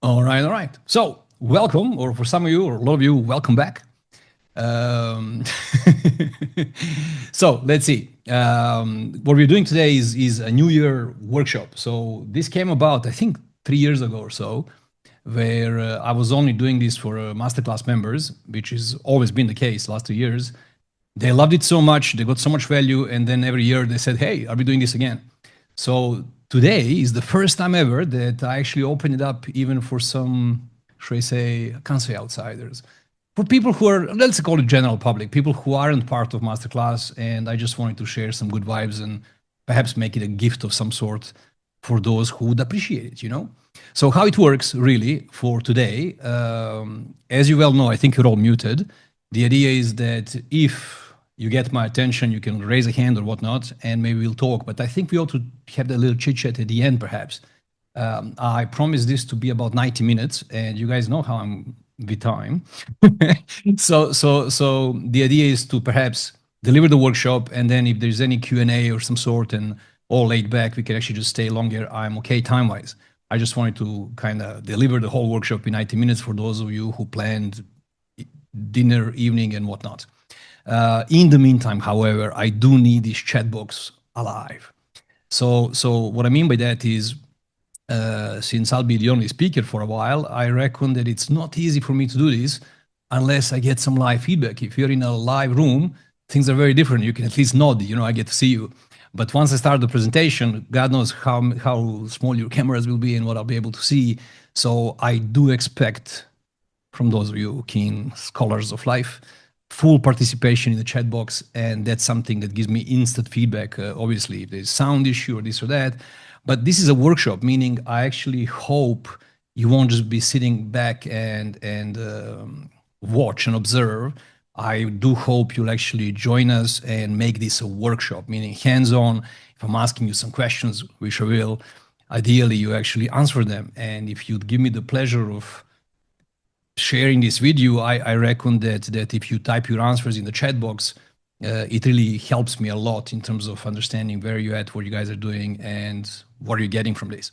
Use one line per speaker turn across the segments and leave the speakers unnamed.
All right, all right. So, welcome, or for some of you, or a lot of you, welcome back. Um, so, let's see. What we're doing today is a New Year workshop. So, this came about, I think, 3 years ago or so, where I was only doing this for masterclass members, which has always been the case last 2 years. They loved it so much, they got so much value, and then every year they said, "Hey, are we doing this again?" So today is the first time ever that I actually open it up even for some, should I say, I can't say outsiders, for people who are, let's call it general public, people who aren't part of masterclass, and I just wanted to share some good vibes and perhaps make it a gift of some sort for those who would appreciate it. So how it works really for today, as you well know, I think you're all muted. The idea is that if you get my attention, you can raise a hand or whatnot, and maybe we'll talk. But I think we ought to have that little chit chat at the end, perhaps. I promise this to be about 90 minutes, and you guys know how I'm with time. so the idea is to perhaps deliver the workshop, and then if there's any Q&A or some sort, and all laid back, we can actually just stay longer. I'm okay time-wise. I just wanted to kind of deliver the whole workshop in 90 minutes for those of you who planned dinner, evening, and whatnot. In the meantime, however, I do need this chat box alive. So what I mean by that is, since I'll be the only speaker for a while, I reckon that it's not easy for me to do this unless I get some live feedback. If you're in a live room, things are very different. You can at least nod, I get to see you. But once I start the presentation, God knows how small your cameras will be and what I'll be able to see. So I do expect from those of you keen scholars of life, full participation in the chat box, and that's something that gives me instant feedback, obviously, if there's sound issue or this or that. But this is a workshop, meaning I actually hope you won't just be sitting back and watch and observe. I do hope you'll actually join us and make this a workshop, meaning hands-on. If I'm asking you some questions, which I will, ideally you actually answer them. And if you'd give me the pleasure of sharing this with you, I reckon that if you type your answers in the chat box, it really helps me a lot in terms of understanding where you're at, what you guys are doing, and what you're getting from this.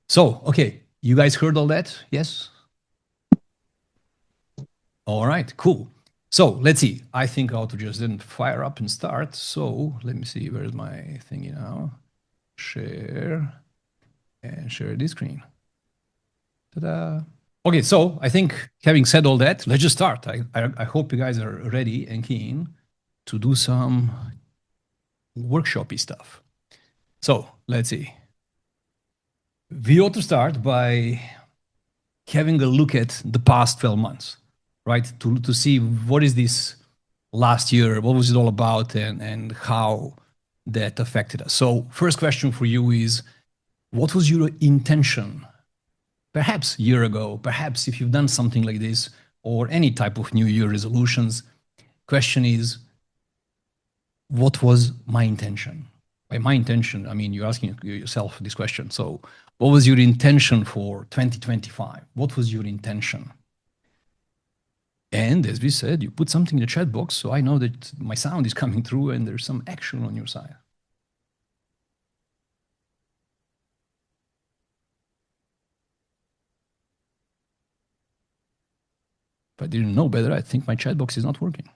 So, okay, you guys heard all that? Yes? All right, cool. So let's see. I think I ought to just then fire up and start. So let me see, where's my thingy now? Share and share this screen. Ta-da. Okay, so I think having said all that, let's just start. I hope you guys are ready and keen to do some workshopy stuff. So let's see. We ought to start by having a look at the past 12 months, right? To see what is this last year, what was it all about, and how that affected us. So first question for you is, what was your intention? Perhaps a year ago, perhaps if you've done something like this or any type of New Year resolutions, question is, what was my intention? By my intention, I mean, you're asking yourself this question. So what was your intention for 2025? What was your intention? And as we said, you put something in the chat box, so I know that my sound is coming through and there's some action on your side. If I didn't know better, I think my chat box is not working.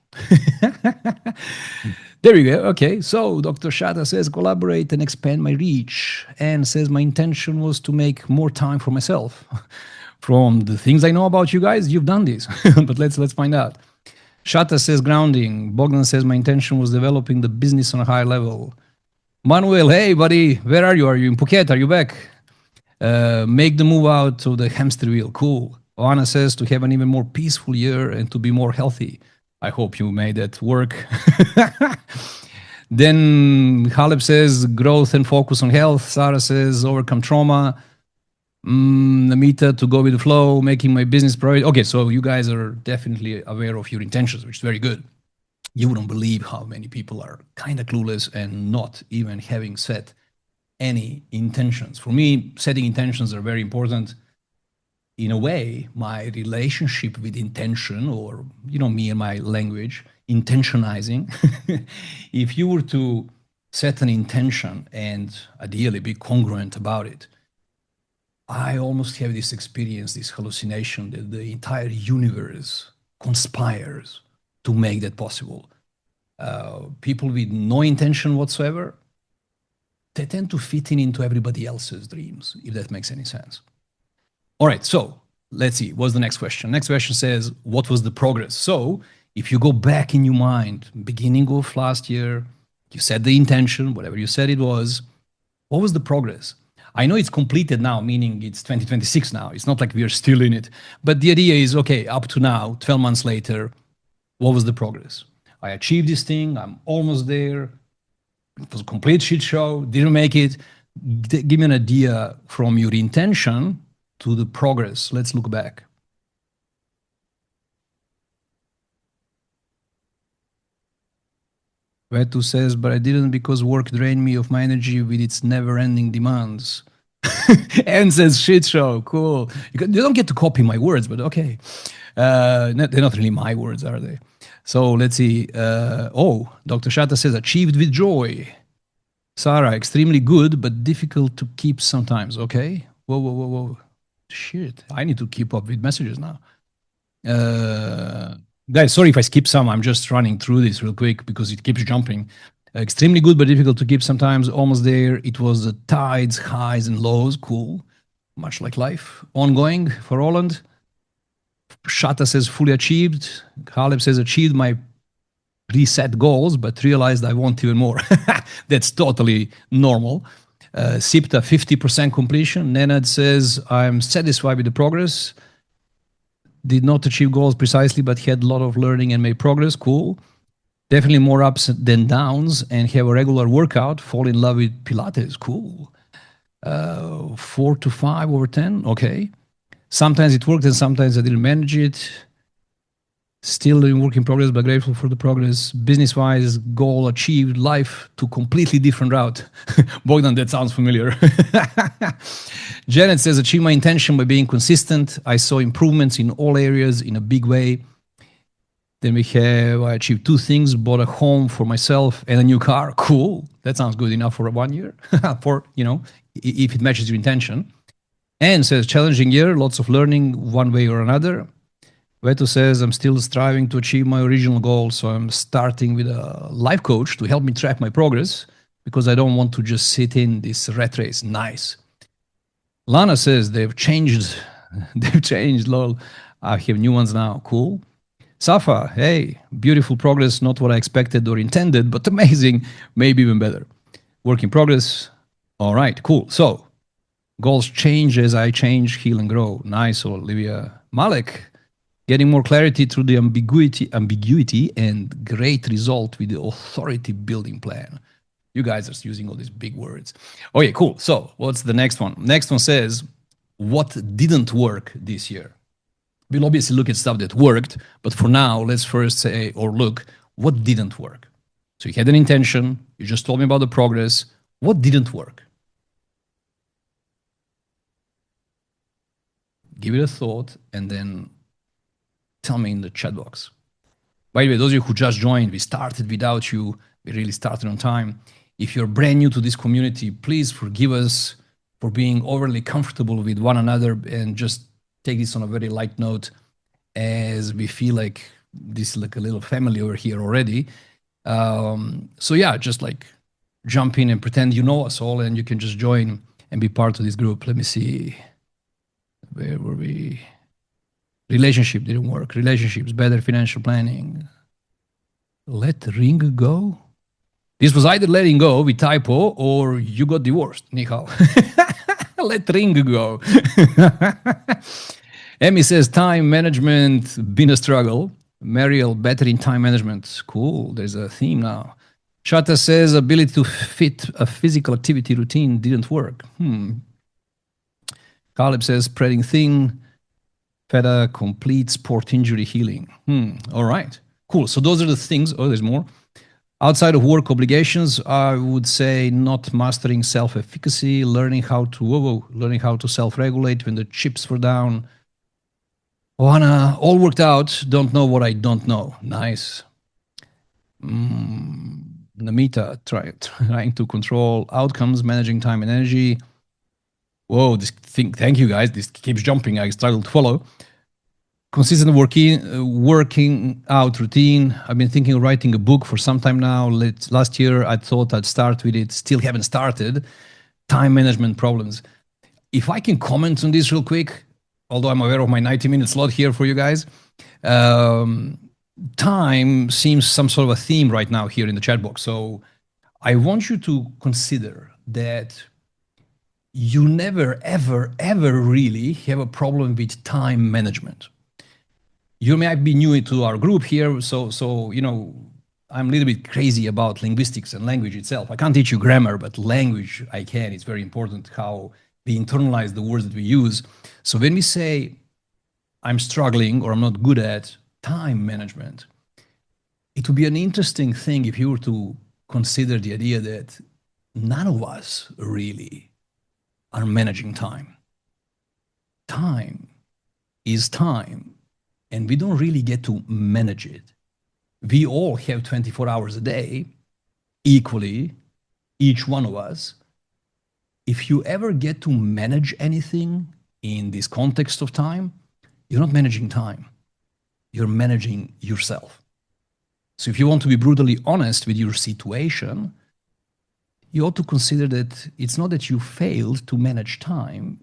There we go. Okay, so Dr. Shata says, collaborate and expand my reach, and says my intention was to make more time for myself. From the things I know about you guys, you've done this, but let's find out. Shata says grounding. Bogdan says my intention was developing the business on a high level. Manuel, hey buddy, where are you? Are you in Phuket? Are you back? Make the move out of the hamster wheel. Cool. Oana says to have an even more peaceful year and to be more healthy. I hope you made that work. Then Halep says growth and focus on health. Sarah says overcome trauma. Namita, to go with the flow, making my business priority. Okay, so you guys are definitely aware of your intentions, which is very good. You wouldn't believe how many people are kind of clueless and not even having set any intentions. For me, setting intentions are very important. In a way, my relationship with intention, or, me and my language, intentionizing, if you were to set an intention and ideally be congruent about it, I almost have this experience, this hallucination that the entire universe conspires to make that possible. People with no intention whatsoever, they tend to fit in into everybody else's dreams, if that makes any sense. All right, so let's see. What's the next question? Next question says, what was the progress? So if you go back in your mind, beginning of last year, you set the intention, whatever you said it was, what was the progress? I know it's completed now, meaning it's 2026 now. It's not like we are still in it. But the idea is, okay, up to now, 12 months later, what was the progress? I achieved this thing. I'm almost there. It was a complete shit show. Didn't make it. Give me an idea from your intention to the progress. Let's look back. Vetu says, but I didn't because work drained me of my energy with its never-ending demands. And says shit show. Cool. You don't get to copy my words, but okay. They're not really my words, are they? So let's see. Dr. Shata says achieved with joy. Sarah, extremely good, but difficult to keep sometimes. Okay. Whoa. Shit. I need to keep up with messages now. Guys, sorry if I skip some. I'm just running through this real quick because it keeps jumping. Extremely good, but difficult to keep sometimes. Almost there. It was the tides, highs, and lows. Cool. Much like life. Ongoing for Roland. Shata says fully achieved. Caleb says achieved my preset goals, but realized I want even more. That's totally normal. Sipta, 50% completion. Nenad says, I'm satisfied with the progress. Did not achieve goals precisely, but had a lot of learning and made progress. Cool. Definitely more ups than downs and have a regular workout. Fall in love with Pilates. Cool. 4 to 5 over 10. Okay. Sometimes it worked and sometimes I didn't manage it. Still in work in progress, but grateful for the progress. Business-wise, goal achieved. Life to completely different route. Bogdan, that sounds familiar. Janet says, achieve my intention by being consistent. I saw improvements in all areas in a big way. Then we have, I achieved 2 things, bought a home for myself and a new car. Cool. That sounds good enough for 1 year. For, if it matches your intention. And says, challenging year, lots of learning one way or another. Veto says, I'm still striving to achieve my original goal, so I'm starting with a life coach to help me track my progress because I don't want to just sit in this rat race. Nice. Lana says, they've changed. They've changed, lol. I have new ones now. Cool. Safa, hey, beautiful progress, not what I expected or intended, but amazing, maybe even better. Work in progress. All right, cool. So, goals change as I change, heal, and grow. Nice, Olivia. Malek, getting more clarity through the ambiguity and great result with the authority building plan. You guys are using all these big words. Okay, cool. So what's the next one? Next one says, what didn't work this year? We'll obviously look at stuff that worked, but for now, let's first say or look what didn't work. So you had an intention. You just told me about the progress. What didn't work? Give it a thought and then tell me in the chat box. By the way, those of you who just joined, we started without you. We really started on time. If you're brand new to this community, please forgive us for being overly comfortable with one another and just take this on a very light note as we feel like this is like a little family over here already. So yeah, just like jump in and pretend you know us all and you can just join and be part of this group. Let me see. Where were we? Relationship didn't work. Relationships, better financial planning. Let ring go. This was either letting go with typo or you got divorced. Nihal. Let ring go. Emmy says time management been a struggle. Mariel better in time management. Cool. There's a theme now. Shata says ability to fit a physical activity routine didn't work. Caleb says spreading thin. Feta complete sport injury healing. All right. Cool. So those are the things. Oh, there's more. Outside of work obligations, I would say not mastering self-efficacy, learning how to self-regulate when the chips were down. Oana, all worked out. Don't know what I don't know. Nice. Namita, trying to control outcomes, managing time and energy. Whoa, this thing, thank you guys. This keeps jumping. I struggle to follow. Consistent working out routine. I've been thinking of writing a book for some time now. Last year, I thought I'd start with it. Still haven't started. Time management problems. If I can comment on this real quick, although I'm aware of my 90-minute slot here for you guys, time seems some sort of a theme right now here in the chat box. So I want you to consider that you never, ever, ever really have a problem with time management. You might be new to our group here, so you know, I'm a little bit crazy about linguistics and language itself. I can't teach you grammar, but language I can. It's very important how we internalize the words that we use. So when we say, I'm struggling or I'm not good at time management, it would be an interesting thing if you were to consider the idea that none of us really are managing time. Time is time, and we don't really get to manage it. We all have 24 hours a day, equally, each one of us. If you ever get to manage anything in this context of time, you're not managing time. You're managing yourself. So if you want to be brutally honest with your situation, you ought to consider that it's not that you failed to manage time.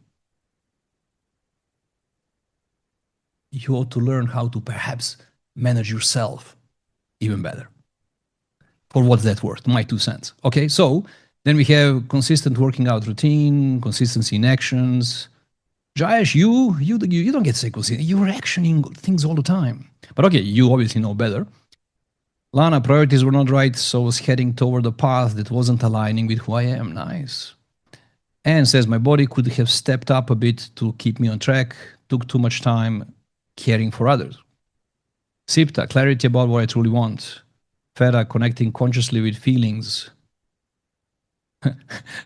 You ought to learn how to perhaps manage yourself even better. For what's that worth? My 2 cents. Okay, so then we have consistent working out routine, consistency in actions. Jayesh, you don't get to say consistent. You're actioning things all the time. But okay, you obviously know better. Lana, priorities were not right, so I was heading toward a path that wasn't aligning with who I am. Nice. Anne says, my body could have stepped up a bit to keep me on track. Took too much time caring for others. Sipta, clarity about what I truly want. Fera, connecting consciously with feelings.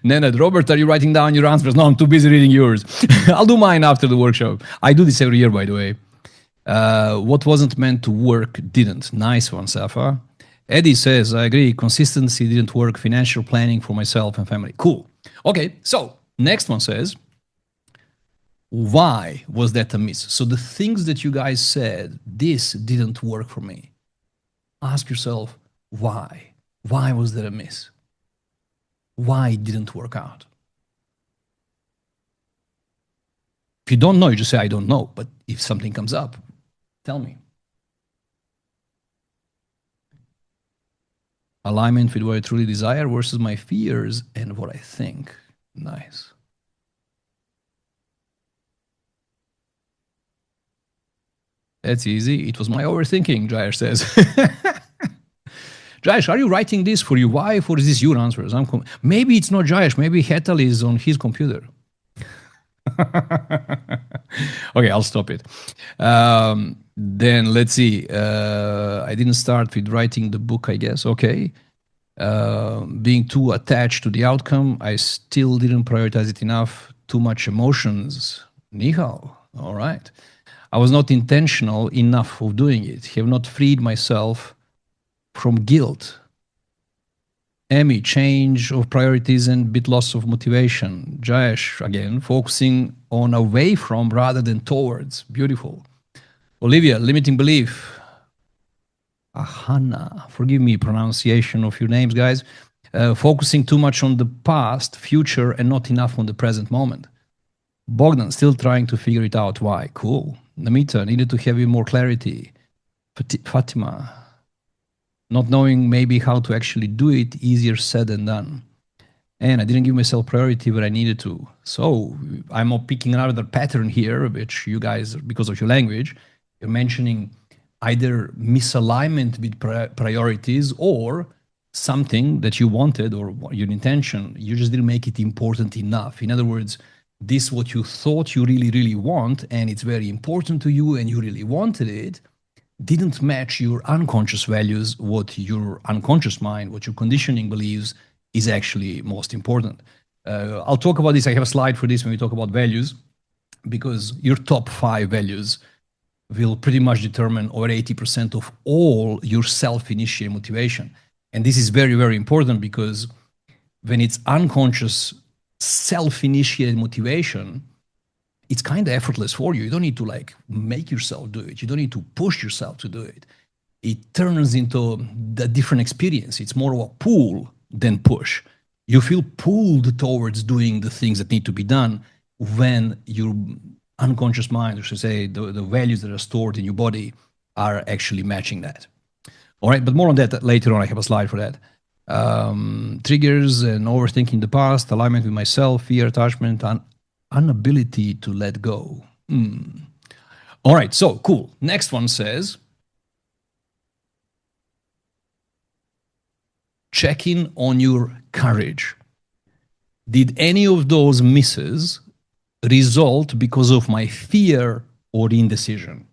Nenad, Robert, are you writing down your answers? No, I'm too busy reading yours. I'll do mine after the workshop. I do this every year, by the way. What wasn't meant to work didn't. Nice one, Safa. Eddie says, I agree, consistency didn't work. Financial planning for myself and family. Cool. Okay, so next one says, why was that a miss? So the things that you guys said, this didn't work for me. Ask yourself, why? Why was that a miss? Why it didn't work out? If you don't know, you just say, I don't know. But if something comes up, tell me. Alignment with what I truly desire versus my fears and what I think. Nice. That's easy. It was my overthinking, Jair says. Jayesh, are you writing this for your wife or is this your answers? Maybe it's not Jayesh. Maybe Hetal is on his computer. Okay, I'll stop it. Then let's see. I didn't start with writing the book, I guess. Okay. Being too attached to the outcome, I still didn't prioritize it enough. Too much emotions. Nihal. All right. I was not intentional enough of doing it. Have not freed myself from guilt. Emmy, change of priorities and bit loss of motivation. Jayesh, again, focusing on away from rather than towards. Beautiful. Olivia, limiting belief. Ahana, forgive me pronunciation of your names, guys. Focusing too much on the past, future, and not enough on the present moment. Bogdan, still trying to figure it out. Why? Cool. Namita, needed to have more clarity. Fatima, not knowing maybe how to actually do it, easier said than done. And I didn't give myself priority where I needed to. So I'm picking another pattern here, which you guys, because of your language, you're mentioning either misalignment with priorities or something that you wanted or your intention, you just didn't make it important enough. In other words, this what you thought you really, really want, and it's very important to you and you really wanted it, didn't match your unconscious values, what your unconscious mind, what your conditioning believes is actually most important. I'll talk about this. I have a slide for this when we talk about values, because your top 5 values will pretty much determine over 80% of all your self-initiated motivation. And this is very, very important because when it's unconscious self-initiated motivation, it's kind of effortless for you. You don't need to like make yourself do it. You don't need to push yourself to do it. It turns into a different experience. It's more of a pull than push. You feel pulled towards doing the things that need to be done when your unconscious mind, or should say the values that are stored in your body, are actually matching that. All right, but more on that later on. I have a slide for that. Triggers and overthinking the past, alignment with myself, fear, attachment, and inability to let go. All right, so cool. Next one says, check in on your courage. Did any of those misses result because of my fear or indecision?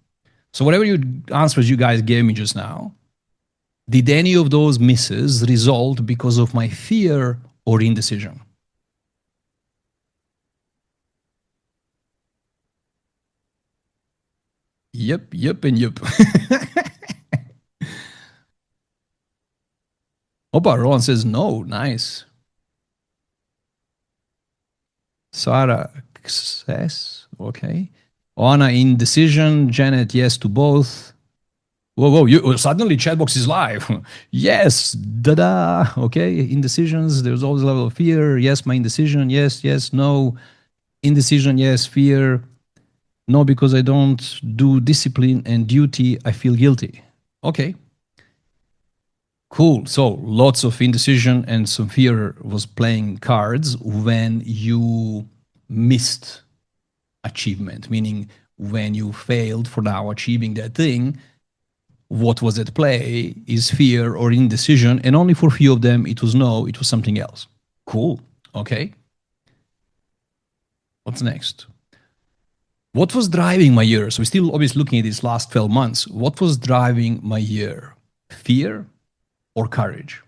So whatever answers you guys gave me just now, did any of those misses result because of my fear or indecision? Yep, and yep. Opa, Roland says no. Nice. Sarah, success. Okay. Anna, indecision. Janet, yes to both. Whoa, suddenly chatbox is live. Yes, da-da. Okay, indecisions. There's always a level of fear. Yes, my indecision. Yes, no. Indecision, yes. Fear. No, because I don't do discipline and duty. I feel guilty. Okay. Cool. So lots of indecision and some fear was playing cards when you missed achievement, meaning when you failed for now achieving that thing. What was at play is fear or indecision, and only for a few of them it was no, it was something else. Cool. Okay. What's next? What was driving my year? So we're still obviously looking at these last 12 months. What was driving my year? Fear or courage?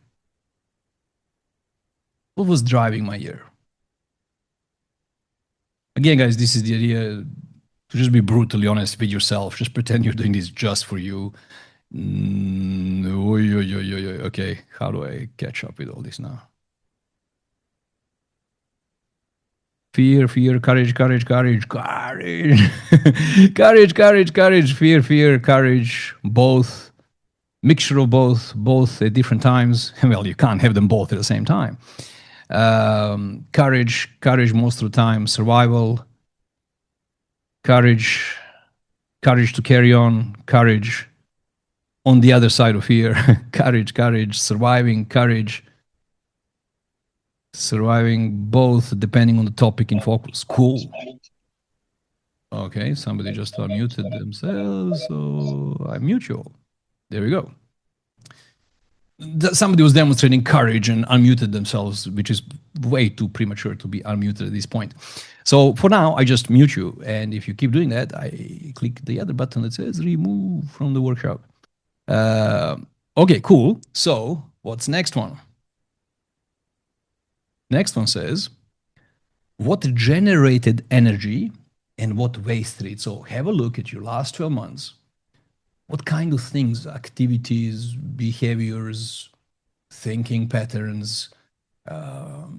What was driving my year? Again, guys, this is the idea to just be brutally honest with yourself. Just pretend you're doing this just for you. Okay, how do I catch up with all this now? Fear, courage, courage, fear, courage, both, mixture of both at different times. Well, you can't have them both at the same time. Courage most of the time, survival, courage to carry on, courage on the other side of fear, courage, surviving both depending on the topic in focus. Cool. Okay, somebody just unmuted themselves, so I mute you all. There we go. Somebody was demonstrating courage and unmuted themselves, which is way too premature to be unmuted at this point. So for now, I just mute you. And if you keep doing that, I click the other button that says remove from the workshop. Okay, cool. So what's next one? Next one says, what generated energy and what wasted it? So have a look at your last 12 months. What kind of things, activities, behaviors, thinking patterns,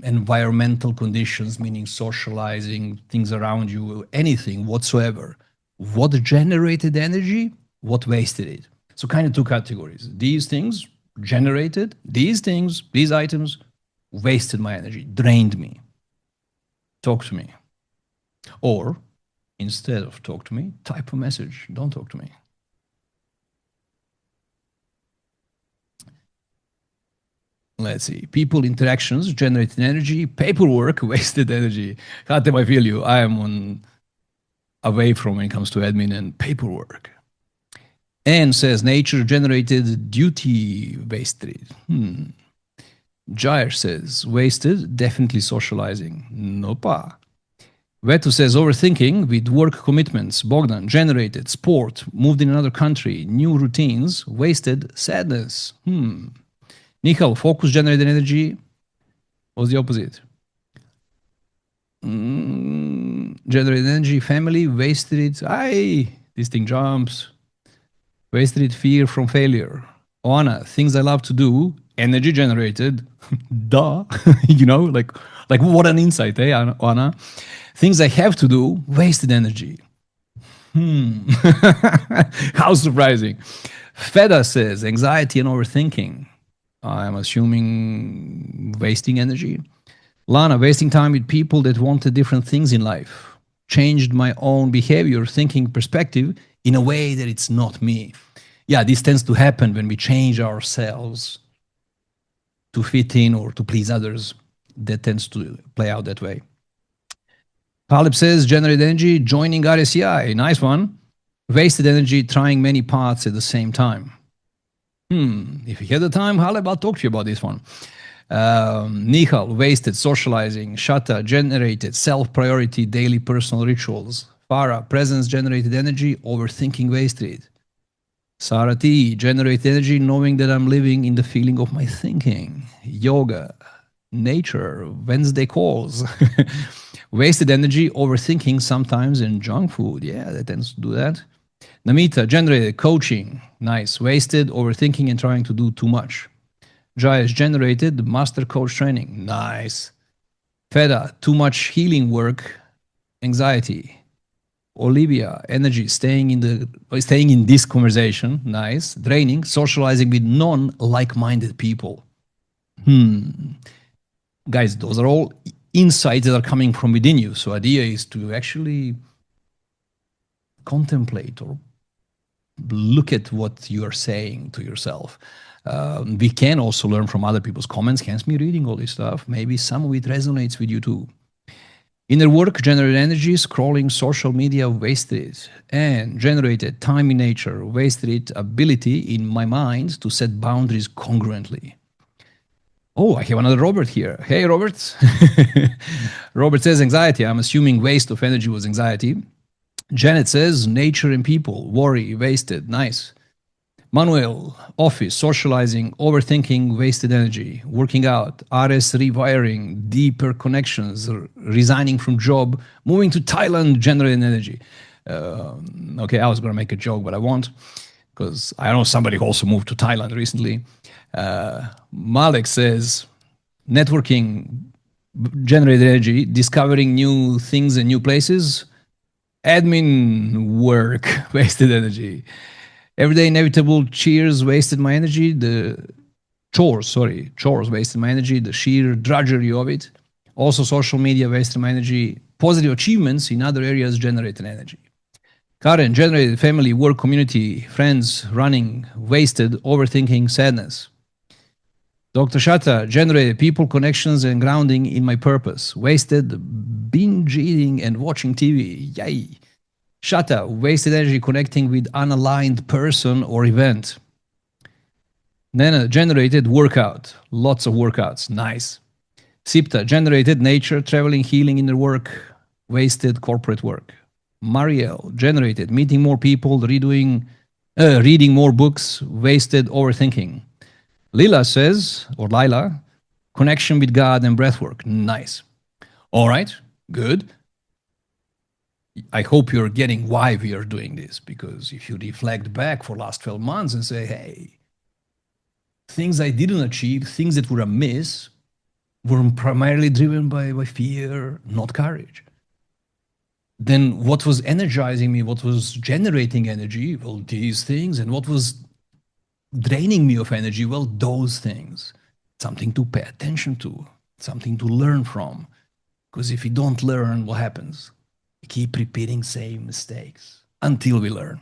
environmental conditions, meaning socializing, things around you, anything whatsoever. What generated energy? What wasted it? So kind of two categories. These things generated, these things, these items wasted my energy, drained me. Talk to me. Or instead of talk to me, type a message. Don't talk to me. Let's see. People, interactions, generated energy. Paperwork, wasted energy. Hatem, I feel you. I am away from when it comes to admin and paperwork. Anne says, nature generated, duty wasted. Jair says, wasted, definitely socializing. Nopa. Vetu says, overthinking with work commitments. Bogdan, generated, sport, moved in another country, new routines, wasted, sadness. Nihal, focus, generated energy. What's the opposite? Generated energy, family, wasted it. This thing jumps. Wasted it, fear from failure. Oana, things I love to do, energy generated. Duh. Like Like, what an insight, eh, Anna? Things I have to do, wasted energy. How surprising. Feda says anxiety and overthinking. I'm assuming wasting energy. Lana, wasting time with people that wanted different things in life. Changed my own behavior, thinking perspective in a way that it's not me. Yeah, this tends to happen when we change ourselves to fit in or to please others. That tends to play out that way. Talib says generate energy, joining RSCI. Nice one. Wasted energy, trying many paths at the same time. If you had the time, Haleb, I'll talk to you about this one. Nihal, wasted, socializing. Shata, generated, self-priority, daily personal rituals. Farah, presence, generated energy, overthinking, wasted. Sarati, generate energy, knowing that I'm living in the feeling of my thinking. Yoga, nature, Wednesday calls. Wasted energy, overthinking sometimes, and junk food. Yeah, that tends to do that. Namita, generated, coaching. Nice. Wasted, overthinking, and trying to do too much. Jayesh, generated, master coach training. Nice. Feda, too much healing work, anxiety. Olivia, energy, staying in this conversation. Nice. Draining, socializing with non-like-minded people. Guys, those are all insights that are coming from within you. So idea is to actually contemplate or look at what you are saying to yourself. We can also learn from other people's comments, hence me reading all this stuff. Maybe some of it resonates with you too. Inner work, generated energy, scrolling social media, wasted. And generated time in nature, wasted ability in my mind to set boundaries congruently. Oh, I have another Robert here. Hey, Robert. Robert says anxiety. I'm assuming waste of energy was anxiety. Janet says nature and people, worry, wasted. Nice. Manuel, office, socializing, overthinking, wasted energy, working out, RS rewiring, deeper connections, resigning from job, moving to Thailand, generating energy. Okay, I was going to make a joke, but I won't, because I know somebody who also moved to Thailand recently. Malik says networking, generated energy, discovering new things and new places, admin work, wasted energy. Everyday inevitable cheers wasted my energy. The chores wasted my energy. The sheer drudgery of it. Also, social media wasted my energy. Positive achievements in other areas generated energy. Karen, generated family, work, community, friends, running, wasted, overthinking, sadness. Dr. Shata, generated people, connections, and grounding in my purpose. Wasted, binge eating and watching TV. Yay. Shata, wasted energy connecting with unaligned person or event. Nena, generated workout. Lots of workouts. Nice. Sipta, generated nature, traveling, healing, inner work. Wasted corporate work. Mariel, generated meeting more people, reading more books. Wasted overthinking. Lila says, or Lila, connection with God and breathwork. Nice. All right, good. I hope you're getting why we are doing this, because if you reflect back for last 12 months and say, hey, things I didn't achieve, things that were amiss, were primarily driven by fear, not courage. Then what was energizing me, what was generating energy? Well, these things. And what was draining me of energy? Well, those things. Something to pay attention to, something to learn from. Because if you don't learn, what happens? We keep repeating same mistakes until we learn.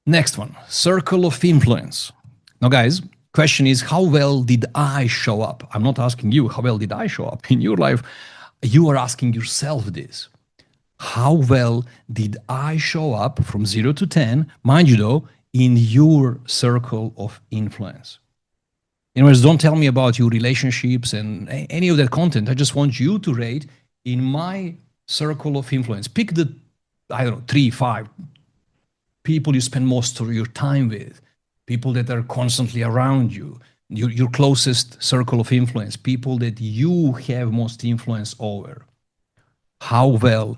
Next one, circle of influence. Now, guys, question is, how well did I show up? I'm not asking you, how well did I show up in your life? You are asking yourself this. How well did I show up from 0 to 10, mind you though, in your circle of influence? In other words, don't tell me about your relationships and any of that content. I just want you to rate in my circle of influence. Pick the, 3, 5 people you spend most of your time with, people that are constantly around you, your closest circle of influence, people that you have most influence over. How well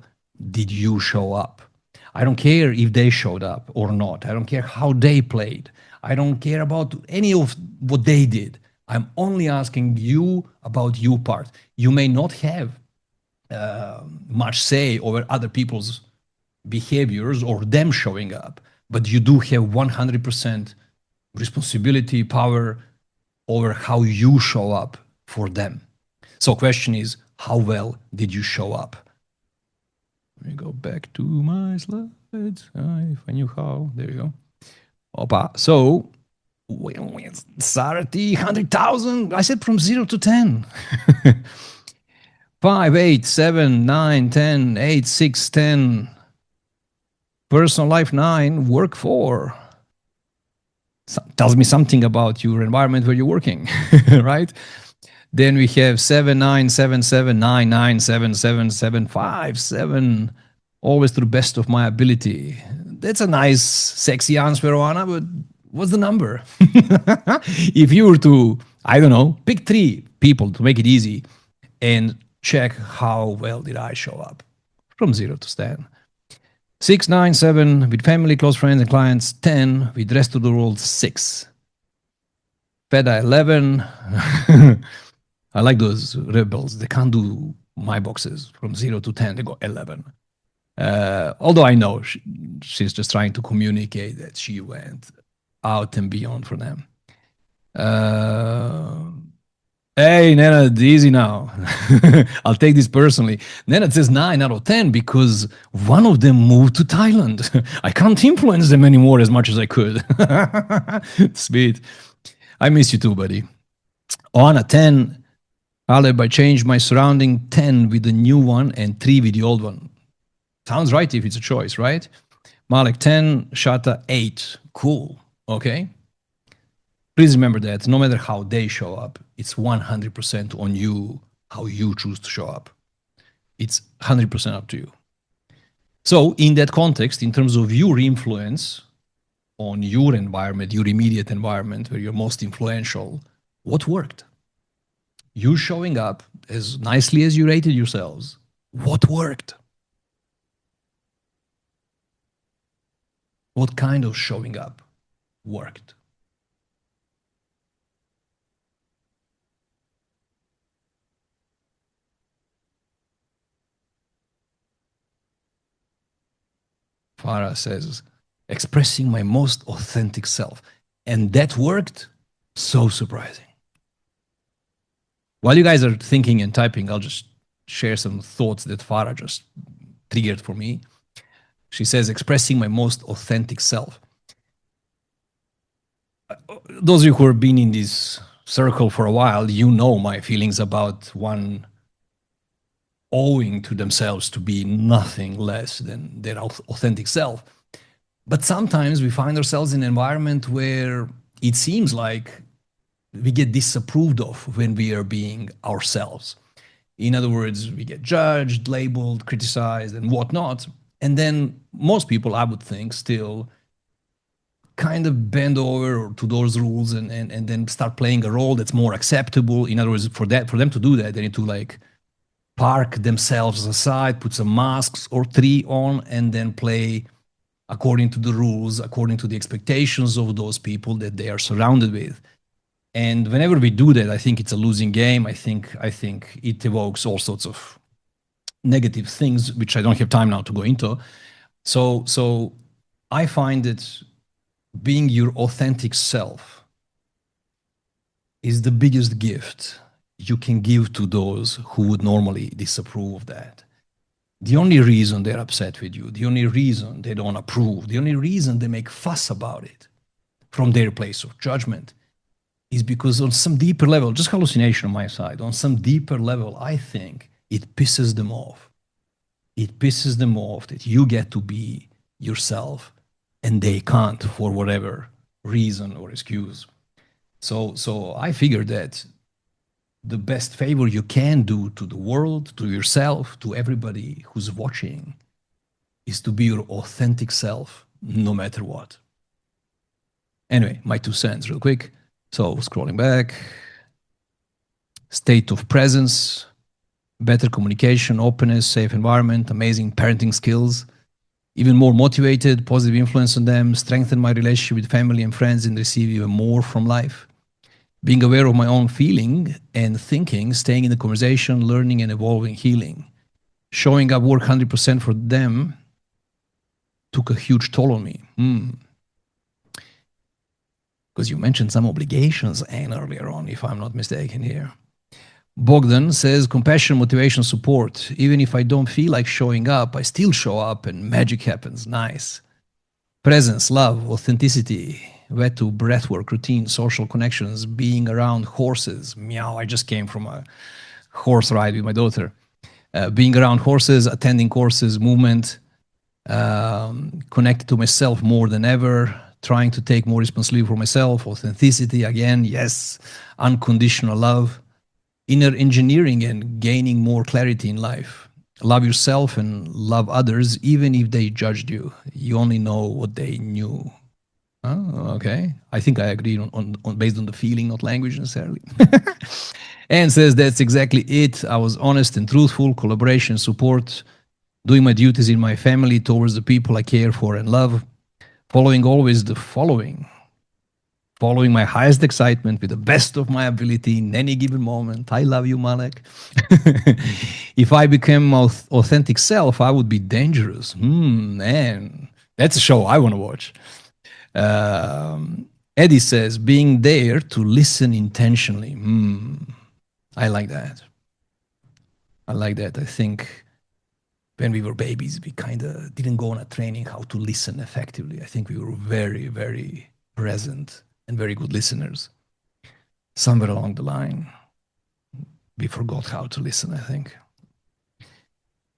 did you show up? I don't care if they showed up or not. I don't care how they played. I don't care about any of what they did. I'm only asking you about your part. You may not have much say over other people's behaviors or them showing up, but you do have 100% responsibility, power over how you show up for them. So question is, how well did you show up? Let me go back to my slides. If I knew how. There you go. Opa. So, 30, 100,000. I said from 0 to 10. 5, 8, 7, 9, 10, 8, 6, 10. Personal life 9, work 4. Tells me something about your environment where you're working, right? Then we have 7, 9, 7, 7, 9, 9, 7, 7, 7, 5, 7. Always to the best of my ability. That's a nice, sexy answer, Anna, but what's the number? If you were to, I don't know, pick 3 people to make it easy and check how well did I show up from 0 to 10. 6, 9, 7 with family, close friends and clients. 10 with the rest of the world. 6. FEDA 11. I like those rebels. They can't do my boxes from 0 to 10. They go 11. Although I know she's just trying to communicate that she went out and beyond for them. Hey, Nenad, easy now. I'll take this personally. Nenad says 9 out of 10 because one of them moved to Thailand. I can't influence them anymore as much as I could. Sweet. I miss you too, buddy. Oana, 10. Aleb, I changed my surrounding. 10 with the new one and 3 with the old one. Sounds right if it's a choice, right? Malek, 10. Shata, 8. Cool. Okay. Please remember that no matter how they show up, it's 100% on you how you choose to show up. It's 100% up to you. So in that context, in terms of your influence on your environment, your immediate environment where you're most influential, what worked? You showing up as nicely as you rated yourselves. What worked? What kind of showing up worked? Farah says, expressing my most authentic self. And that worked? So surprising. While you guys are thinking and typing, I'll just share some thoughts that Farah just triggered for me. She says, expressing my most authentic self. Those of you who have been in this circle for a while, you know my feelings about one owing to themselves to be nothing less than their authentic self. But sometimes we find ourselves in an environment where it seems like we get disapproved of when we are being ourselves. In other words, we get judged, labeled, criticized, and whatnot. And then most people, I would think, still kind of bend over to those rules and then start playing a role that's more acceptable. In other words, for them to do that, they need to like park themselves aside, put some masks or 3 on, and then play according to the rules, according to the expectations of those people that they are surrounded with. And whenever we do that, I think it's a losing game. I think it evokes all sorts of negative things, which I don't have time now to go into. So I find that being your authentic self is the biggest gift you can give to those who would normally disapprove of that. The only reason they're upset with you, the only reason they don't approve, the only reason they make fuss about it from their place of judgment is because on some deeper level, just hallucination on my side, on some deeper level, I think it pisses them off. It pisses them off that you get to be yourself and they can't for whatever reason or excuse. So I figured that the best favor you can do to the world, to yourself, to everybody who's watching is to be your authentic self, no matter what. Anyway, my 2 cents real quick. So scrolling back, state of presence, better communication, openness, safe environment, amazing parenting skills, even more motivated, positive influence on them, strengthen my relationship with family and friends and receive even more from life. Being aware of my own feeling and thinking, staying in the conversation, learning and evolving, healing. Showing up, work 100% for them took a huge toll on me. Because you mentioned some obligations and earlier on, if I'm not mistaken here. Bogdan says compassion, motivation, support. Even if I don't feel like showing up, I still show up and magic happens. Nice. Presence, love, authenticity, Vetu, breathwork, routine, social connections, being around horses. Meow, I just came from a horse ride with my daughter. Being around horses, attending courses, movement, connected to myself more than ever, trying to take more responsibility for myself, authenticity, again, yes, unconditional love, inner engineering and gaining more clarity in life. Love yourself and love others, even if they judged you. You only know what they knew. Oh, okay. I think I agree on based on the feeling, not language necessarily. And says that's exactly it. I was honest and truthful, collaboration, support, doing my duties in my family towards the people I care for and love, following always the following my highest excitement with the best of my ability in any given moment. I love you, Malek. If I became my authentic self, I would be dangerous. Man, that's a show I want to watch. Eddie says, being there to listen intentionally. I like that. I like that. I think when we were babies, we kind of didn't go on a training how to listen effectively. I think we were very, very present and very good listeners. Somewhere along the line, we forgot how to listen, I think.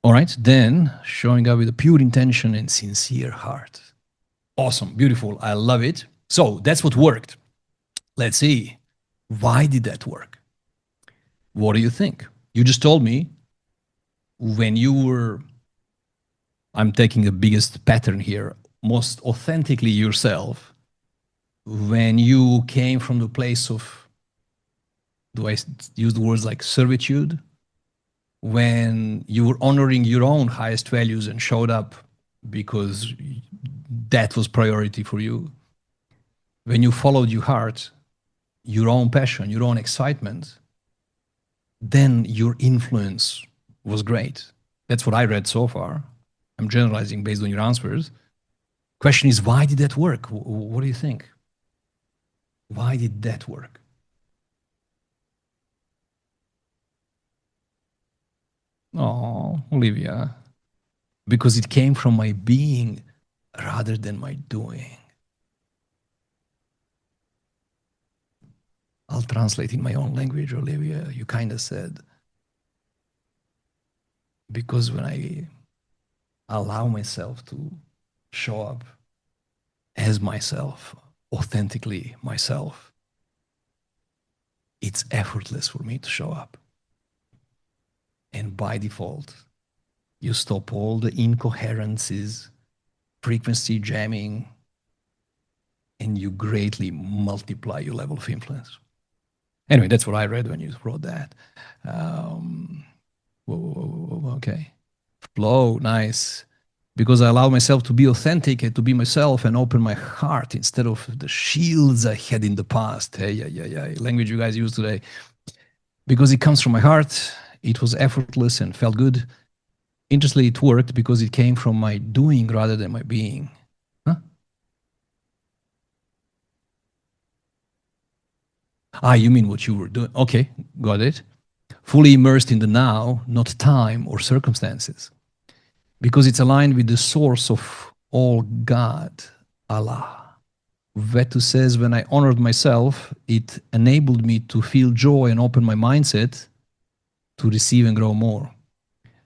All right, then showing up with a pure intention and sincere heart. Awesome, beautiful, I love it. So that's what worked. Let's see, why did that work? What do you think? You just told me when you were, I'm taking the biggest pattern here, most authentically yourself, when you came from the place of, do I use the words like servitude? When you were honoring your own highest values and showed up because that was priority for you. When you followed your heart, your own passion, your own excitement, then your influence was great. That's what I read so far. I'm generalizing based on your answers. Question is, why did that work? What do you think? Why did that work? Oh, Olivia, because it came from my being rather than my doing. I'll translate in my own language, Olivia. You kind of said, because when I allow myself to show up as myself, authentically myself, it's effortless for me to show up. And by default, you stop all the incoherencies, frequency jamming, and you greatly multiply your level of influence. Anyway, that's what I read when you wrote that. Okay. Flow, nice. Because I allow myself to be authentic and to be myself and open my heart instead of the shields I had in the past. Hey, yeah. Language you guys use today. Because it comes from my heart, it was effortless and felt good. Interestingly, it worked because it came from my doing rather than my being. Huh? Ah, you mean what you were doing. Okay, got it. Fully immersed in the now, not time or circumstances. Because it's aligned with the source of all, God, Allah. Vetu says, when I honored myself, it enabled me to feel joy and open my mindset to receive and grow more.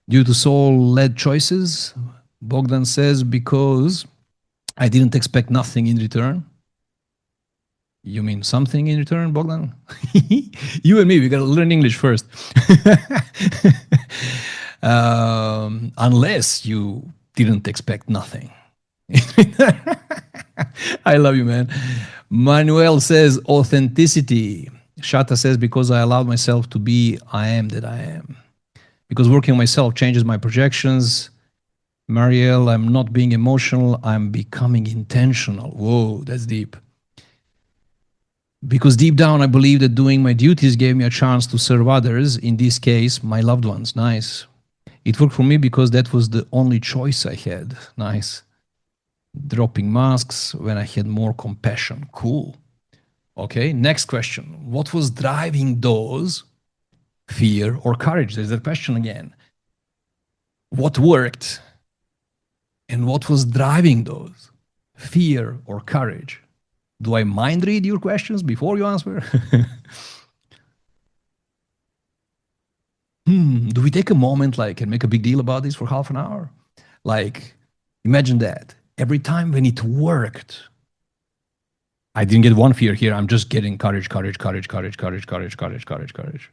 Due to soul-led choices, Bogdan says, because I didn't expect nothing in return. You mean something in return, Bogdan? You and me, we got to learn English first. Unless you didn't expect nothing. I love you, man. Manuel says authenticity. Shata says, because I allowed myself to be, I am that I am. Because working on myself changes my projections. Marielle, I'm not being emotional, I'm becoming intentional. Whoa, that's deep. Because deep down, I believe that doing my duties gave me a chance to serve others, in this case, my loved ones. Nice. It worked for me because that was the only choice I had. Nice. Dropping masks when I had more compassion. Cool. Okay, next question. What was driving those? Fear or courage? There's that question again. What worked? And what was driving those? Fear or courage? Do I mind read your questions before you answer? Do we take a moment like and make a big deal about this for half an hour? Like, imagine that. Every time when it worked, I didn't get one fear here. I'm just getting courage, courage, courage, courage, courage, courage, courage, courage, courage.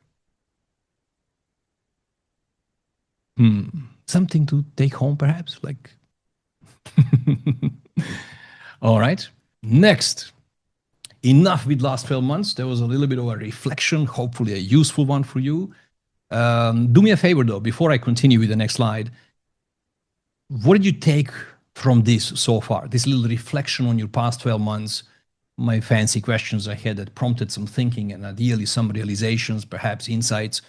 Something to take home, perhaps? Like, all right. Next. Enough with last 12 months. There was a little bit of a reflection, hopefully a useful one for you. Do me a favor, though, before I continue with the next slide. What did you take from this so far? This little reflection on your past 12 months, my fancy questions I had that prompted some thinking and ideally some realizations, perhaps insights.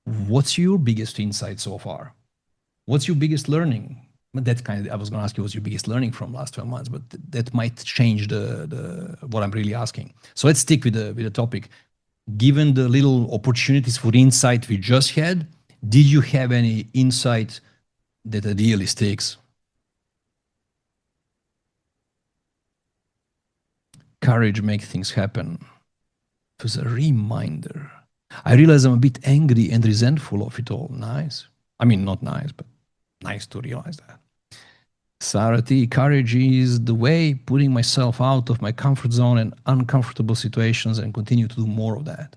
What's your biggest insight so far? What's your biggest learning? That kind of, I was going to ask you what's your biggest learning from last 12 months, but that might change the what I'm really asking. So let's stick with the topic. Given the little opportunities for insight we just had, did you have any insight that ideally sticks? Courage makes things happen. It was a reminder. I realize I'm a bit angry and resentful of it all. Nice. I mean, not nice, but nice to realize that. Sarati, courage is the way, putting myself out of my comfort zone and uncomfortable situations and continue to do more of that.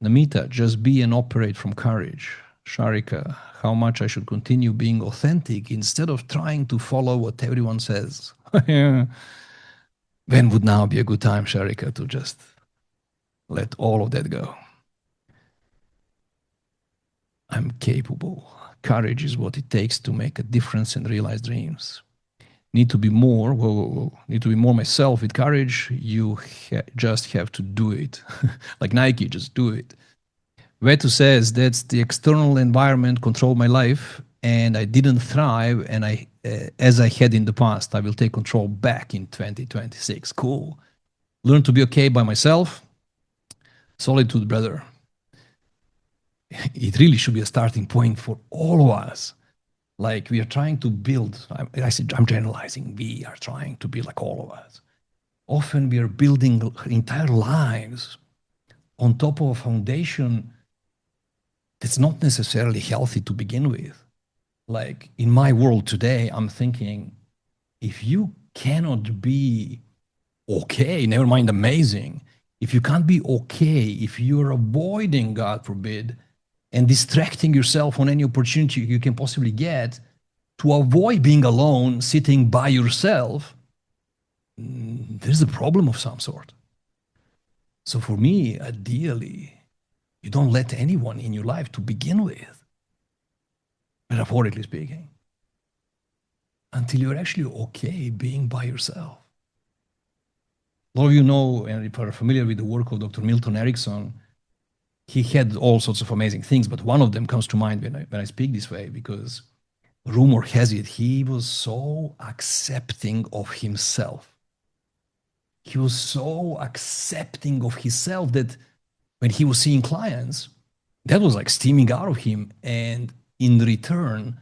Namita, just be and operate from courage. Sharika, how much I should continue being authentic instead of trying to follow what everyone says. When would now be a good time, Sharika, to just let all of that go? I'm capable. Courage is what it takes to make a difference and realize dreams. Need to be more, need to be more myself with courage. You just have to do it. Like Nike, just do it. Vetu says that's the external environment controlled my life and I didn't thrive and as I had in the past. I will take control back in 2026. Cool. Learn to be okay by myself. Solitude, brother. It really should be a starting point for all of us. Like we are trying to build, I'm generalizing, we are trying to be like all of us. Often we are building entire lives on top of a foundation that's not necessarily healthy to begin with. Like in my world today, I'm thinking, if you cannot be okay, never mind amazing, if you can't be okay, if you're avoiding, God forbid, and distracting yourself on any opportunity you can possibly get to avoid being alone, sitting by yourself, there's a problem of some sort. So for me, ideally, you don't let anyone in your life to begin with, metaphorically speaking, until you're actually okay being by yourself. A lot of you know, and if are familiar with the work of Dr. Milton Erickson, he had all sorts of amazing things, but one of them comes to mind when I speak this way, because rumor has it he was so accepting of himself. He was so accepting of himself that when he was seeing clients, that was like steaming out of him. And in return,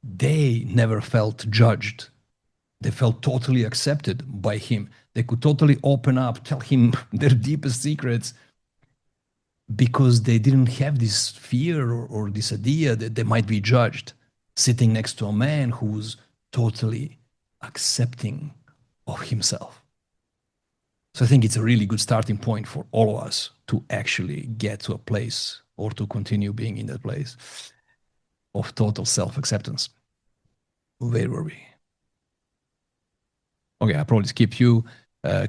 they never felt judged. They felt totally accepted by him. They could totally open up, tell him their deepest secrets, because they didn't have this fear or this idea that they might be judged sitting next to a man who's totally accepting of himself. So I think it's a really good starting point for all of us to actually get to a place or to continue being in that place of total self-acceptance. Where were we? Okay, I probably skipped you.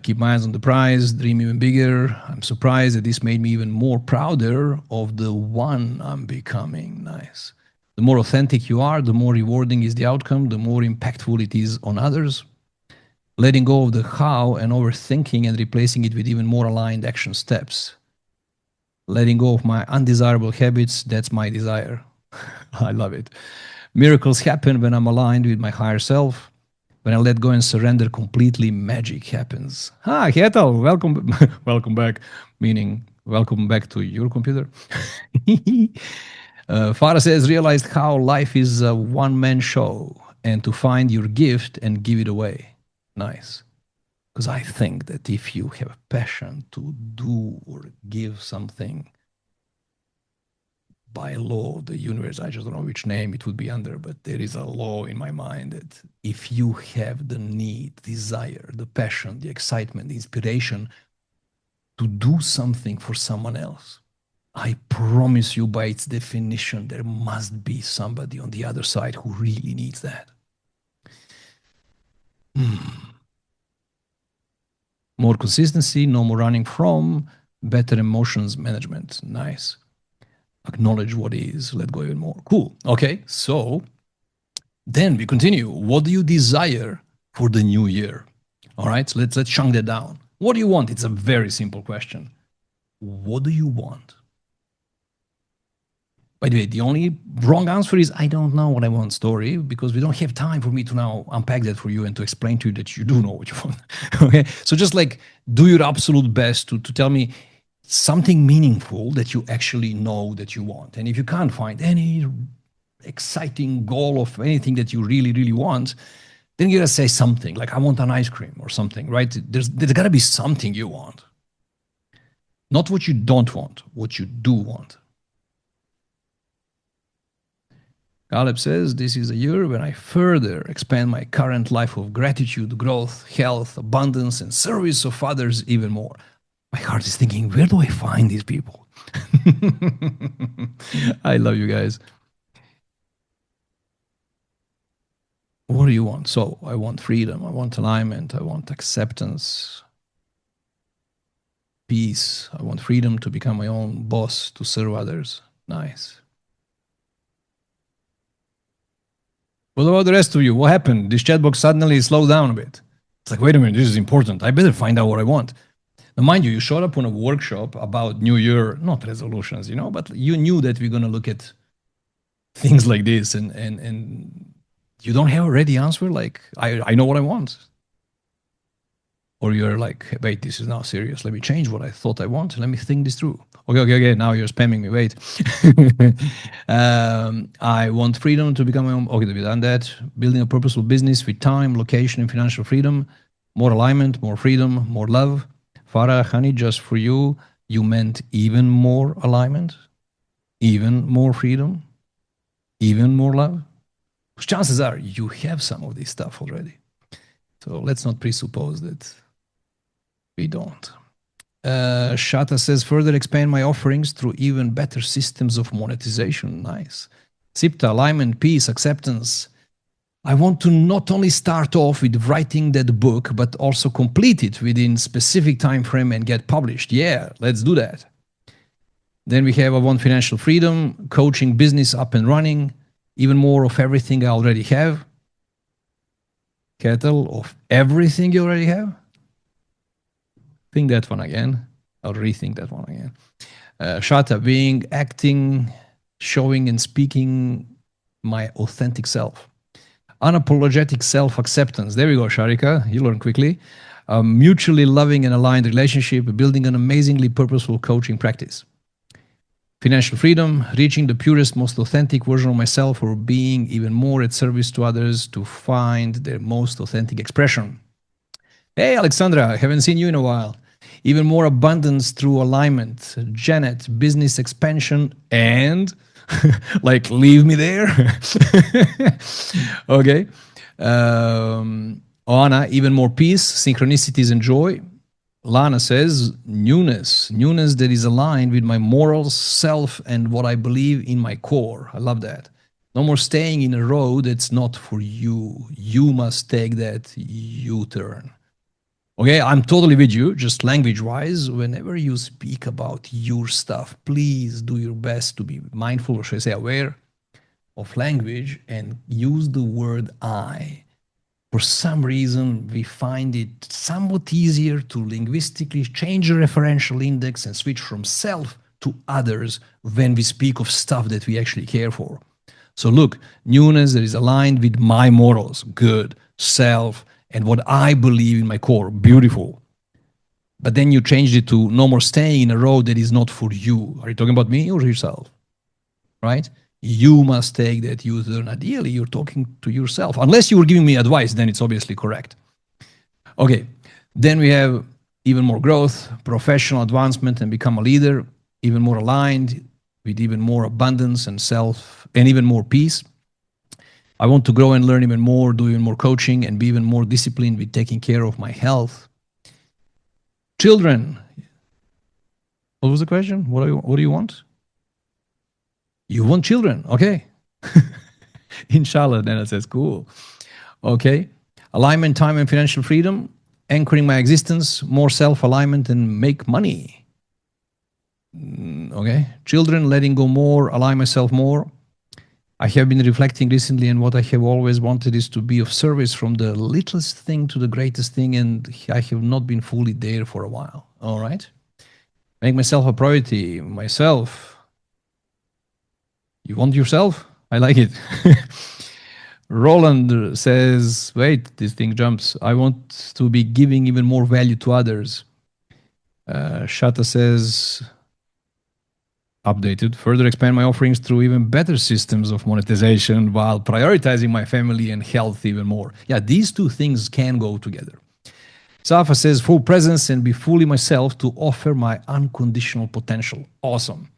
Keep my eyes on the prize, dream even bigger. I'm surprised that this made me even more prouder of the one I'm becoming. Nice. The more authentic you are, the more rewarding is the outcome, the more impactful it is on others. letting go of the how and overthinking and replacing it with even more aligned action steps. Letting go of my undesirable habits, that's my desire. I love it. Miracles happen when I'm aligned with my higher self. When I let go and surrender completely, magic happens. Ah, Hetal, welcome, welcome back. Meaning, welcome back to your computer. Farah says, realized how life is a one-man show and to find your gift and give it away. Nice. Because I think that if you have a passion to do or give something, by law of the universe, I just don't know which name it would be under, but there is a law in my mind that if you have the need, desire, the passion, the excitement, the inspiration to do something for someone else, I promise you, by its definition, there must be somebody on the other side who really needs that. More consistency, no more running from, better emotions management. Nice. Acknowledge what is, let go even more. Cool. Okay, so then we continue. What do you desire for the new year? All right, so let's chunk that down. What do you want? It's a very simple question. What do you want? By the way, the only wrong answer is I don't know what I want, story, because we don't have time for me to now unpack that for you and to explain to you that you do know what you want. Okay, so just like do your absolute best to tell me something meaningful that you actually know that you want. And if you can't find any exciting goal of anything that you really, really want, then you gotta say something like, I want an ice cream or something, right? There's gotta be something you want. Not what you don't want, what you do want. Caleb says, this is a year when I further expand my current life of gratitude, growth, health, abundance, and service of others even more. My heart is thinking, where do I find these people? I love you guys. What do you want? So I want freedom. I want alignment. I want acceptance, peace. I want freedom to become my own boss, to serve others. Nice. What about the rest of you? What happened? This chat box suddenly slowed down a bit. It's like, wait a minute, this is important. I better find out what I want. Now, mind you, you showed up on a workshop about New Year, not resolutions, you know, but you knew that we're going to look at things like this, and you don't have a ready answer. Like, I know what I want. Or you're like, wait, this is now serious. Let me change what I thought I want. Let me think this through. Okay. Now you're spamming me. Wait. I want freedom to become my own. Okay, we've done that. Building a purposeful business with time, location, and financial freedom. More alignment, more freedom, more love. Farah, honey, just for you, you meant even more alignment, even more freedom, even more love. Chances are you have some of this stuff already. So let's not presuppose that we don't. Shata says, further expand my offerings through even better systems of monetization. Nice. Sipta, alignment, peace, acceptance. I want to not only start off with writing that book, but also complete it within specific time frame and get published. Yeah, let's do that. Then we have, I want financial freedom, coaching business up and running, even more of everything I already have. Kettle, of everything you already have. Think that one again. I'll rethink that one again. Shata, being, acting, showing and speaking my authentic self. Unapologetic self-acceptance. There we go, Sharika. You learn quickly. Mutually loving and aligned relationship, building an amazingly purposeful coaching practice. Financial freedom, reaching the purest, most authentic version of myself, or being even more at service to others to find their most authentic expression. Hey, Alexandra, I haven't seen you in a while. Even more abundance through alignment. Janet, business expansion, and like, leave me there. Okay. Oana, even more peace, synchronicities, and joy. Lana says, newness that is aligned with my morals, self, and what I believe in my core. I love that. No more staying in a road that's not for you. You must take that U-turn. Okay, I'm totally with you, just language-wise. Whenever you speak about your stuff, please do your best to be mindful, or should I say aware, of language, and use the word I. For some reason, we find it somewhat easier to linguistically change the referential index and switch from self to others when we speak of stuff that we actually care for. So look, newness that is aligned with my morals, good, self, and what I believe in my core, beautiful. But then you changed it to no more staying in a road that is not for you. Are you talking about me or yourself? Right? You must take that U-turn. Ideally, you're talking to yourself. Unless you were giving me advice, then it's obviously correct. Okay, then we have even more growth, professional advancement, and become a leader, even more aligned with even more abundance and self, and even more peace. I want to grow and learn even more, do even more coaching, and be even more disciplined with taking care of my health. Children. What was the question? What do you want? You want children, okay. Inshallah, then it says, cool. Okay. Alignment, time, and financial freedom. Anchoring my existence, more self-alignment, and make money. Okay. Children, letting go more, align myself more. I have been reflecting recently, and what I have always wanted is to be of service from the littlest thing to the greatest thing, and I have not been fully there for a while. All right. Make myself a priority, myself. You want yourself? I like it. Roland says, wait, this thing jumps. I want to be giving even more value to others. Shata says, updated, further expand my offerings through even better systems of monetization while prioritizing my family and health even more. Yeah, these two things can go together. Safa says, full presence and be fully myself to offer my unconditional potential. Awesome.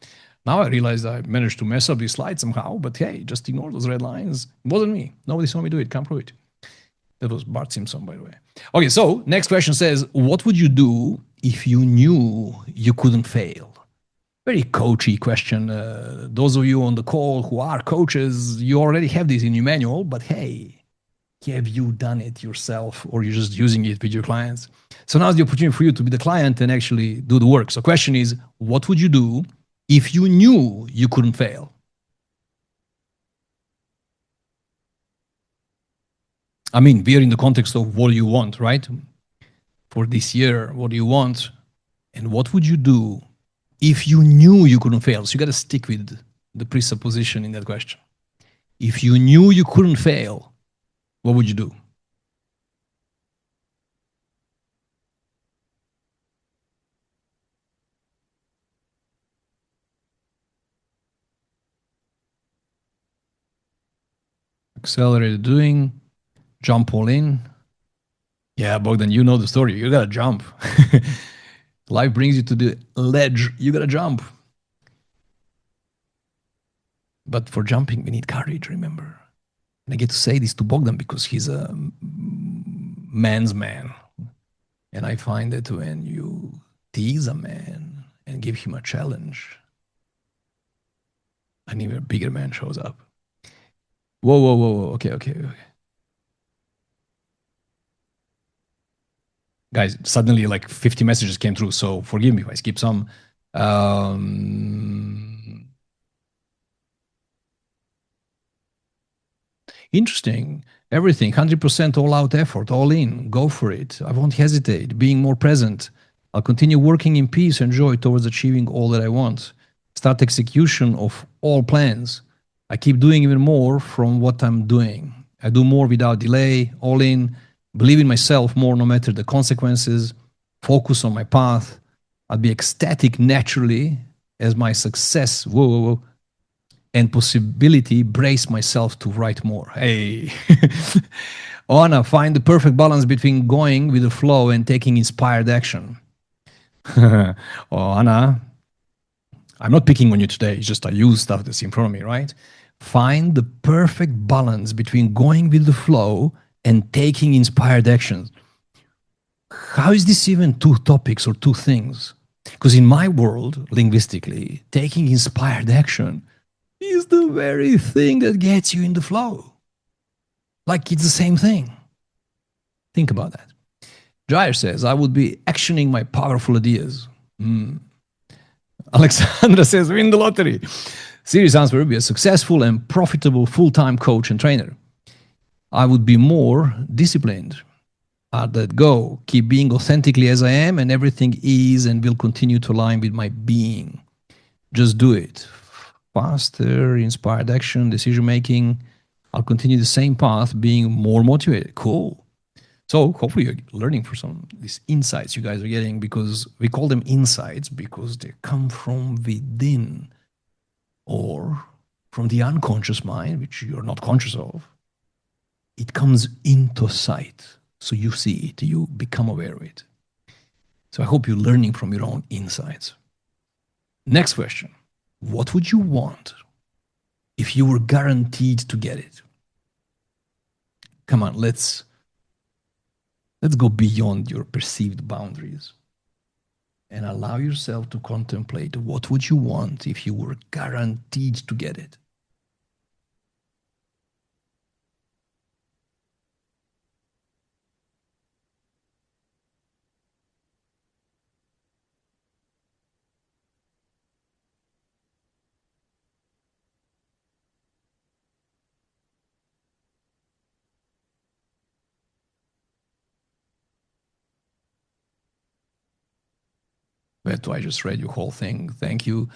Now I realized I managed to mess up these slides somehow, but hey, just ignore those red lines. It wasn't me. Nobody saw me do it. Can't prove it. That was Bart Simpson, by the way. Okay, so next question says, what would you do if you knew you couldn't fail? Very coachy question. Those of you on the call who are coaches, you already have this in your manual, but hey, have you done it yourself or you're just using it with your clients? So now's the opportunity for you to be the client and actually do the work. So question is, what would you do if you knew you couldn't fail? I mean, we are in the context of what do you want, right? For this year, what do you want? And what would you do if you knew you couldn't fail? So you got to stick with the presupposition in that question. If you knew you couldn't fail, what would you do? Accelerated doing, jump all in. Yeah, Bogdan, you know the story. You gotta jump. Life brings you to the ledge. You gotta jump. But for jumping, we need courage, remember? And I get to say this to Bogdan because he's a man's man. And I find that when you tease a man and give him a challenge, an even bigger man shows up. Whoa, whoa, whoa, whoa. Okay. Guys, suddenly like 50 messages came through, so forgive me if I skip some. Interesting. Everything, 100% all out effort, all in, go for it. I won't hesitate, being more present. I'll continue working in peace and joy towards achieving all that I want. Start execution of all plans. I keep doing even more from what I'm doing. I do more without delay, all in, believe in myself more no matter the consequences, focus on my path. I'll be ecstatic naturally as my success, and possibility brace myself to write more. Hey. Anna, find the perfect balance between going with the flow and taking inspired action. Oh, Anna, I'm not picking on you today. It's just I use stuff that's in front of me, right? Find the perfect balance between going with the flow and taking inspired actions. How is this even two topics or two things? Because in my world, linguistically, taking inspired action is the very thing that gets you in the flow. Like it's the same thing. Think about that. Jair says, I would be actioning my powerful ideas. Alexandra says, win the lottery. Serious answer, be a successful and profitable full-time coach and trainer. I would be more disciplined. I'd let go, keep being authentically as I am, and everything is and will continue to align with my being. Just do it. Faster, inspired action, decision making. I'll continue the same path, being more motivated. Cool. So hopefully you're learning from some of these insights you guys are getting, because we call them insights because they come from within or from the unconscious mind, which you're not conscious of. It comes into sight. So you see it, you become aware of it. So I hope you're learning from your own insights. Next question. What would you want if you were guaranteed to get it? Come on, let's go beyond your perceived boundaries and allow yourself to contemplate what would you want if you were guaranteed to get it. But I just read your whole thing. Thank you.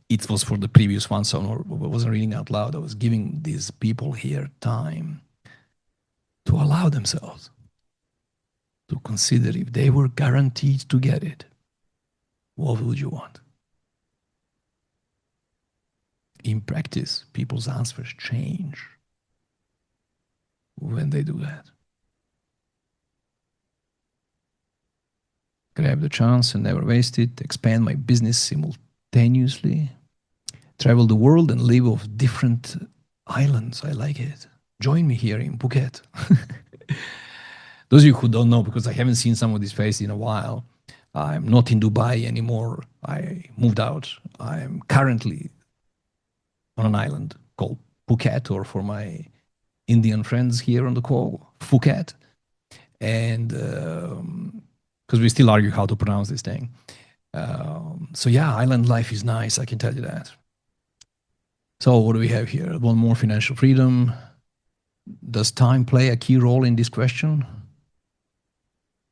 It was for the previous one, so I wasn't reading out loud. I was giving these people here time to allow themselves to consider if they were guaranteed to get it, what would you want? In practice, people's answers change when they do that. Grab the chance and never waste it. Expand my business simultaneously. Travel the world and live off different islands. I like it. Join me here in Phuket. Those of you who don't know, because I haven't seen some of these faces in a while, I'm not in Dubai anymore. I moved out. I'm currently on an island called Phuket, or for my Indian friends here on the call, Phuket. And because we still argue how to pronounce this thing. So yeah, island life is nice, I can tell you that. So what do we have here? One more: financial freedom. Does time play a key role in this question?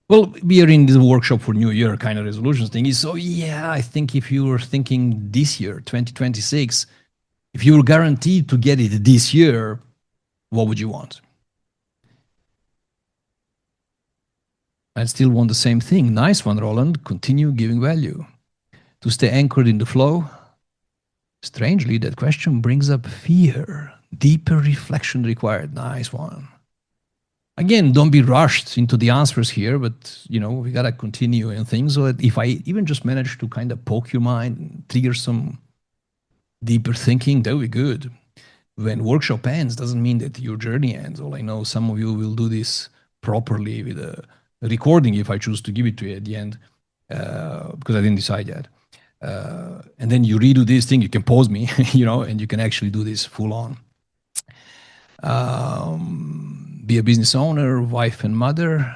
Well, we are in this workshop for New Year kind of resolutions thing. So yeah, I think if you were thinking this year, 2026, if you were guaranteed to get it this year, what would you want? I still want the same thing. Nice one, Roland. Continue giving value. To stay anchored in the flow. Strangely, that question brings up fear. Deeper reflection required. Nice one. Again, don't be rushed into the answers here, but we gotta continue and things. So that if I even just manage to kind of poke your mind and trigger some deeper thinking, that would be good. When workshop ends, doesn't mean that your journey ends. All I know, some of you will do this properly with a recording if I choose to give it to you at the end, because I didn't decide yet. And then you redo this thing, you can pause me, and you can actually do this full on. Be a business owner, wife and mother.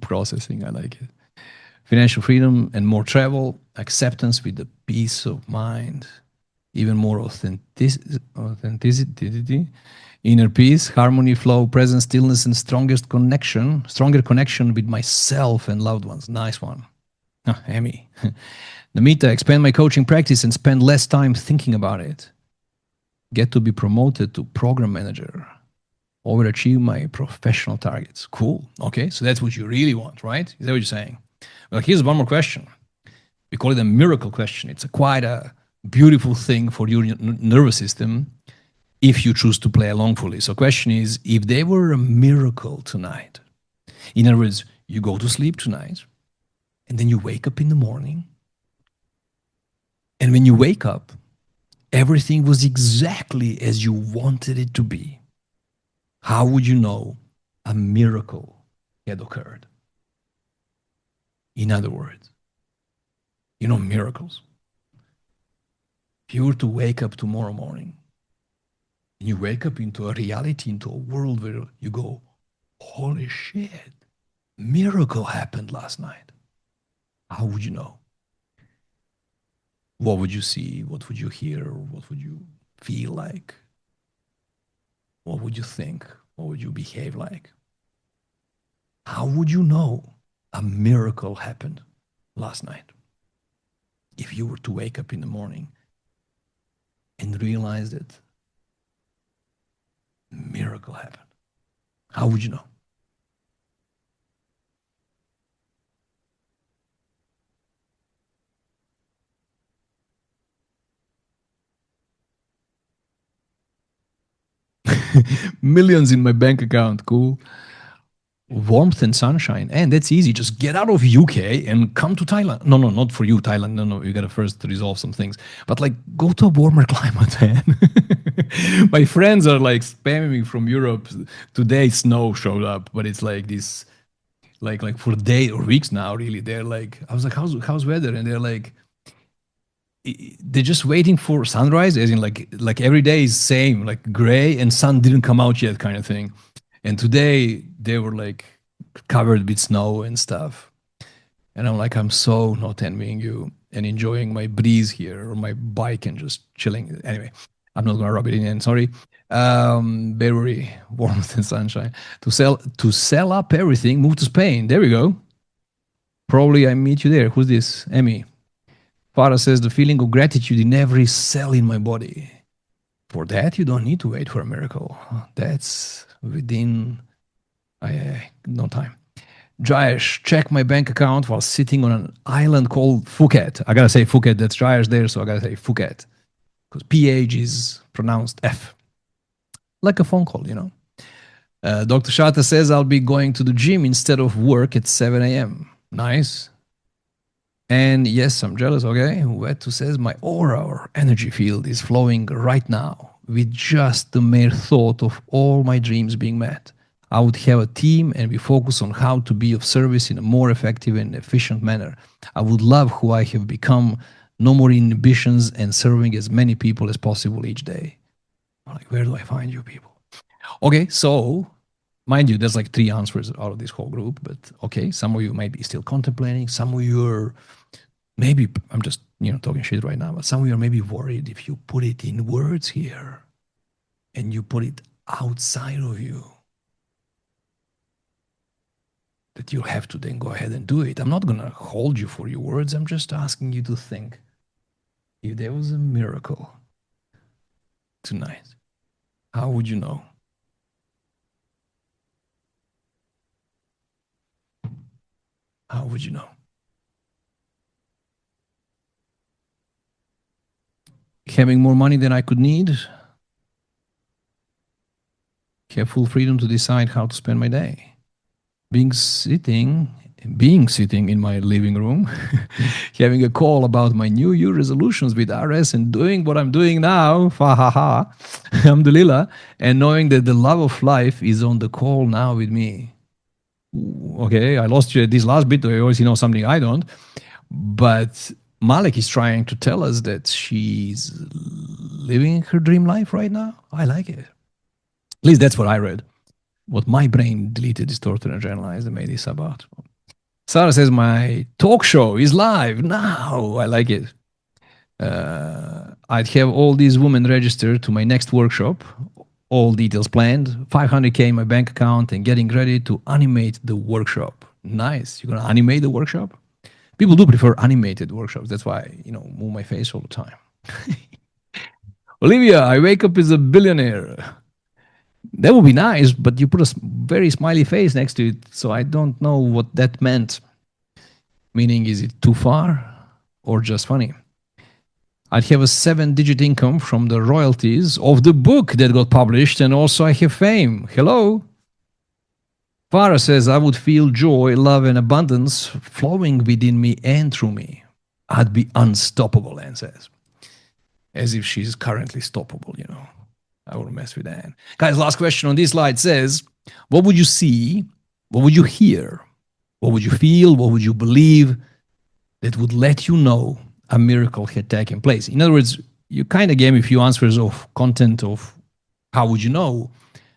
Processing, I like it. Financial freedom and more travel. Acceptance with the peace of mind. Even more authenticity. Inner peace, harmony, flow, presence, stillness, and stronger connection with myself and loved ones. Nice one. Emmy. Namita, expand my coaching practice and spend less time thinking about it. Get to be promoted to program manager. Overachieve my professional targets. Cool. Okay, so that's what you really want, right? Is that what you're saying? Well, here's one more question. We call it a miracle question. It's quite a beautiful thing for your nervous system if you choose to play along fully. So question is, if they were a miracle tonight, in other words, you go to sleep tonight, and then you wake up in the morning, and when you wake up, everything was exactly as you wanted it to be. How would you know a miracle had occurred? In other words, miracles. If you were to wake up tomorrow morning, and you wake up into a reality, into a world where you go, holy shit, miracle happened last night. How would you know? What would you see? What would you hear? What would you feel like? what would you think? What would you behave like? How would you know a miracle happened last night if you were to wake up in the morning and realize that a miracle happened? How would you know? Millions in my bank account. Cool. Warmth and sunshine. And that's easy. Just get out of UK and come to Thailand. No, no, not for you, Thailand. No, no, you gotta first resolve some things. But like go to a warmer climate, man. My friends are like spamming me from Europe. Today snow showed up, but it's like this like for days or weeks now, really. They're like, I was like, how's weather? And they're like, they're just waiting for sunrise, as in like every day is same, like gray and sun didn't come out yet, kind of thing. And today they were like covered with snow and stuff. And I'm like, I'm so not envying you and enjoying my breeze here or my bike and just chilling. Anyway, I'm not gonna rub it in. Sorry. Very warmth and sunshine. To sell up everything, move to Spain. There we go. Probably I meet you there. Who's this? Emmy. Farah says the feeling of gratitude in every cell in my body. For that, you don't need to wait for a miracle. That's within no time. Jayesh, check my bank account while sitting on an island called Phuket. I gotta say Phuket, that's Jayesh there, so I gotta say Phuket. Because PH is pronounced F. Like a phone call, you know. Dr. Shata says I'll be going to the gym instead of work at 7 a.m. Nice. And yes, I'm jealous, okay? Wetu says my aura or energy field is flowing right now with just the mere thought of all my dreams being met. I would have a team and we focus on how to be of service in a more effective and efficient manner. I would love who I have become, no more inhibitions and serving as many people as possible each day. Like, where do I find you people? Okay, so mind you, there's like 3 answers out of this whole group, but okay, some of you might be still contemplating, some of you are maybe, I'm just, talking shit right now, but some of you are maybe worried if you put it in words here and you put it outside of you, that you'll have to then go ahead and do it. I'm not going to hold you for your words. I'm just asking you to think if there was a miracle tonight, how would you know? How would you know? Having more money than I could need. Have full freedom to decide how to spend my day. Being sitting in my living room, having a call about my New Year resolutions with RS and doing what I'm doing now, fa ha ha, alhamdulillah, and knowing that the love of life is on the call now with me. Okay, I lost you at this last bit. I always know something I don't. But Malik is trying to tell us that she's living her dream life right now. I like it. At least that's what I read. What my brain deleted, distorted, and generalized and made this about. Sarah says, my talk show is live now. I like it. I'd have all these women registered to my next workshop. All details planned. 500K in my bank account and getting ready to animate the workshop. Nice. You're going to animate the workshop? People do prefer animated workshops. That's why I, move my face all the time. Olivia, I wake up as a billionaire. That would be nice, but you put a very smiley face next to it, so I don't know what that meant. Meaning, is it too far or just funny? I'd have a 7-digit income from the royalties of the book that got published, and also I have fame. Hello? Farah says, I would feel joy, love, and abundance flowing within me and through me. I'd be unstoppable, Anne says. As if she's currently stoppable, I will mess with Anne. Guys, last question on this slide says, what would you see? What would you hear? What would you feel? What would you believe that would let you know a miracle had taken place? In other words, you kind of gave me a few answers of content of how would you know.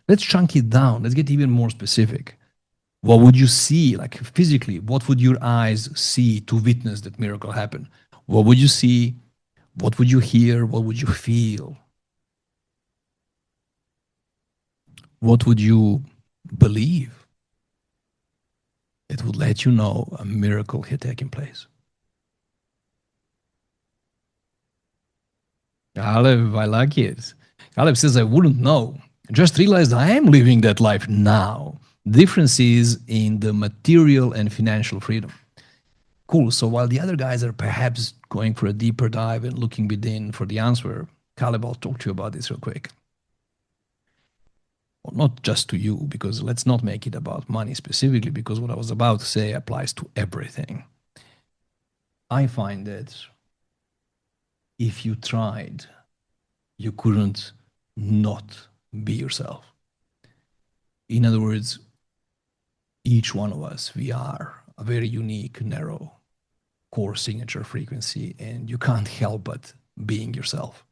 Let's chunk it down. Let's get even more specific. What would you see, like physically? What would your eyes see to witness that miracle happen? What would you see? What would you hear? What would you feel? What would you believe? It would let you know a miracle had taken place. Caleb, I like it. Caleb says, I wouldn't know. Just realized I am living that life now. Difference is in the material and financial freedom. Cool. So while the other guys are perhaps going for a deeper dive and looking within for the answer, Caleb, I'll talk to you about this real quick. Well, not just to you, because let's not make it about money specifically, because what I was about to say applies to everything. I find that if you tried, you couldn't not be yourself. In other words, each one of us, we are a very unique, narrow core signature frequency, and you can't help but being yourself.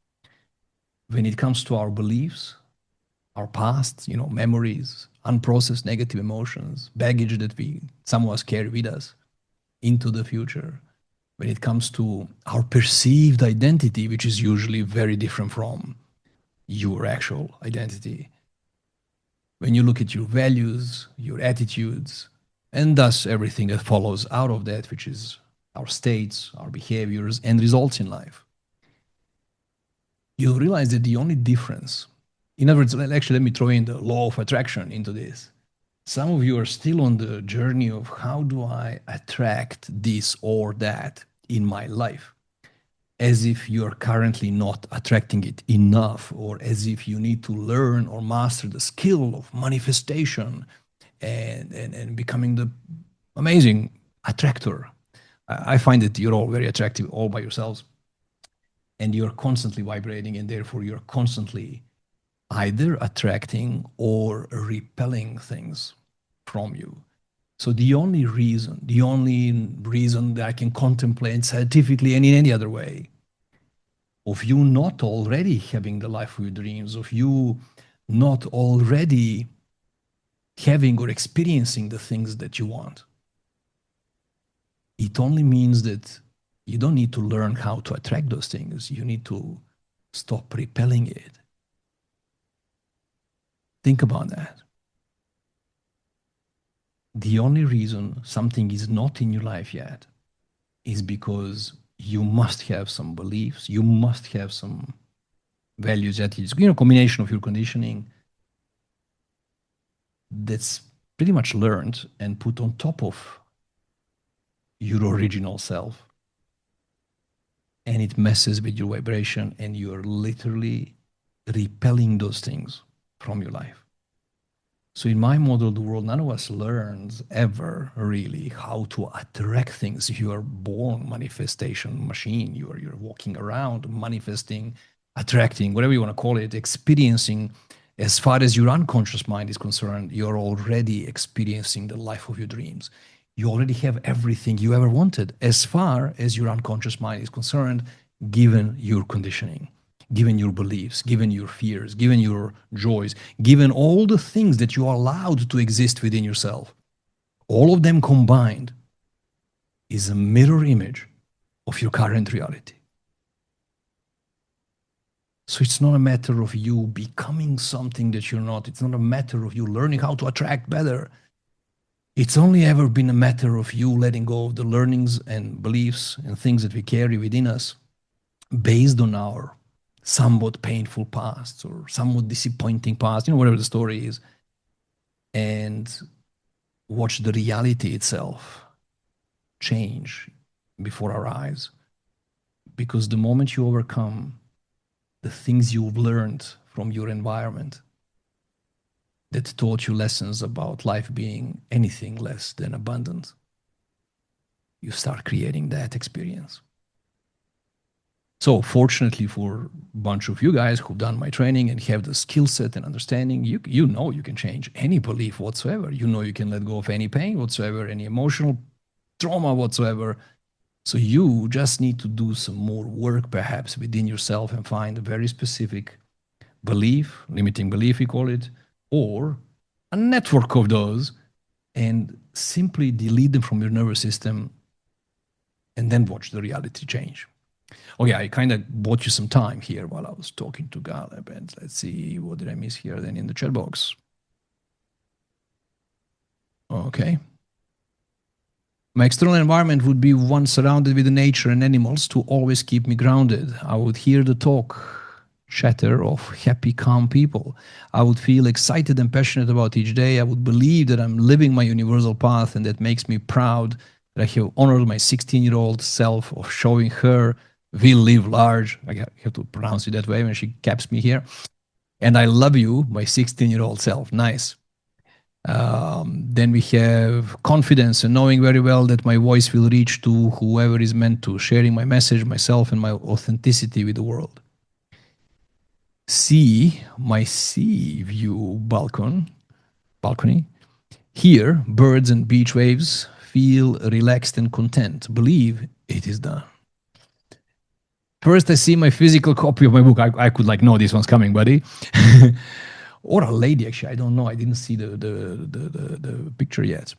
When it comes to our beliefs, our past, memories, unprocessed negative emotions, baggage that some of us carry with us into the future, when it comes to our perceived identity, which is usually very different from your actual identity, when you look at your values, your attitudes, and thus everything that follows out of that, which is our states, our behaviors, and results in life, you'll realize that the only difference, in other words, actually, let me throw in the law of attraction into this. Some of you are still on the journey of how do I attract this or that in my life, as if you are currently not attracting it enough, or as if you need to learn or master the skill of manifestation and becoming the amazing attractor. I find that you're all very attractive all by yourselves, and you're constantly vibrating, and therefore you're constantly either attracting or repelling things from you. So the only reason that I can contemplate scientifically and in any other way of you not already having the life of your dreams, of you not already having or experiencing the things that you want, it only means that you don't need to learn how to attract those things. You need to stop repelling it. Think about that. The only reason something is not in your life yet is because you must have some beliefs, you must have some values, attitudes, combination of your conditioning that's pretty much learned and put on top of your original self. And it messes with your vibration, and you're literally repelling those things from your life. So in my model of the world, none of us learns ever really how to attract things. You are born manifestation machine. You're walking around manifesting, attracting, whatever you want to call it, experiencing. As far as your unconscious mind is concerned, you're already experiencing the life of your dreams. You already have everything you ever wanted as far as your unconscious mind is concerned, given your conditioning, given your beliefs, given your fears, given your joys, given all the things that you are allowed to exist within yourself. All of them combined is a mirror image of your current reality. So it's not a matter of you becoming something that you're not. It's not a matter of you learning how to attract better. It's only ever been a matter of you letting go of the learnings and beliefs and things that we carry within us based on our somewhat painful past or somewhat disappointing past, whatever the story is, and watch the reality itself change before our eyes. Because the moment you overcome the things you've learned from your environment that taught you lessons about life being anything less than abundant, you start creating that experience. So fortunately for a bunch of you guys who've done my training and have the skill set and understanding, you know you can change any belief whatsoever. You know you can let go of any pain whatsoever, any emotional trauma whatsoever. So you just need to do some more work perhaps within yourself and find a very specific belief, limiting belief we call it, or a network of those, and simply delete them from your nervous system and then watch the reality change. Okay, I kind of bought you some time here while I was talking to Galeb, and let's see, what did I miss here then in the chat box? Okay. My external environment would be one surrounded with nature and animals to always keep me grounded. I would hear the chatter of happy, calm people. I would feel excited and passionate about each day. I would believe that I'm living my universal path, and that makes me proud that I have honored my 16-year-old self of showing her will live large. I have to pronounce it that way when she caps me here. And I love you, my 16-year-old self. Nice. Then we have confidence and knowing very well that my voice will reach to whoever is meant to, sharing my message, myself, and my authenticity with the world. My sea view balcony. Here, birds and beach waves, feel relaxed and content. Believe it is done. First, I see my physical copy of my book. I could know this one's coming, buddy. Or a lady, actually. I don't know. I didn't see the picture yet.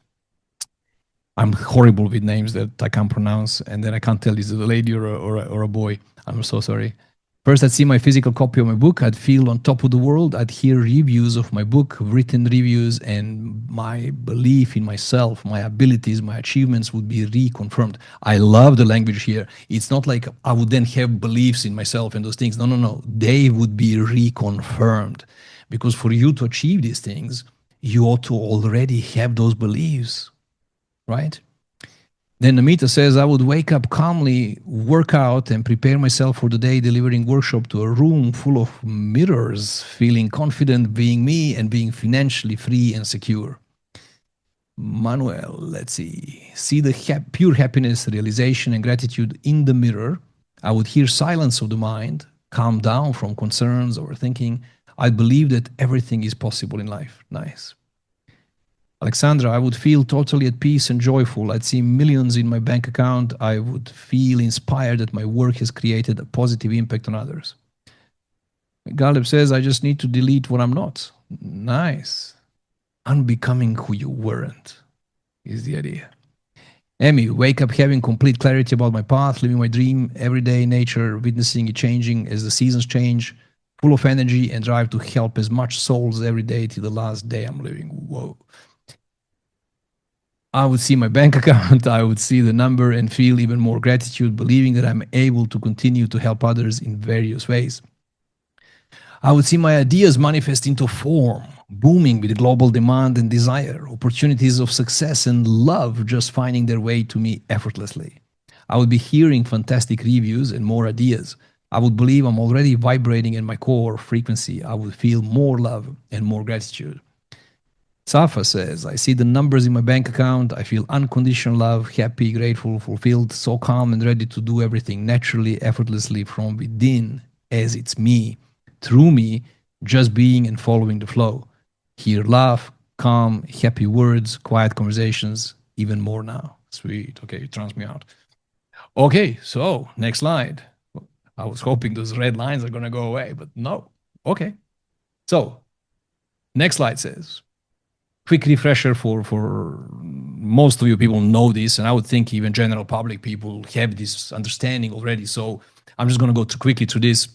I'm horrible with names that I can't pronounce, and then I can't tell is it a lady or a boy. I'm so sorry. First, I'd see my physical copy of my book. I'd feel on top of the world. I'd hear reviews of my book, written reviews, and my belief in myself, my abilities, my achievements would be reconfirmed. I love the language here. It's not like I would then have beliefs in myself and those things. No. They would be reconfirmed. Because for you to achieve these things, you ought to already have those beliefs, right? Then Namita says, I would wake up calmly, work out, and prepare myself for the day, delivering workshop to a room full of mirrors, feeling confident being me and being financially free and secure. Manuel, let's see. See the pure happiness, realization, and gratitude in the mirror. I would hear silence of the mind, calm down from concerns, overthinking. I believe that everything is possible in life. Nice. Alexandra, I would feel totally at peace and joyful. I'd see millions in my bank account. I would feel inspired that my work has created a positive impact on others. Galeb says, I just need to delete what I'm not. Nice. Unbecoming who you weren't is the idea. Emmy, wake up having complete clarity about my path, living my dream, everyday nature, witnessing it changing as the seasons change, full of energy and drive to help as much souls every day till the last day I'm living. Whoa. I would see my bank account, I would see the number and feel even more gratitude, believing that I'm able to continue to help others in various ways. I would see my ideas manifest into form, booming with global demand and desire, opportunities of success and love just finding their way to me effortlessly. I would be hearing fantastic reviews and more ideas. I would believe I'm already vibrating in my core frequency. I would feel more love and more gratitude. Safa says, I see the numbers in my bank account. I feel unconditional love, happy, grateful, fulfilled, so calm and ready to do everything naturally, effortlessly from within as it's me, through me, just being and following the flow. Hear laugh, calm, happy words, quiet conversations, even more now. Sweet. Okay, it turns me out. Okay, so next slide. I was hoping those red lines are going to go away, but no. Okay. So next slide says, quick refresher for most of you people know this, and I would think even general public people have this understanding already. So I'm just going to go quickly through this.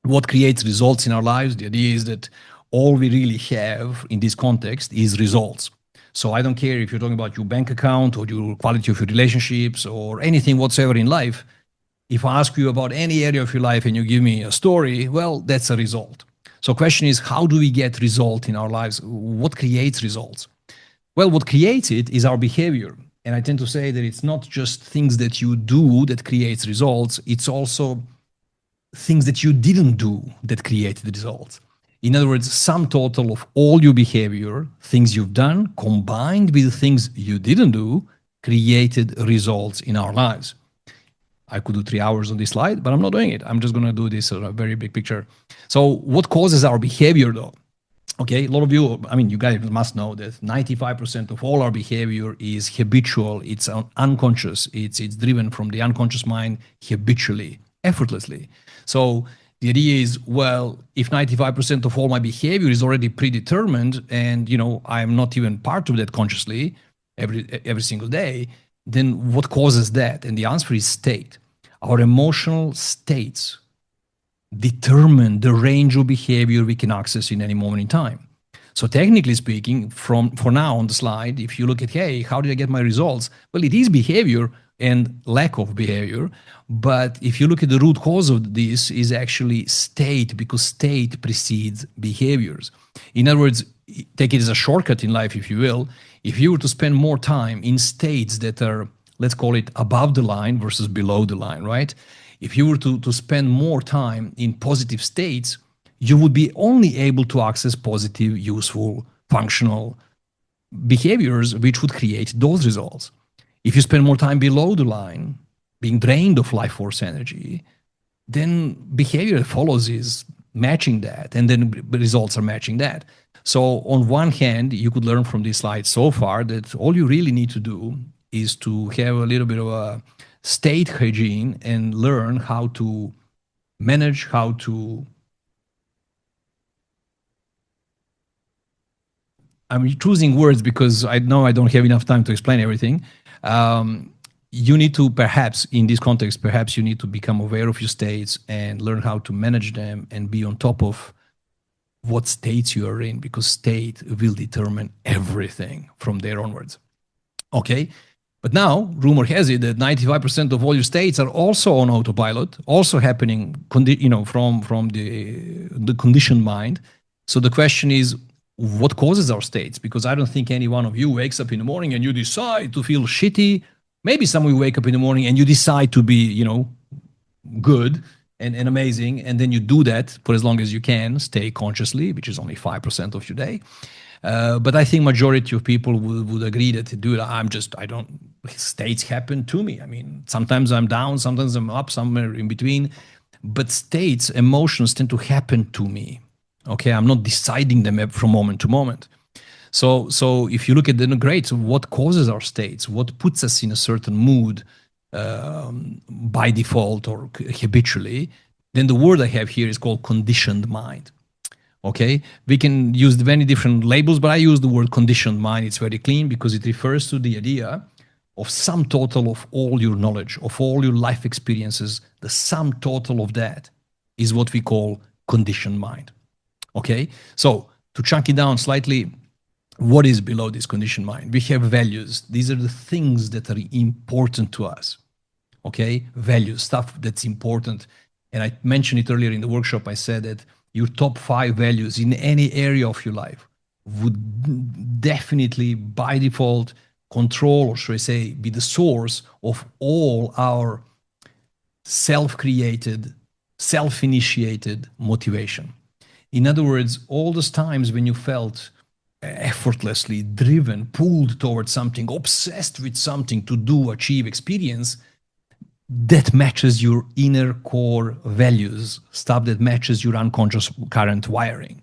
What creates results in our lives? The idea is that all we really have in this context is results. So I don't care if you're talking about your bank account or your quality of your relationships or anything whatsoever in life. If I ask you about any area of your life and you give me a story, well, that's a result. So question is, how do we get result in our lives? What creates results? Well, what creates it is our behavior. And I tend to say that it's not just things that you do that creates results. It's also things that you didn't do that create the results. In other words, sum total of all your behavior, things you've done, combined with things you didn't do, created results in our lives. I could do 3 hours on this slide, but I'm not doing it. I'm just going to do this a very big picture. So what causes our behavior though? Okay, a lot of you, you guys must know that 95% of all our behavior is habitual. It's unconscious. It's driven from the unconscious mind habitually, effortlessly. So the idea is, well, if 95% of all my behavior is already predetermined and, I'm not even part of that consciously every single day, then what causes that? And the answer is state. Our emotional states determine the range of behavior we can access in any moment in time. So technically speaking, for now on the slide, if you look at, hey, how did I get my results? Well, it is behavior and lack of behavior. But if you look at the root cause of this is actually state, because state precedes behaviors. In other words, take it as a shortcut in life, if you will. If you were to spend more time in states that are, let's call it above the line versus below the line, right? If you were to spend more time in positive states, you would be only able to access positive, useful, functional behaviors, which would create those results. If you spend more time below the line, being drained of life force energy, then behavior that follows is matching that, and then the results are matching that. So on one hand, you could learn from this slide so far that all you really need to do is to have a little bit of a state hygiene and learn how to manage, how to... I'm choosing words because I know I don't have enough time to explain everything. You need to perhaps, in this context, perhaps you need to become aware of your states and learn how to manage them and be on top of what states you are in, because state will determine everything from there onwards. Okay? But now, rumor has it that 95% of all your states are also on autopilot, also happening from the conditioned mind. So the question is, what causes our states? Because I don't think any one of you wakes up in the morning and you decide to feel shitty. Maybe some of you wake up in the morning and you decide to be, good and amazing, and then you do that for as long as you can, stay consciously, which is only 5% of your day. But I think majority of people would agree that, dude, states happen to me. I mean, sometimes I'm down, sometimes I'm up, somewhere in between. But states, emotions tend to happen to me. Okay, I'm not deciding them from moment to moment. So if you look at the great, what causes our states? What puts us in a certain mood by default or habitually? Then the word I have here is called conditioned mind. Okay, we can use many different labels, but I use the word conditioned mind. It's very clean because it refers to the idea of sum total of all your knowledge, of all your life experiences. The sum total of that is what we call conditioned mind. Okay, so to chunk it down slightly, what is below this conditioned mind? We have values. These are the things that are important to us. Okay, values, stuff that's important. And I mentioned it earlier in the workshop. I said that your top 5 values in any area of your life would definitely, by default, control, or should I say, be the source of all our self-created, self-initiated motivation. In other words, all those times when you felt effortlessly driven, pulled towards something, obsessed with something to do, achieve, experience, that matches your inner core values, stuff that matches your unconscious current wiring.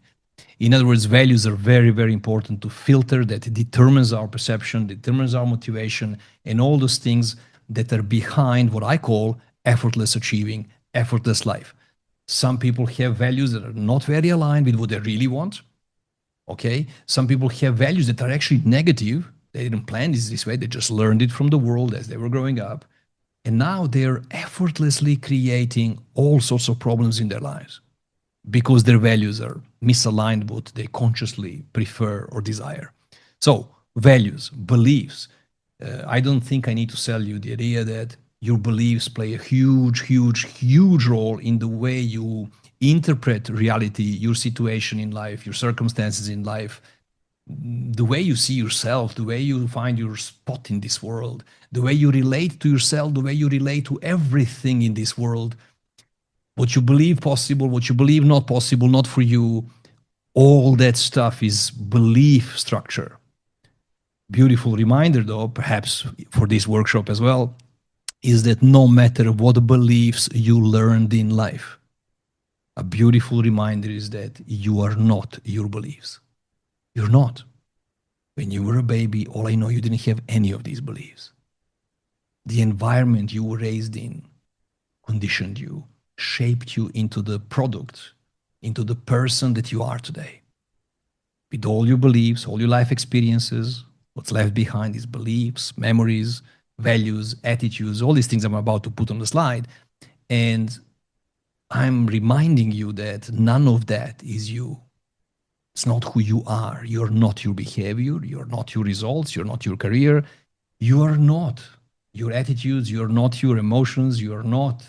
In other words, values are very, very important to filter. That determines our perception, determines our motivation, and all those things that are behind what I call effortless achieving, effortless life. Some people have values that are not very aligned with what they really want. Okay? Some people have values that are actually negative. They didn't plan this way. They just learned it from the world as they were growing up. And now they're effortlessly creating all sorts of problems in their lives because their values are misaligned with what they consciously prefer or desire. So, values, beliefs. I don't think I need to sell you the idea that your beliefs play a huge, huge, huge role in the way you interpret reality, your situation in life, your circumstances in life, the way you see yourself, the way you find your spot in this world, the way you relate to yourself, the way you relate to everything in this world, what you believe possible, what you believe not possible, not for you, all that stuff is belief structure. Beautiful reminder, though, perhaps for this workshop as well, is that no matter what beliefs you learned in life, a beautiful reminder is that you are not your beliefs. You're not. When you were a baby, all I know, you didn't have any of these beliefs. The environment you were raised in conditioned you, shaped you into the product, into the person that you are today. With all your beliefs, all your life experiences, what's left behind is beliefs, memories, values, attitudes, all these things I'm about to put on the slide. And I'm reminding you that none of that is you. It's not who you are. You're not your behavior. You're not your results. You're not your career. You are not your attitudes. You're not your emotions. You're not.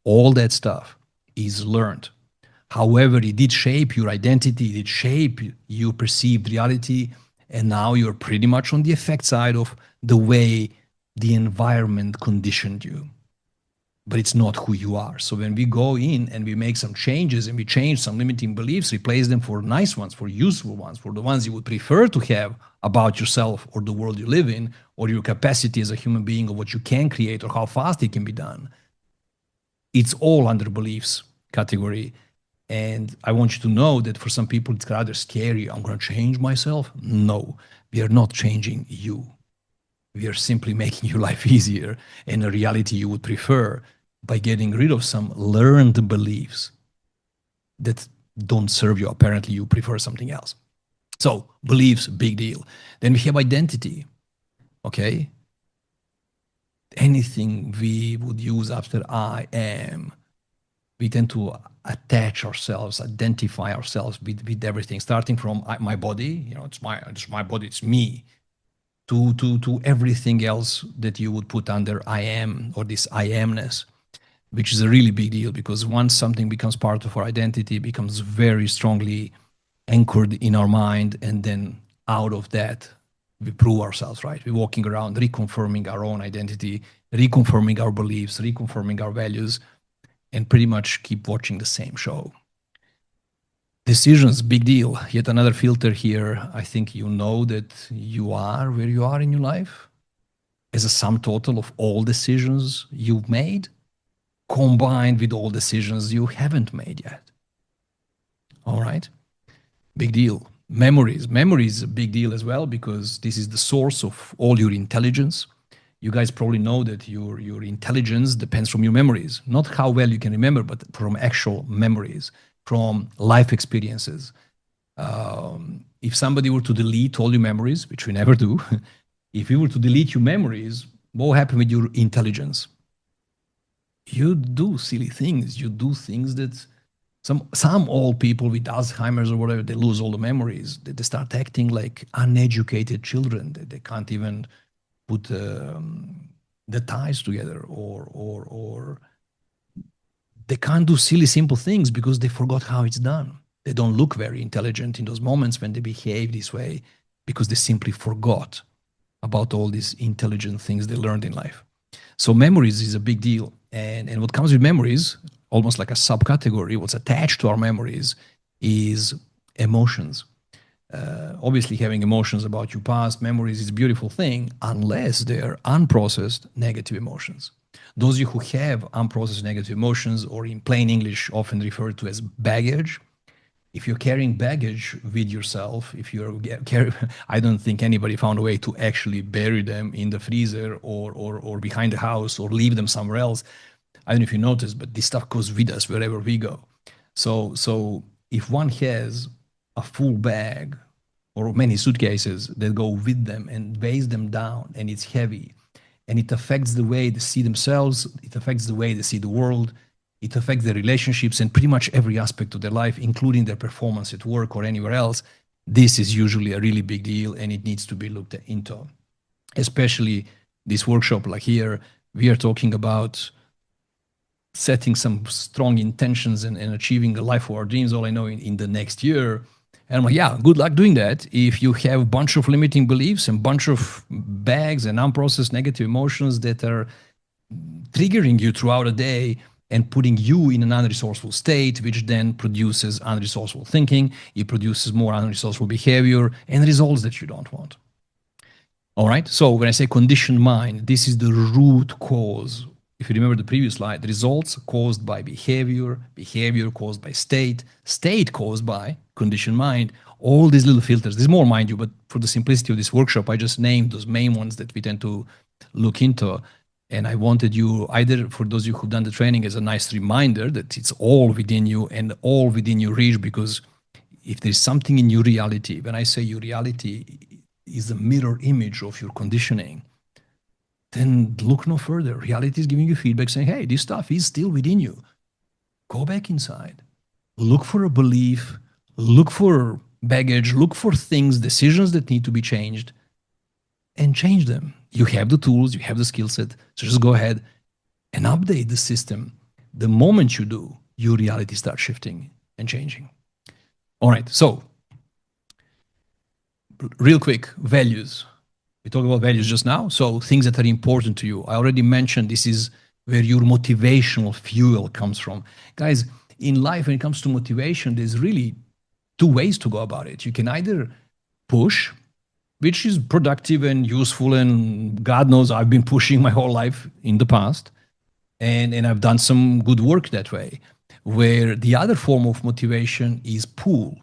All that stuff is learned. However, it did shape your identity, it did shape your perceived reality, and now you're pretty much on the effect side of the way the environment conditioned you. But it's not who you are. So when we go in and we make some changes and we change some limiting beliefs, replace them for nice ones, for useful ones, for the ones you would prefer to have about yourself or the world you live in, or your capacity as a human being, or what you can create, or how fast it can be done. It's all under beliefs category. And I want you to know that for some people, it's rather scary. I'm going to change myself. No, we are not changing you. We are simply making your life easier and a reality you would prefer by getting rid of some learned beliefs that don't serve you. Apparently, you prefer something else. So, beliefs, big deal. Then we have identity. Okay? Anything we would use after I am, we tend to attach ourselves, identify ourselves with everything, starting from my body, it's my body, it's me, to everything else that you would put under I am, or this I amness, which is a really big deal, because once something becomes part of our identity, it becomes very strongly anchored in our mind, and then out of that, we prove ourselves, right? We're walking around reconfirming our own identity, reconfirming our beliefs, reconfirming our values, and pretty much keep watching the same show. Decisions, big deal. Yet another filter here. I think you know that you are where you are in your life as a sum total of all decisions you've made, combined with all decisions you haven't made yet. All right? Big deal. Memories. Memory is a big deal as well, because this is the source of all your intelligence. You guys probably know that your intelligence depends from your memories. Not how well you can remember, but from actual memories, from life experiences. If somebody were to delete all your memories, which we never do, if you were to delete your memories, what will happen with your intelligence? You do silly things. You do things that some old people with Alzheimer's or whatever, they lose all the memories. They start acting like uneducated children. They can't even put the ties together, or they can't do silly simple things because they forgot how it's done. They don't look very intelligent in those moments when they behave this way, because they simply forgot about all these intelligent things they learned in life. So memories is a big deal. And what comes with memories, almost like a subcategory, what's attached to our memories is emotions. Obviously, having emotions about your past, memories is a beautiful thing, unless they're unprocessed negative emotions. Those of you who have unprocessed negative emotions, or in plain English, often referred to as baggage, if you're carrying baggage with yourself, I don't think anybody found a way to actually bury them in the freezer, or behind the house, or leave them somewhere else. I don't know if you noticed, but this stuff goes with us wherever we go. So if one has a full bag or many suitcases that go with them and weighs them down, and it's heavy, and it affects the way they see themselves, it affects the way they see the world, it affects their relationships and pretty much every aspect of their life, including their performance at work or anywhere else, this is usually a really big deal, and it needs to be looked into. Especially this workshop like here, we are talking about setting some strong intentions and achieving the life of our dreams, all I know, in the next year. And I'm like, yeah, good luck doing that. If you have a bunch of limiting beliefs and bunch of bags and unprocessed negative emotions that are triggering you throughout a day and putting you in an unresourceful state, which then produces unresourceful thinking, it produces more unresourceful behavior and results that you don't want. All right. So when I say conditioned mind, this is the root cause. If you remember the previous slide, the results caused by behavior, behavior caused by state, state caused by conditioned mind, all these little filters. There's more, mind you, but for the simplicity of this workshop, I just named those main ones that we tend to look into. And I wanted you, either for those of you who've done the training, as a nice reminder that it's all within you and all within your reach, because if there's something in your reality, when I say your reality is a mirror image of your conditioning, then look no further. Reality is giving you feedback saying, hey, this stuff is still within you. Go back inside. Look for a belief, Look for baggage, look for things, decisions that need to be changed, and change them. You have the tools, you have the skill set, so just go ahead and update the system. The moment you do, your reality starts shifting and changing. All right, so real quick, values. We talked about values just now, so things that are important to you. I already mentioned this is where your motivational fuel comes from. Guys, in life, when it comes to motivation, there's really two ways to go about it. You can either push, which is productive and useful, and God knows I've been pushing my whole life in the past, and I've done some good work that way. Where the other form of motivation is pull.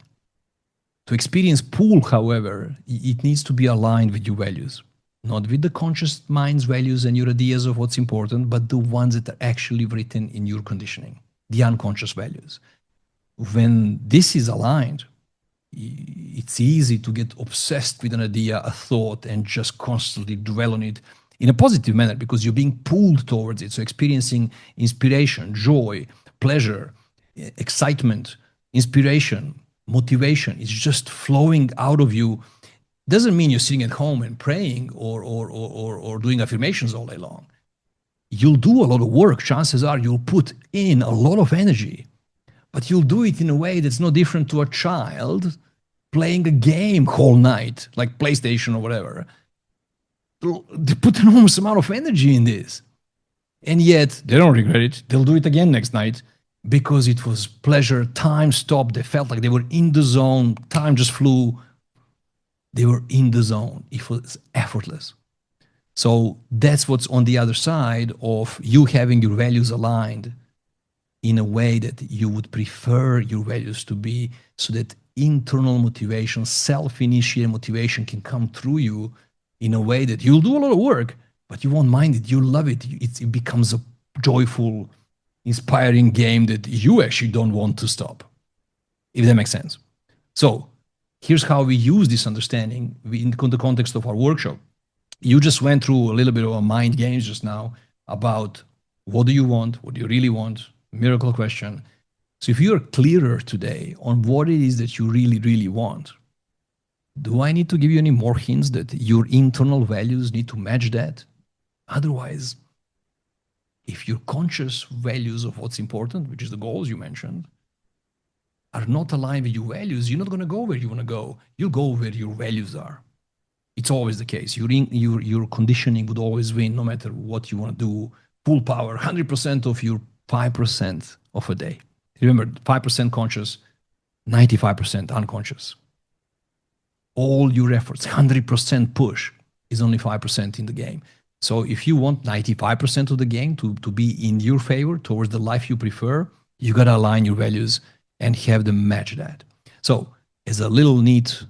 To experience pull, however, it needs to be aligned with your values, not with the conscious mind's values and your ideas of what's important, but the ones that are actually written in your conditioning, the unconscious values. When this is aligned, it's easy to get obsessed with an idea, a thought, and just constantly dwell on it in a positive manner because you're being pulled towards it. So, experiencing inspiration, joy, pleasure, excitement, inspiration, motivation is just flowing out of you. Doesn't mean you're sitting at home and praying or doing affirmations all day long. You'll do a lot of work. Chances are you'll put in a lot of energy, but you'll do it in a way that's no different to a child playing a game whole night, like PlayStation or whatever. They put an enormous amount of energy in this. And yet they don't regret it. They'll do it again next night because it was pleasure. Time stopped. They felt like they were in the zone. Time just flew. They were in the zone. It was effortless. So that's what's on the other side of you having your values aligned in a way that you would prefer your values to be, so that internal motivation, self-initiated motivation can come through you in a way that you'll do a lot of work, but you won't mind it. You love it. It becomes a joyful, inspiring game that you actually don't want to stop, if that makes sense. So here's how we use this understanding in the context of our workshop. You just went through a little bit of a mind games just now about what do you want, what do you really want, miracle question. So if you're clearer today on what it is that you really, really want, do I need to give you any more hints that your internal values need to match that? Otherwise, if your conscious values of what's important, which is the goals you mentioned, are not aligned with your values, you're not going to go where you want to go. You'll go where your values are. It's always the case. Your conditioning would always win no matter what you want to do. Full power, 100% of your 5% of a day. Remember, 5% conscious, 95% unconscious. All your efforts, 100% push is only 5% in the game. So if you want 95% of the game to be in your favor towards the life you prefer, you got to align your values and have them match that. So as a little neat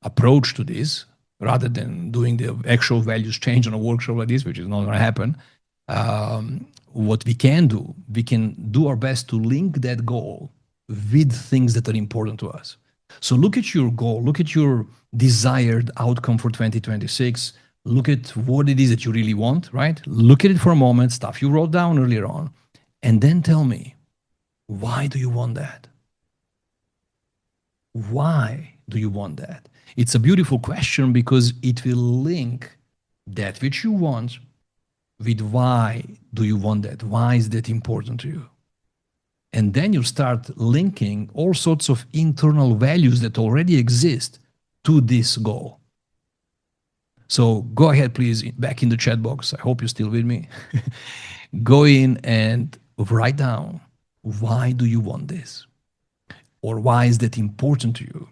approach to this, rather than doing the actual values change on a workshop like this, which is not going to happen, what we can do our best to link that goal with things that are important to us. So look at your goal, look at your desired outcome for 2026, look at what it is that you really want, right? Look at it for a moment, stuff you wrote down earlier on, and then tell me, why do you want that? Why do you want that? It's a beautiful question because it will link that which you want with why do you want that? Why is that important to you? And then you start linking all sorts of internal values that already exist to this goal. So go ahead, please, back in the chat box. I hope you're still with me. Go in and write down, why do you want this? Or why is that important to you?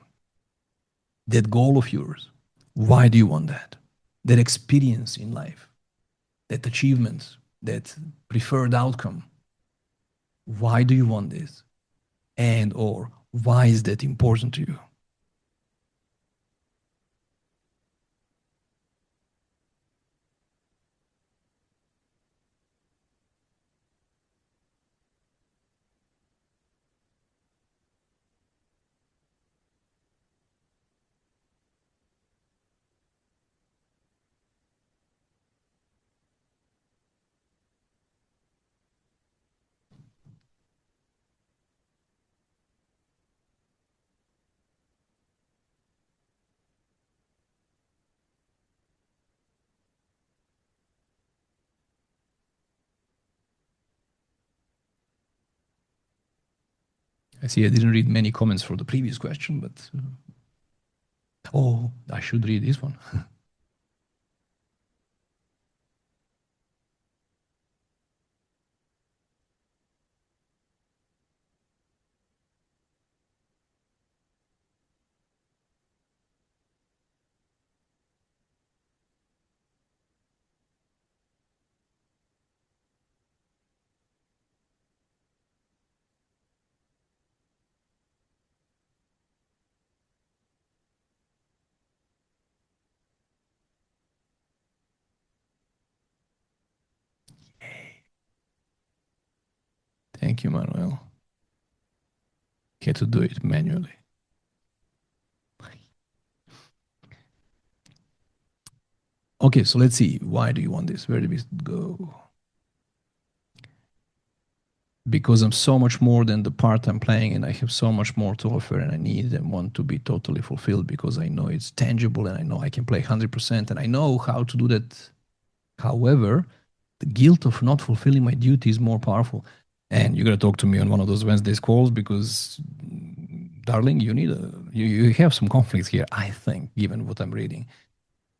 That goal of yours. Why do you want that? That experience in life, that achievement, that preferred outcome. Why do you want this? And or why is that important to you? see I didn't read many comments for the previous question, but oh, I should read this one. Thank you, Manuel. Had to do it manually. Okay, so let's see. Why do you want this? Where do we go? Because I'm so much more than the part I'm playing, and I have so much more to offer, and I need and want to be totally fulfilled because I know it's tangible and I know I can play 100% and I know how to do that. However, the guilt of not fulfilling my duty is more powerful. And you're gonna talk to me on one of those Wednesdays calls because, darling, you have some conflicts here. I think, given what I'm reading,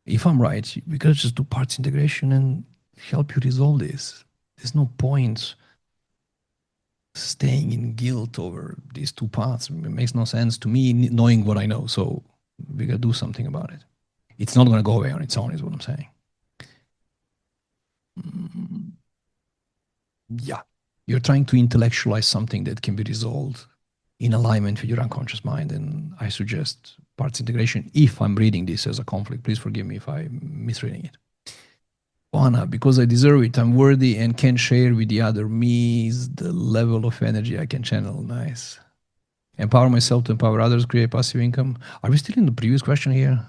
if I'm right, we gotta just do parts integration and help you resolve this. There's no point staying in guilt over these two paths. It makes no sense to me, knowing what I know. So we gotta do something about it. It's not gonna go away on its own, is what I'm saying. Yeah, you're trying to intellectualize something that can be resolved in alignment with your unconscious mind, and I suggest parts integration. If I'm reading this as a conflict, please forgive me if I'm misreading it. Anna, because I deserve it, I'm worthy and can share with the other me's the level of energy I can channel. Nice. Empower myself to empower others, create passive income. Are we still in the previous question here?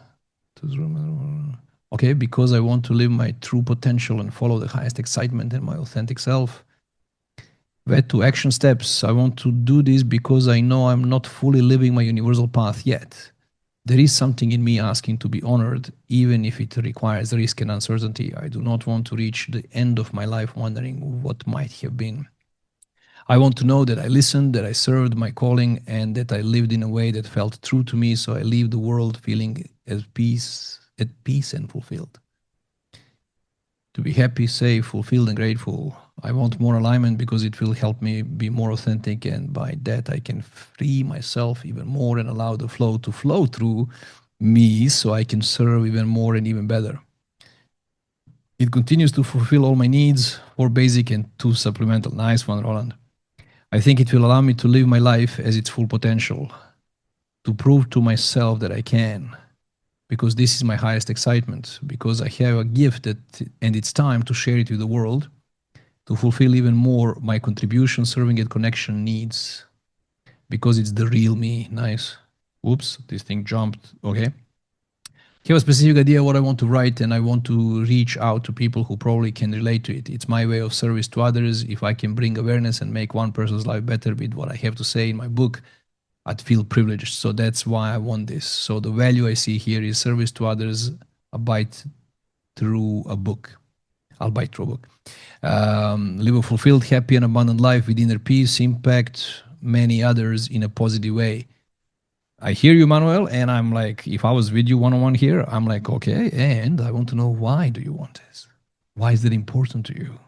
Okay, because I want to live my true potential and follow the highest excitement and my authentic self. That to action steps. I want to do this because I know I'm not fully living my universal path yet. There is something in me asking to be honored, even if it requires risk and uncertainty. I do not want to reach the end of my life wondering what might have been. I want to know that I listened, that I served my calling, and that I lived in a way that felt true to me, so I leave the world feeling at peace and fulfilled. To be happy, safe, fulfilled, and grateful. I want more alignment because it will help me be more authentic, and by that I can free myself even more and allow the flow to flow through me so I can serve even more and even better. It continues to fulfill all my needs, 4 basic and 2 supplemental. Nice one, Roland. I think it will allow me to live my life as its full potential, to prove to myself that I can, because this is my highest excitement, because I have a gift and it's time to share it with the world, to fulfill even more my contribution, serving and connection needs, because it's the real me. Nice. Oops, this thing jumped. Okay. Have a specific idea what I want to write, and I want to reach out to people who probably can relate to it. It's my way of service to others. If I can bring awareness and make one person's life better with what I have to say in my book, I'd feel privileged. So that's why I want this. So the value I see here is service to others, a bite through a book. I'll bite through a book. Live a fulfilled, happy, and abundant life with inner peace, impact many others in a positive way. I hear you, Manuel, and I'm like, if I was with you one-on-one here, I'm like, okay, and I want to know, why do you want this? Why is that important to you?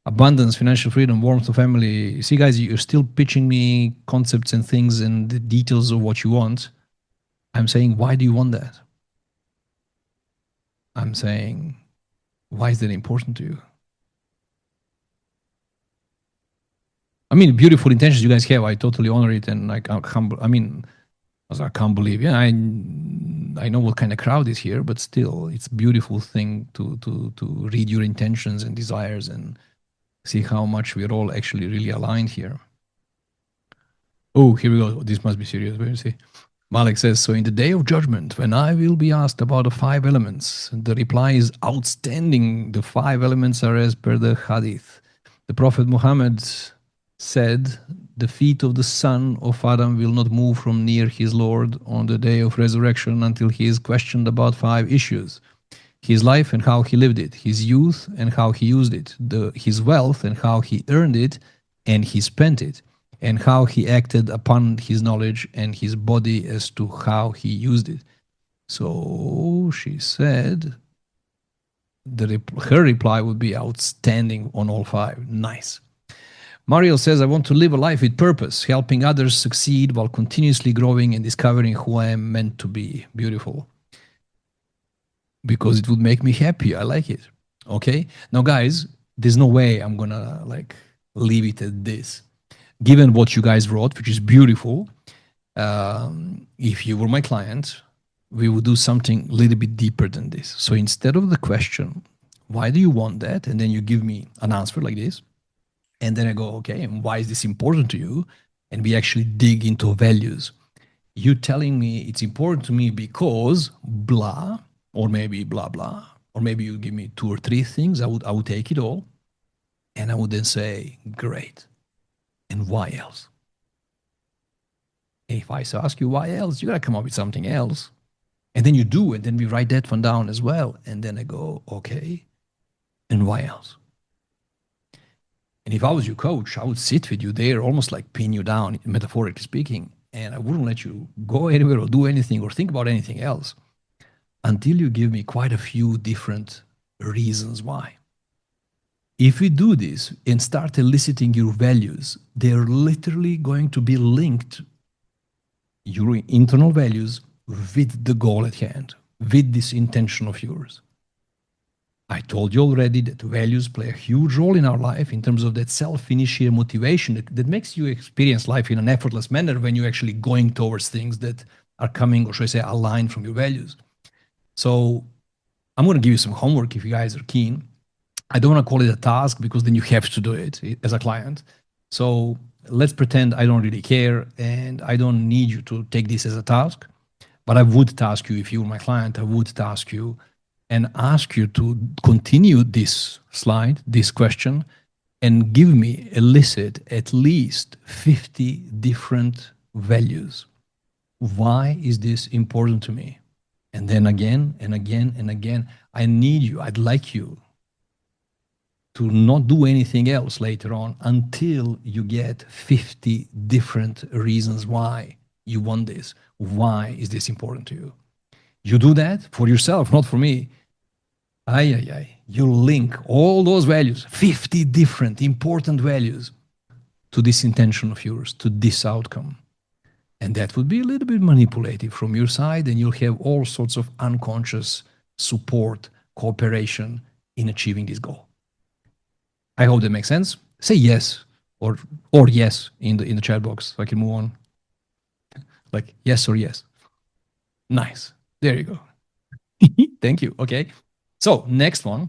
Abundance, financial freedom, warmth of family. See, guys, you're still pitching me concepts and things and the details of what you want. I'm saying, why do you want that? I'm saying, why is that important to you? I mean, beautiful intentions you guys have. I totally honor it, and like, humble. I mean, as I can't believe. Yeah, I know what kind of crowd is here, but still, it's a beautiful thing to read your intentions and desires and see how much we're all actually really aligned here. Oh, here we go. This must be serious. Where is he? Malik says, so in the day of judgment, when I will be asked about the 5 elements, the reply is outstanding. The 5 elements are as per the Hadith. The Prophet Muhammad said, the feet of the son of Adam will not move from near his Lord on the day of resurrection until he is questioned about 5 issues. His life and how he lived it, his youth and how he used it, his wealth and how he earned it and he spent it, and how he acted upon his knowledge and his body as to how he used it. So she said her reply would be outstanding on all five. Nice. Mariel says, I want to live a life with purpose, helping others succeed while continuously growing and discovering who I am meant to be. Beautiful. Because it would make me happy. I like it. Okay. Now, guys, there's no way I'm going to like leave it at this. Given what you guys wrote, which is beautiful, if you were my client, we would do something a little bit deeper than this. So instead of the question, why do you want that? And then you give me an answer like this. And then I go, okay, and why is this important to you? And we actually dig into values. You telling me it's important to me because blah, or maybe blah, blah, or maybe you give me 2 or 3 things. I would take it all. And I would then say, great. And why else? And if I ask you why else, you got to come up with something else. And then you do, and then we write that one down as well. And then I go, okay, and why else? And if I was your coach, I would sit with you there, almost like pin you down, metaphorically speaking, and I wouldn't let you go anywhere or do anything or think about anything else until you give me quite a few different reasons why. If we do this and start eliciting your values, they're literally going to be linked, your internal values, with the goal at hand, with this intention of yours. I told you already that values play a huge role in our life in terms of that self-initiated motivation that makes you experience life in an effortless manner when you're actually going towards things that are coming, or should I say, aligned from your values. So I'm going to give you some homework if you guys are keen. I don't want to call it a task because then you have to do it as a client. So let's pretend I don't really care and I don't need you to take this as a task. But I would task you, if you were my client, I would task you and ask you to continue this slide, this question, and give me, elicit at least 50 different values. Why is this important to me? And then again and again and again, I need you, I'd like you to not do anything else later on until you get 50 different reasons why you want this. Why is this important to you? You do that for yourself, not for me. You link all those values, 50 different important values, to this intention of yours, to this outcome. And that would be a little bit manipulative from your side, and you'll have all sorts of unconscious support, cooperation in achieving this goal. I hope that makes sense. Say yes or yes in the chat box so I can move on. Like yes or yes. Nice. There you go. Thank you. Okay. So next one.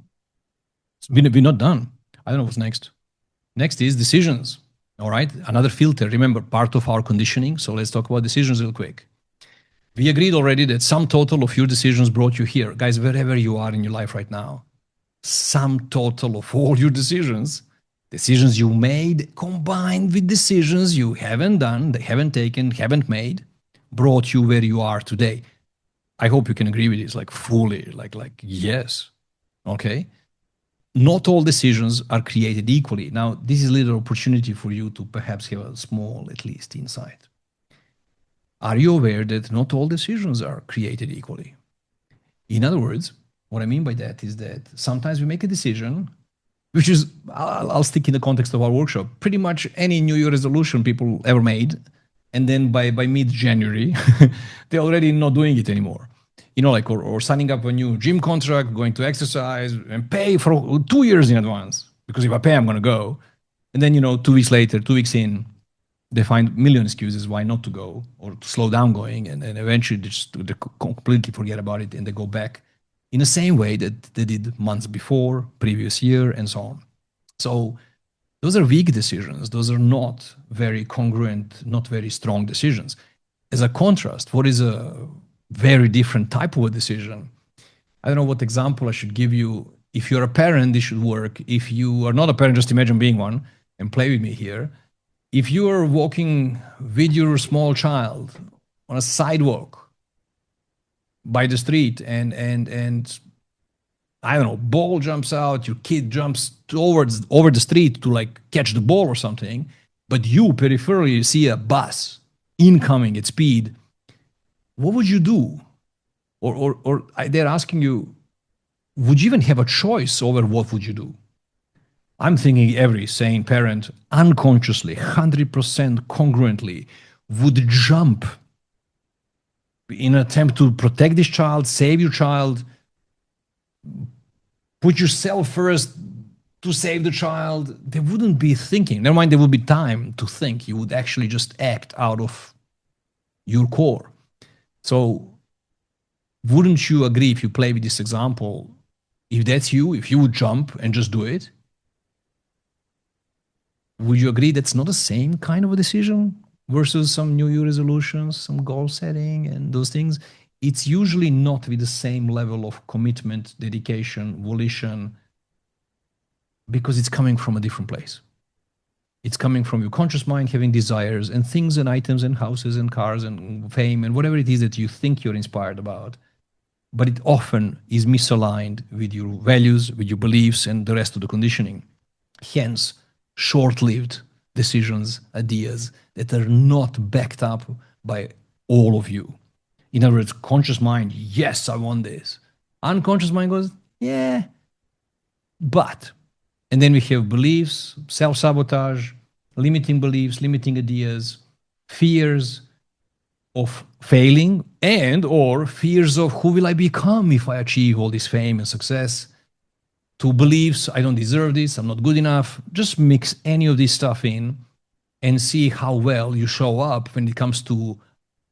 We're not done. I don't know what's next. Next is decisions. All right. Another filter. Remember, part of our conditioning. So let's talk about decisions real quick. We agreed already that sum total of your decisions brought you here. Guys, wherever you are in your life right now, sum total of all your decisions you made combined with decisions you haven't done, they haven't taken, haven't made, brought you where you are today. I hope you can agree with this, like fully, like yes. Okay. Not all decisions are created equally. Now, this is a little opportunity for you to perhaps have a small, at least, insight. Are you aware that not all decisions are created equally? In other words, what I mean by that is that sometimes we make a decision, which is, I'll stick in the context of our workshop, pretty much any New Year resolution people ever made, and then by mid-January, they're already not doing it anymore. You know, like, or signing up a new gym contract, going to exercise, and pay for 2 years in advance. Because if I pay, I'm going to go. And then, 2 weeks later, 2 weeks in, they find a million excuses why not to go or to slow down going. And eventually they completely forget about it and they go back in the same way that they did months before, previous year, and so on. So those are weak decisions. Those are not very congruent, not very strong decisions. As a contrast, what is a very different type of a decision? I don't know what example I should give you. If you're a parent, this should work. If you are not a parent, just imagine being one and play with me here. If you are walking with your small child on a sidewalk by the street and I don't know, ball jumps out, your kid jumps over the street to like catch the ball or something, but you peripherally see a bus incoming at speed, what would you do? Or they're asking you, would you even have a choice over what would you do? I'm thinking every sane parent unconsciously, 100% congruently would jump in an attempt to protect this child, save your child, put yourself first to save the child. They wouldn't be thinking. Never mind, there would be time to think. You would actually just act out of your core. So wouldn't you agree, if you play with this example, if that's you, if you would jump and just do it, would you agree that's not the same kind of a decision versus some New Year resolutions, some goal setting and those things? It's usually not with the same level of commitment, dedication, volition, because it's coming from a different place. It's coming from your conscious mind having desires and things and items and houses and cars and fame and whatever it is that you think you're inspired about. But it often is misaligned with your values, with your beliefs, and the rest of the conditioning. Hence, short-lived decisions, ideas that are not backed up by all of you. In other words, conscious mind, yes, I want this. Unconscious mind goes, yeah, but. And then we have beliefs, self-sabotage, limiting beliefs, limiting ideas, fears of failing, and or fears of who will I become if I achieve all this fame and success, to beliefs, I don't deserve this, I'm not good enough. Just mix any of this stuff in and see how well you show up when it comes to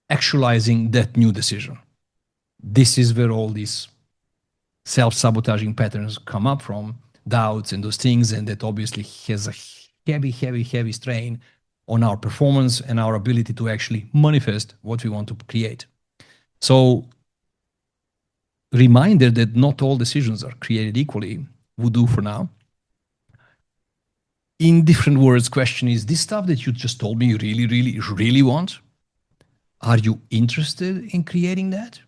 actualizing that new decision. This is where all these self-sabotaging patterns come up from, doubts and those things, and that obviously has a heavy strain on our performance and our ability to actually manifest what we want to create. So, reminder that not all decisions are created equally. We'll do for now. In different words, question is, this stuff that you just told me you really want, are you interested in creating that?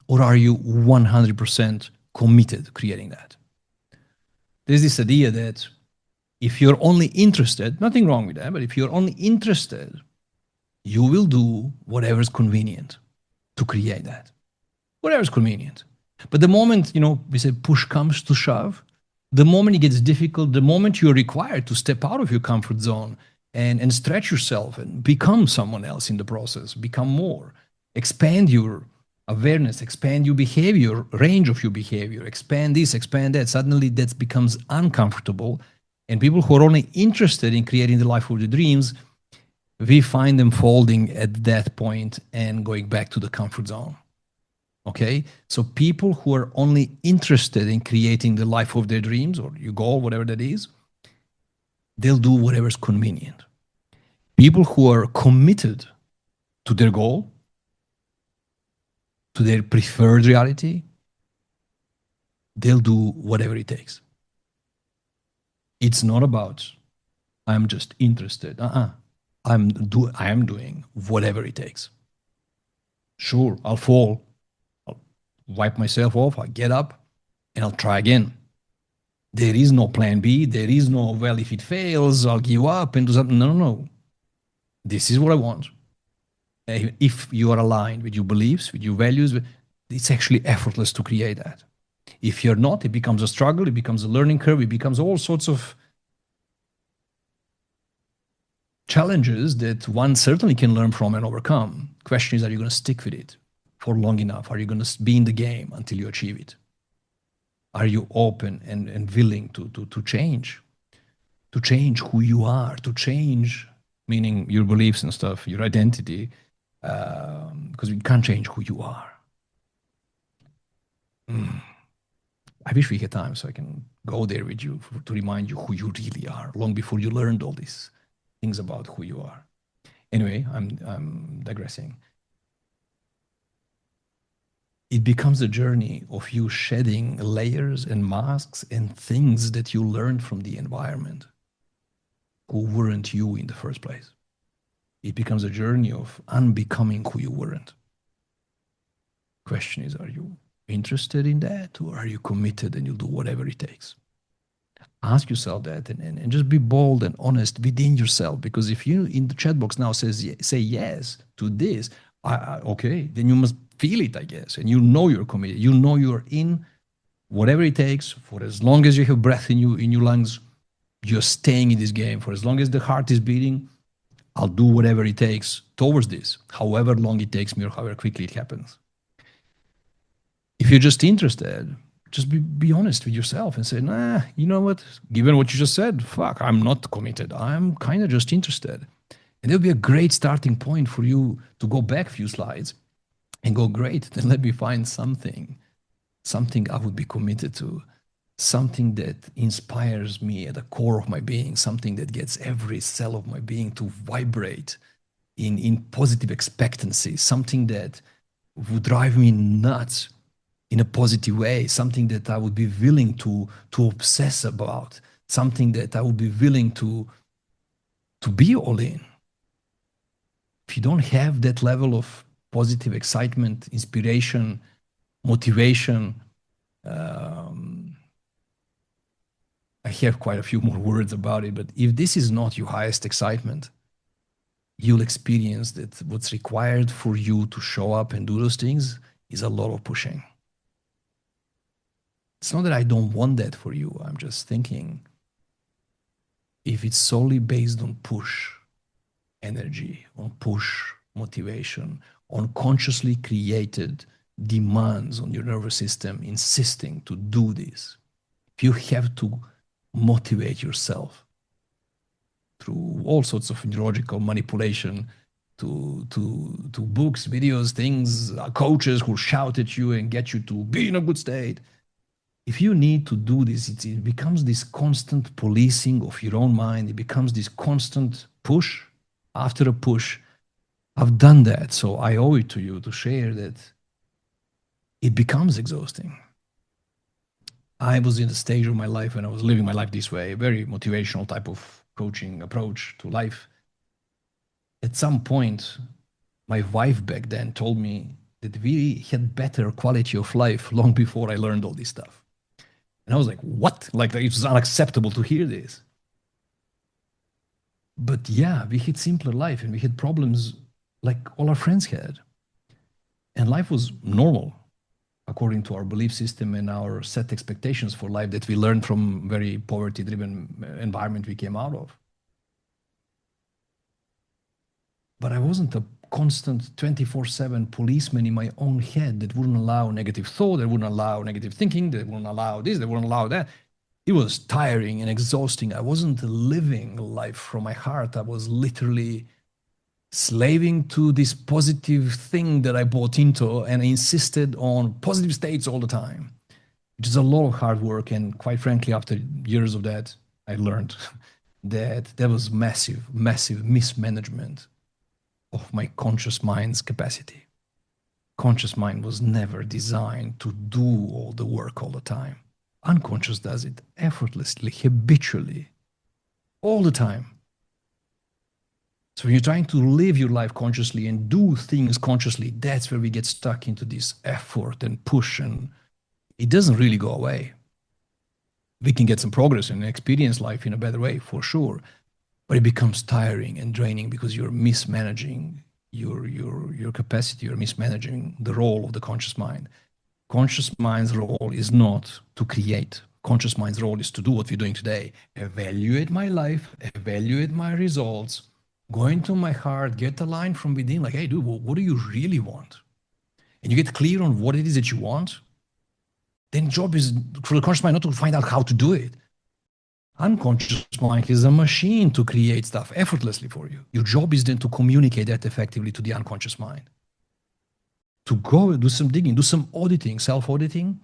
Or are you 100% committed to creating that? There's this idea that if you're only interested, nothing wrong with that, but if you're only interested, you will do whatever's convenient to create that. Whatever's convenient. But the moment, we say push comes to shove, the moment it gets difficult, the moment you're required to step out of your comfort zone and stretch yourself and become someone else in the process, become more, expand your awareness, expand your behavior, range of your behavior, expand this, expand that, suddenly that becomes uncomfortable. And people who are only interested in creating the life of their dreams, we find them folding at that point and going back to the comfort zone. Okay? So people who are only interested in creating the life of their dreams or your goal, whatever that is, they'll do whatever's convenient. People who are committed to their goal, to their preferred reality, they'll do whatever it takes. It's not about, I'm just interested. I am doing whatever it takes. Sure, I'll fall. I'll wipe myself off. I'll get up and I'll try again. There is no plan B. There is no, well, if it fails, I'll give up and do something. No. This is what I want. If you are aligned with your beliefs, with your values, it's actually effortless to create that. If you're not, it becomes a struggle, it becomes a learning curve, it becomes all sorts of challenges that one certainly can learn from and overcome. Question is, are you going to stick with it for long enough? Are you going to be in the game until you achieve it? Are you open and willing to change? To change who you are, to change, meaning your beliefs and stuff, your identity, because you can't change who you are. I wish we had time so I can go there with you to remind you who you really are, long before you learned all these things about who you are. Anyway, I'm digressing. It becomes a journey of you shedding layers and masks and things that you learned from the environment who weren't you in the first place. It becomes a journey of unbecoming who you weren't. Question is, are you interested in that, or are you committed and you'll do whatever it takes? Ask yourself that, and just be bold and honest within yourself. Because if you in the chat box now say yes to this, okay, then you must feel it, I guess, and you know you're committed. You know you're in whatever it takes for as long as you have breath in your lungs. You're staying in this game for as long as the heart is beating. I'll do whatever it takes towards this, however long it takes me or however quickly it happens. If you're just interested, just be honest with yourself and say, nah, you know what? Given what you just said, fuck, I'm not committed. I'm kind of just interested. And it'll be a great starting point for you to go back a few slides and go, great, then let me find something I would be committed to, something that inspires me at the core of my being, something that gets every cell of my being to vibrate in positive expectancy, something that would drive me nuts in a positive way, something that I would be willing to obsess about, something that I would be willing to be all in. If you don't have that level of positive excitement, inspiration, motivation, I have quite a few more words about it, but if this is not your highest excitement, you'll experience that what's required for you to show up and do those things is a lot of pushing. It's not that I don't want that for you. I'm just thinking if it's solely based on push energy, on push motivation, on consciously created demands on your nervous system insisting to do this, if you have to motivate yourself through all sorts of neurological manipulation, to books, videos, things, coaches who shout at you and get you to be in a good state. If you need to do this, it becomes this constant policing of your own mind. It becomes this constant push after a push. I've done that, so I owe it to you to share that it becomes exhausting. I was in a stage of my life when I was living my life this way, a very motivational type of coaching approach to life. At some point, my wife back then told me that we had better quality of life long before I learned all this stuff. And I was like, what? Like, it was unacceptable to hear this. But yeah, we had simpler life and we had problems like all our friends had. And life was normal according to our belief system and our set expectations for life that we learned from very poverty-driven environment we came out of. But I wasn't a constant 24/7 policeman in my own head that wouldn't allow negative thought, that wouldn't allow negative thinking, that wouldn't allow this, that wouldn't allow that. It was tiring and exhausting. I wasn't living life from my heart. I was literally slaving to this positive thing that I bought into, and I insisted on positive states all the time, which is a lot of hard work. And quite frankly, after years of that, I learned that there was massive, massive mismanagement of my conscious mind's capacity. Conscious mind was never designed to do all the work all the time. Unconscious does it effortlessly, habitually, all the time. So when you're trying to live your life consciously and do things consciously, that's where we get stuck into this effort and push, and it doesn't really go away. We can get some progress and experience life in a better way, for sure. But it becomes tiring and draining because you're mismanaging your capacity, you're mismanaging the role of the conscious mind. Conscious mind's role is not to create. Conscious mind's role is to do what we're doing today. Evaluate my life, evaluate my results, go into my heart, get a line from within, like, hey, dude, what do you really want? And you get clear on what it is that you want, then job is for the conscious mind not to find out how to do it. Unconscious mind is a machine to create stuff effortlessly for you. Your job is then to communicate that effectively to the unconscious mind. To go do some digging, do some auditing, self-auditing.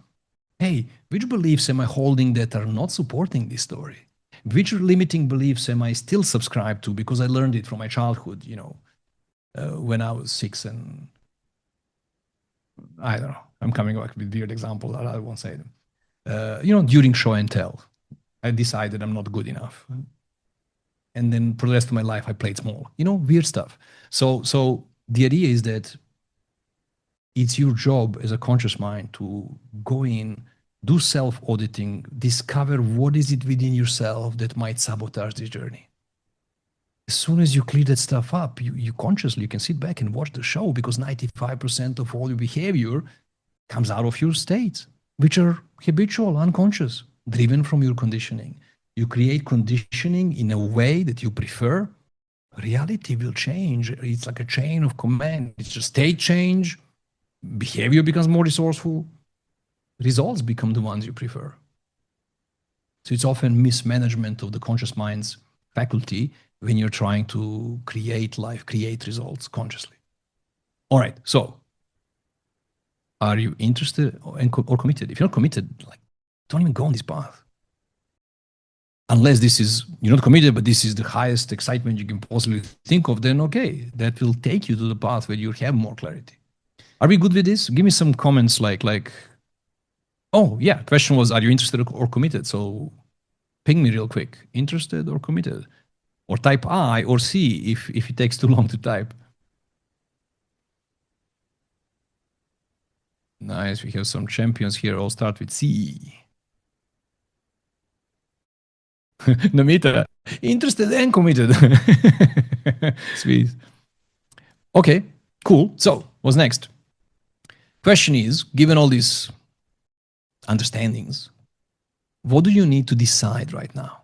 Hey, which beliefs am I holding that are not supporting this story? Which limiting beliefs am I still subscribed to because I learned it from my childhood, when I was 6, and I don't know, I'm coming back with weird examples, I won't say them. During show and tell, I decided I'm not good enough. And then for the rest of my life, I played small, weird stuff. So the idea is that it's your job as a conscious mind to go in, do self-auditing, discover what is it within yourself that might sabotage this journey. As soon as you clear that stuff up, you consciously, you can sit back and watch the show, because 95% of all your behavior comes out of your states, which are habitual, unconscious, driven from your conditioning. You create conditioning in a way that you prefer, reality will change. It's like a chain of command. It's a state change, behavior becomes more resourceful, results become the ones you prefer. So it's often mismanagement of the conscious mind's faculty when you're trying to create life, create results consciously. All right, so are you interested or committed? If you're not committed, like, don't even go on this path. Unless this is, you're not committed, but this is the highest excitement you can possibly think of, then okay, that will take you to the path where you have more clarity. Are we good with this? Give me some comments like, oh yeah, question was, are you interested or committed? So ping me real quick, interested or committed? Or type I or C if it takes too long to type. Nice, we have some champions here. I'll start with C. Namita, interested and committed. Sweet. Okay, cool. So, what's next? Question is, given all these understandings, what do you need to decide right now?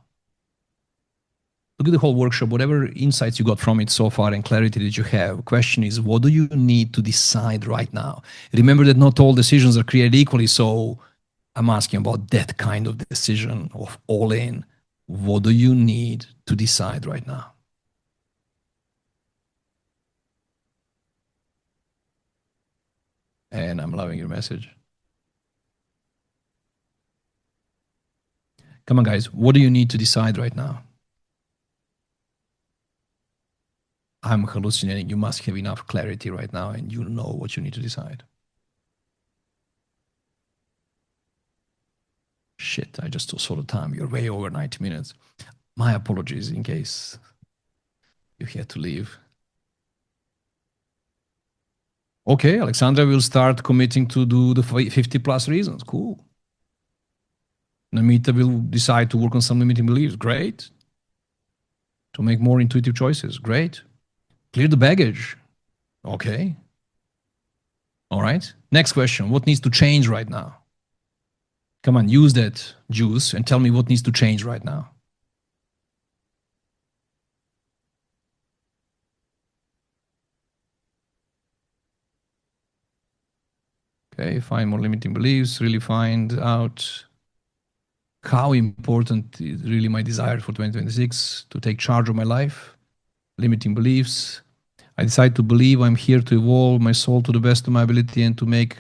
Look at the whole workshop, whatever insights you got from it so far and clarity that you have. Question is, what do you need to decide right now? Remember that not all decisions are created equally, so I'm asking about that kind of decision of all in. What do you need to decide right now? And I'm loving your message. Come on, guys. What do you need to decide right now? I'm hallucinating. You must have enough clarity right now and you know what you need to decide. Shit, I just saw the time. You're way over 90 minutes. My apologies in case you had to leave. Okay, Alexandra will start committing to do the 50 plus reasons. Cool. Namita will decide to work on some limiting beliefs. Great. To make more intuitive choices. Great. Clear the baggage. Okay. All right. Next question. What needs to change right now? Come on, use that juice and tell me what needs to change right now. Okay, find more limiting beliefs, really find out how important is really my desire for 2026 to take charge of my life, limiting beliefs. I decide to believe I'm here to evolve my soul to the best of my ability and to make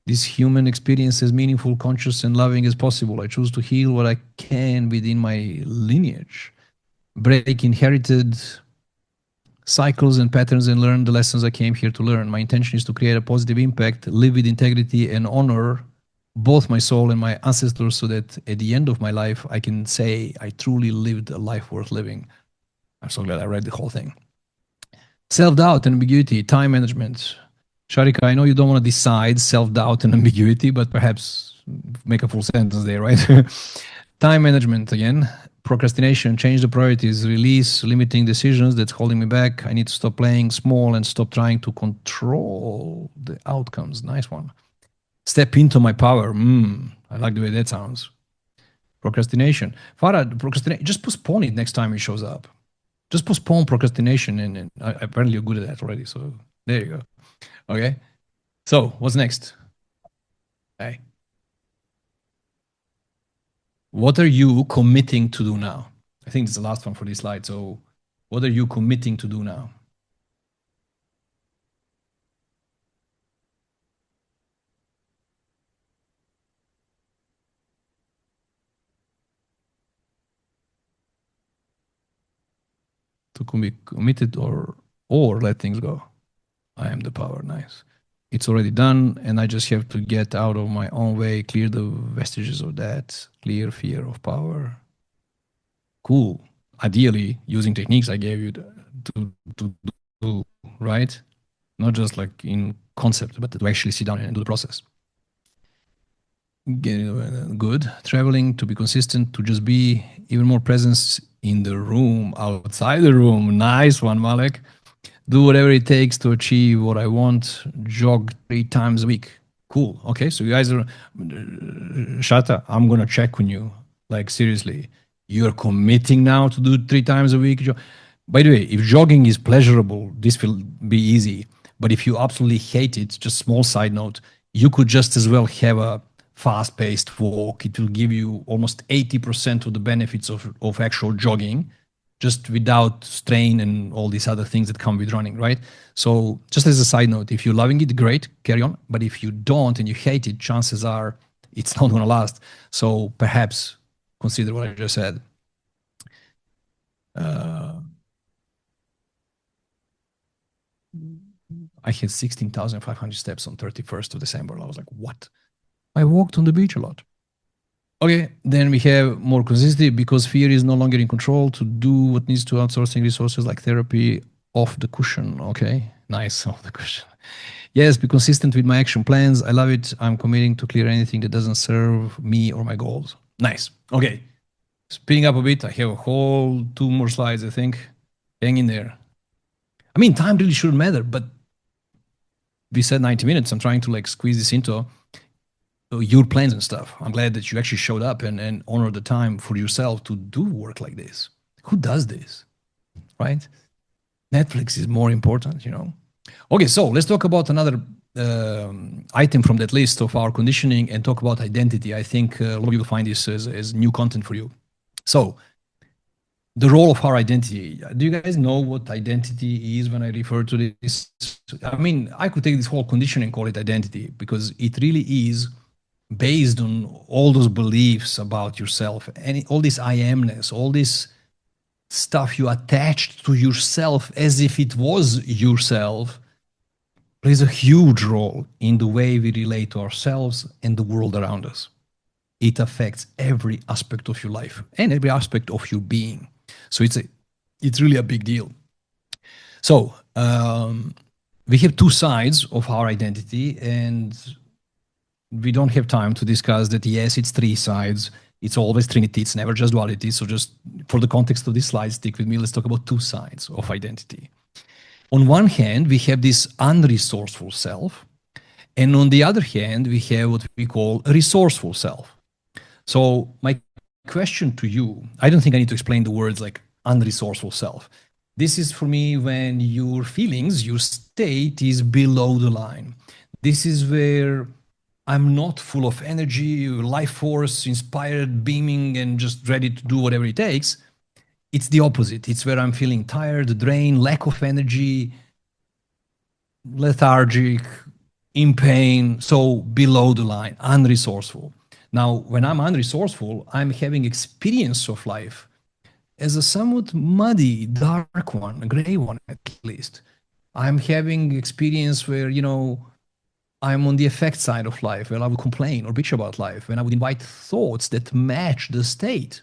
this human experience as meaningful, conscious, and loving as possible. I choose to heal what I can within my lineage, break inherited cycles and patterns, and learn the lessons I came here to learn. My intention is to create a positive impact, live with integrity, and honor both my soul and my ancestors so that at the end of my life, I can say I truly lived a life worth living. I'm so glad I read the whole thing. Self-doubt and ambiguity, time management. Sharika, I know you don't want to decide self-doubt and ambiguity, but perhaps make a full sentence there, right? Time management again. Procrastination, change the priorities, release limiting decisions that's holding me back. I need to stop playing small and stop trying to control the outcomes. Nice one. Step into my power. I like the way that sounds. Procrastination. Farah, procrastinate. Just postpone it next time it shows up. Just postpone procrastination, and apparently you're good at that already. So there you go. Okay. So what's next? Hey. What are you committing to do now? I think it's the last one for this slide. So what are you committing to do now? To be committed or let things go. I am the power. Nice. It's already done, and I just have to get out of my own way, clear the vestiges of that, clear fear of power. Cool. Ideally, using techniques I gave you to do, right? Not just like in concept, but to actually sit down and do the process. Good. Traveling to be consistent, to just be even more presence in the room, outside the room. Nice one, Malek. Do whatever it takes to achieve what I want. Jog 3 times a week. Cool. Okay, so you guys are. Shata, I'm gonna check on you. Like seriously, you're committing now to do 3 times a week. By the way, if jogging is pleasurable, this will be easy. But if you absolutely hate it, just small side note, you could just as well have a fast-paced walk. It will give you almost 80% of the benefits of actual jogging, just without strain and all these other things that come with running, right? So just as a side note, if you're loving it, great, carry on. But if you don't and you hate it, chances are it's not going to last. So perhaps consider what I just said. I had 16,500 steps on 31st of December. I was like, what? I walked on the beach a lot. Okay, then we have more consistency because fear is no longer in control to do what needs to outsourcing resources like therapy off the cushion. Okay, nice, off the cushion. Yes, be consistent with my action plans. I love it. I'm committing to clear anything that doesn't serve me or my goals. Nice. Okay, speeding up a bit. I have a whole 2 more slides, I think. Hang in there. I mean, time really shouldn't matter, but we said 90 minutes. I'm trying to like squeeze this into your plans and stuff. I'm glad that you actually showed up and honor the time for yourself to do work like this. Who does this, right? Netflix is more important, you know. Okay, so let's talk about another item from that list of our conditioning and talk about identity. I think a lot of you will find this as new content for you. So the role of our identity. Do you guys know what identity is when I refer to this? I mean, I could take this whole conditioning and call it identity because it really is based on all those beliefs about yourself and all this I amness, all this stuff you attached to yourself as if it was yourself plays a huge role in the way we relate to ourselves and the world around us. It affects every aspect of your life and every aspect of your being. So it's really a big deal. So we have 2 sides of our identity, and we don't have time to discuss that. Yes, it's 3 sides. It's always trinity. It's never just duality. So just for the context of this slide, stick with me. Let's talk about 2 sides of identity. On one hand, we have this unresourceful self. And on the other hand, we have what we call a resourceful self. So my question to you, I don't think I need to explain the words like unresourceful self. This is for me when your feelings, your state is below the line. This is where I'm not full of energy, life force, inspired, beaming, and just ready to do whatever it takes. It's the opposite. It's where I'm feeling tired, drained, lack of energy, lethargic, in pain, so below the line, unresourceful. Now, when I'm unresourceful, I'm having experience of life as a somewhat muddy, dark one, a gray one at least. I'm having experience where, you know, I'm on the effect side of life, where I would complain or bitch about life, when I would invite thoughts that match the state.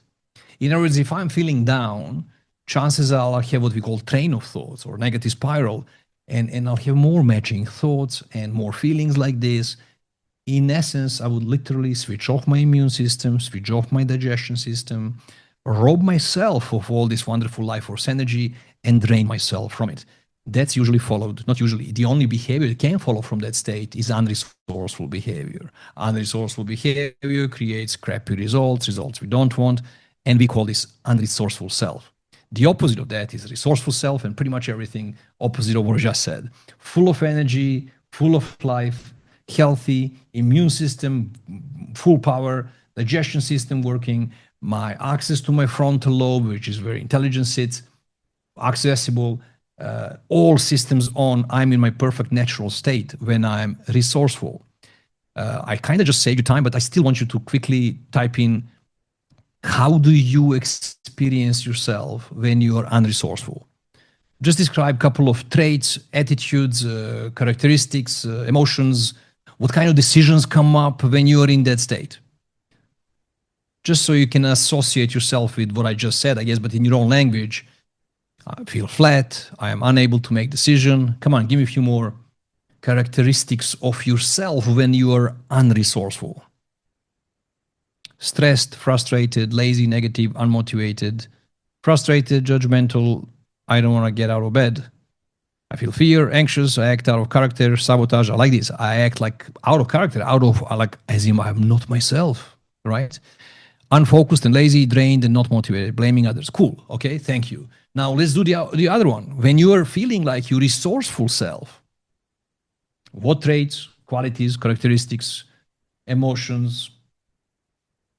In other words, if I'm feeling down, chances are I'll have what we call train of thoughts or negative spiral, and I'll have more matching thoughts and more feelings like this. In essence, I would literally switch off my immune system, switch off my digestion system, rob myself of all this wonderful life force energy, and drain myself from it. That's usually followed, not usually, the only behavior that can follow from that state is unresourceful behavior. Unresourceful behavior creates crappy results we don't want, and we call this unresourceful self. The opposite of that is resourceful self, and pretty much everything opposite of what I just said. Full of energy, full of life, healthy, immune system, full power, digestion system working, my access to my frontal lobe, which is where intelligence sits, accessible, all systems on. I'm in my perfect natural state when I'm resourceful. I kind of just saved you time, but I still want you to quickly type in, how do you experience yourself when you are unresourceful? Just describe a couple of traits, attitudes, characteristics, emotions. What kind of decisions come up when you are in that state? Just so you can associate yourself with what I just said, I guess, but in your own language. I feel flat. I am unable to make decision. Come on, give me a few more characteristics of yourself when you are unresourceful. stressed, frustrated, lazy, negative, unmotivated, frustrated, judgmental, I don't want to get out of bed. I feel fear, anxious, I act out of character, sabotage. I like this. I act like out of character, like as if I'm not myself, right? Unfocused and lazy, drained and not motivated, blaming others. Cool. Okay, thank you. Now let's do the other one. When you are feeling like your resourceful self, what traits, qualities, characteristics, emotions,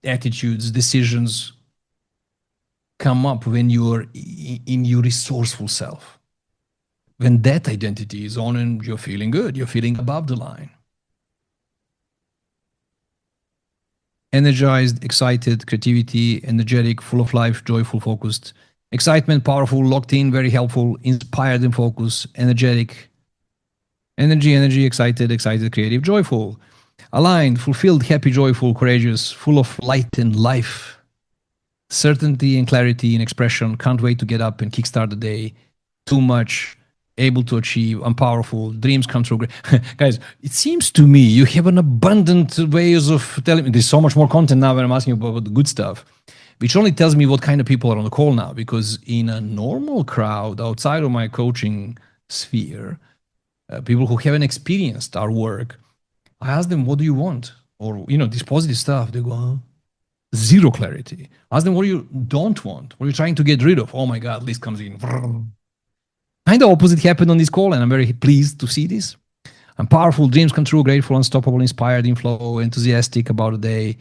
attitudes, decisions come up when you're in your resourceful self? When that identity is on and you're feeling good, you're feeling above the line. Energized, excited, creativity, energetic, full of life, joyful, focused. Excitement, powerful, locked in, very helpful, inspired and focused, energetic. Energy, excited, creative, joyful. Aligned, fulfilled, happy, joyful, courageous, full of light and life. Certainty and clarity in expression. Can't wait to get up and kickstart the day. Too much. Able to achieve. I'm powerful. Dreams come true. Guys, it seems to me you have an abundant ways of telling me. There's so much more content now when I'm asking you about the good stuff, which only tells me what kind of people are on the call now. Because in a normal crowd outside of my coaching sphere, people who haven't experienced our work, I ask them, what do you want? Or, this positive stuff. They go, zero clarity. Ask them, what you don't want? What are you trying to get rid of? Oh my God, list comes in. Kind of opposite happened on this call, and I'm very pleased to see this. I'm powerful, dreams come true, grateful, unstoppable, inspired, in flow, enthusiastic about the day.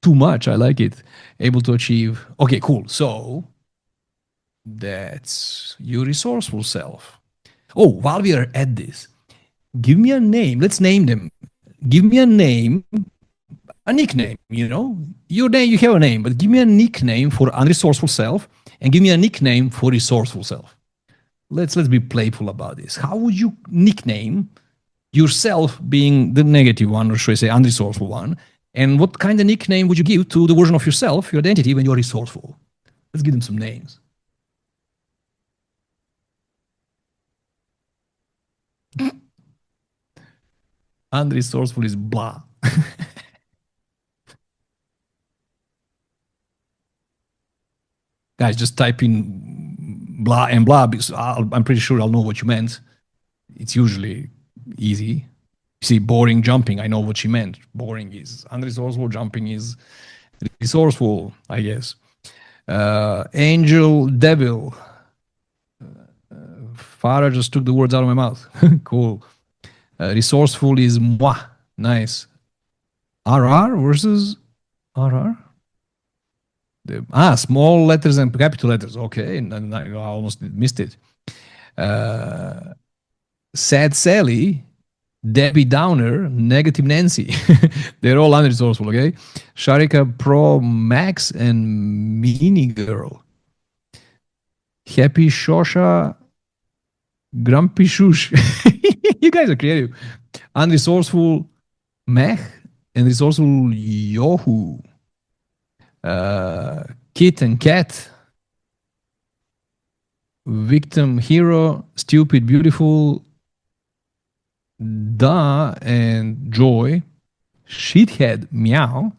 Too much, I like it. Able to achieve. Okay, cool. So that's your resourceful self. Oh, while we are at this, give me a name. Let's name them. Give me a name, a nickname, Your name, you have a name, but give me a nickname for unresourceful self and give me a nickname for resourceful self. Let's be playful about this. How would you nickname yourself being the negative one, or should I say unresourceful one? And what kind of nickname would you give to the version of yourself, your identity, when you're resourceful? Let's give them some names. Unresourceful is blah. Guys, just type in blah and blah, because I'm pretty sure I'll know what you meant. It's usually easy. You see, boring, jumping, I know what she meant. Boring is unresourceful, jumping is resourceful, I guess. Angel, devil. Farah just took the words out of my mouth. Cool. Resourceful is moi. Nice. RR versus RR? Small letters and capital letters. Okay, and I almost missed it. Sad Sally, Debbie Downer, Negative Nancy. They're all unresourceful, okay? Sharika Pro Max and Mini Girl. Happy Shosha, Grumpy Shush. You guys are creative. Unresourceful Mech and resourceful Yohu. Kit and Cat. Victim Hero, Stupid Beautiful, Da and Joy. Shithead Meow.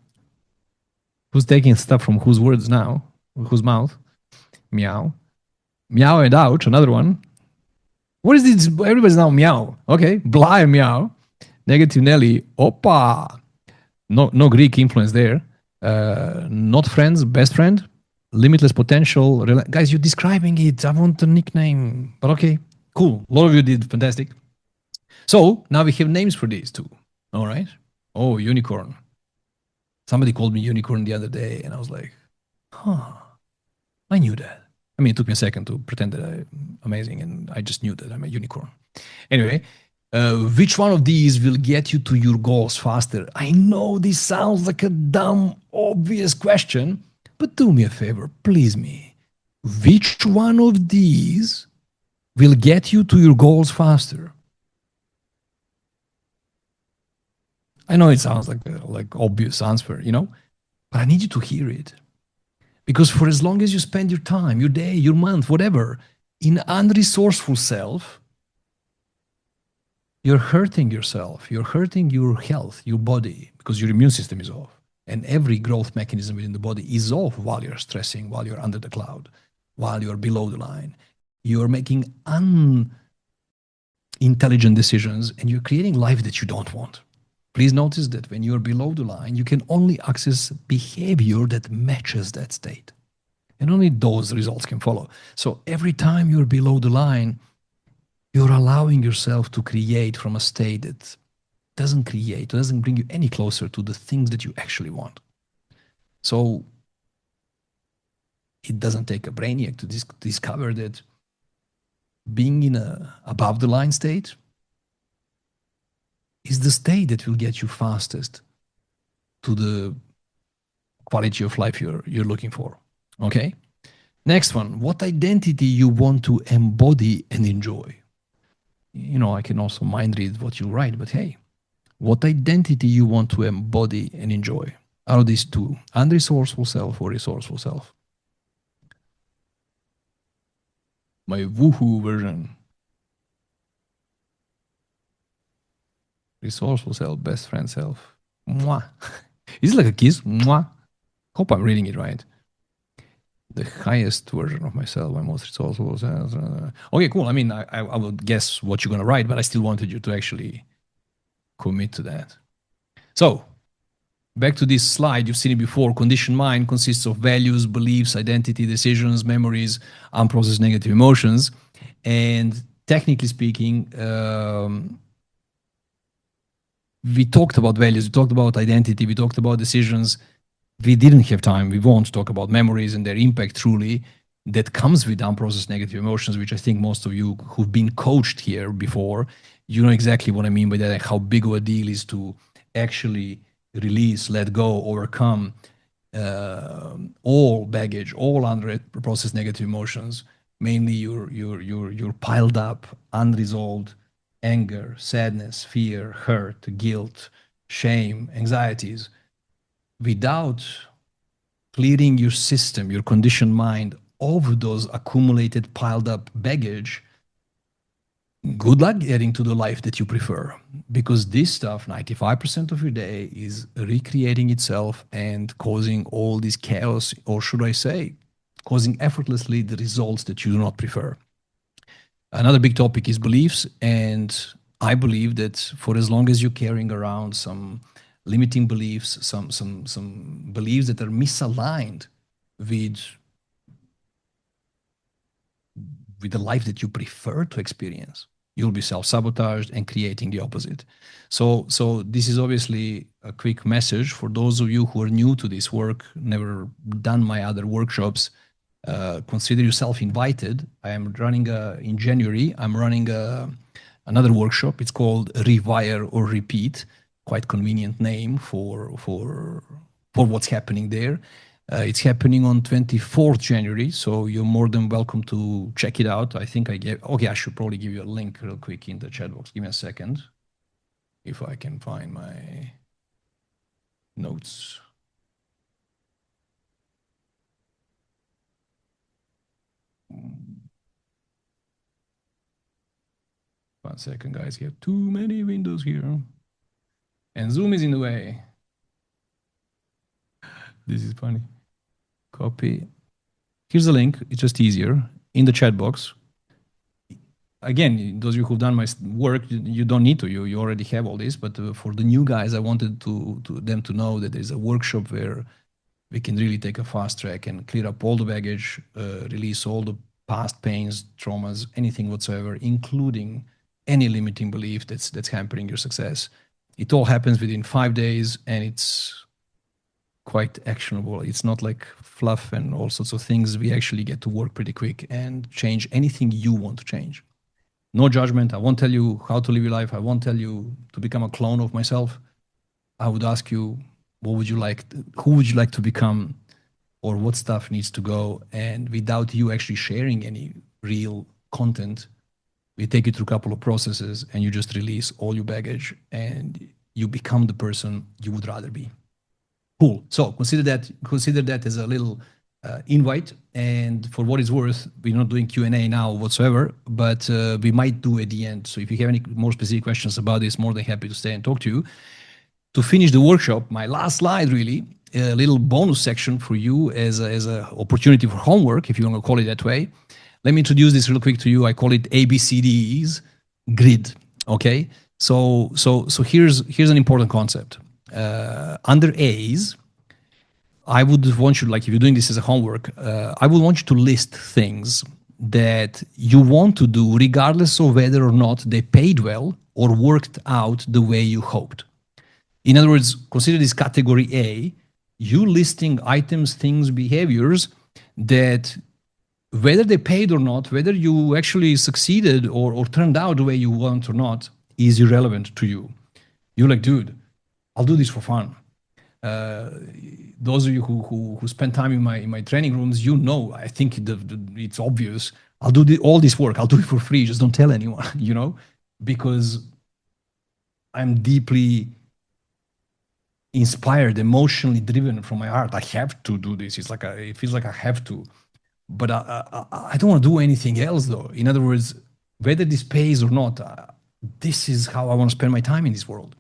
Who's taking stuff from whose words now? Whose mouth? Meow. Meow and Ouch, another one. What is this? Everybody's now meow. Okay. Blah and meow. Negative Nelly. Opa. No Greek influence there. Not friends, best friend. Limitless potential. Guys, you're describing it. I want a nickname. But okay. Cool. A lot of you did fantastic. So now we have names for these two. All right. Oh, unicorn. Somebody called me unicorn the other day, and I was like, I knew that. I mean, it took me a second to pretend that I'm amazing, and I just knew that I'm a unicorn. Anyway, which one of these will get you to your goals faster? I know this sounds like a dumb, obvious question, but do me a favor, please me. Which one of these will get you to your goals faster? I know it sounds like obvious answer, but I need you to hear it. Because for as long as you spend your time, your day, your month, whatever, in unresourceful self, you're hurting yourself. You're hurting your health, your body, because your immune system is off. And every growth mechanism within the body is off while you're stressing, while you're under the cloud, while you're below the line. You're making unintelligent decisions and you're creating life that you don't want. Please notice that when you're below the line, you can only access behavior that matches that state. And only those results can follow. So every time you're below the line, you're allowing yourself to create from a state that doesn't bring you any closer to the things that you actually want. So it doesn't take a brainiac to discover that being in a above the line state is the state that will get you fastest to the quality of life you're looking for. Okay? Next one, what identity you want to embody and enjoy. I can also mind read what you write, but hey, what identity you want to embody and enjoy. Out of these two, unresourceful self or resourceful self? My woohoo version. Resourceful self, best friend self. Mwah. Is it like a kiss? Mwah. Hope I'm reading it right. The highest version of myself, my most resourceful self. Okay, cool. I mean, I would guess what you're going to write, but I still wanted you to actually commit to that. So, back to this slide, you've seen it before. Conditioned mind consists of values, beliefs, identity, decisions, memories, unprocessed negative emotions. And technically speaking, we talked about values, we talked about identity, we talked about decisions. We didn't have time. We won't talk about memories and their impact truly that comes with unprocessed negative emotions, which I think most of you who've been coached here before, you know exactly what I mean by that, like how big of a deal is to actually release, let go, overcome all baggage, all unprocessed negative emotions, mainly your piled up, unresolved anger, sadness, fear, hurt, guilt, shame, anxieties. Without clearing your system, your conditioned mind of those accumulated, piled up baggage, good luck getting to the life that you prefer. Because this stuff, 95% of your day, is recreating itself and causing all this chaos, or should I say, causing effortlessly the results that you do not prefer. Another big topic is beliefs, and I believe that for as long as you're carrying around some limiting beliefs, some beliefs that are misaligned with the life that you prefer to experience, you'll be self-sabotaged and creating the opposite. So this is obviously a quick message for those of you who are new to this work, never done my other workshops. Consider yourself invited. I am running in January. I'm running another workshop. It's called Rewire or Repeat. Quite convenient name for what's happening there. It's happening on 24th January, so you're more than welcome to check it out. I think I should probably give you a link real quick in the chat box. Give me a second, if I can find my notes. One second, guys. You have too many windows here. And Zoom is in the way. This is funny. Copy. Here's the link. It's just easier. In the chat box. Again, those of you who've done my work, you don't need to. You already have all this. But for the new guys, I wanted them to know that there's a workshop where we can really take a fast track and clear up all the baggage, release all the past pains, traumas, anything whatsoever, including any limiting belief that's hampering your success. It all happens within 5 days, and it's quite actionable. It's not like fluff and all sorts of things. We actually get to work pretty quick and change anything you want to change. No judgment. I won't tell you how to live your life. I won't tell you to become a clone of myself. I would ask you, who would you like to become, or what stuff needs to go? And without you actually sharing any real content, we take you through a couple of processes and you just release all your baggage and you become the person you would rather be. Cool. So consider that as a little invite. And for what it's worth, we're not doing Q&A now whatsoever, but we might do at the end. So if you have any more specific questions about this, more than happy to stay and talk to you. To finish the workshop, my last slide really, a little bonus section for you as a opportunity for homework, if you want to call it that way. Let me introduce this real quick to you. I call it ABCDs grid. Okay, so here's an important concept. Under A's, I would want you, like if you're doing this as a homework, I would want you to list things that you want to do regardless of whether or not they paid well or worked out the way you hoped. In other words, consider this category A, you listing items, things, behaviors that whether they paid or not, whether you actually succeeded or turned out the way you want or not, is irrelevant to you. You're like, dude, I'll do this for fun. Those of you who spend time in my training rooms, you know, I think it's obvious. I'll do all this work. I'll do it for free. Just don't tell anyone, you know, because I'm deeply inspired, emotionally driven from my heart. I have to do this. It feels like I have to, but I don't want to do anything else though. In other words, whether this pays or not, this is how I want to spend my time in this world.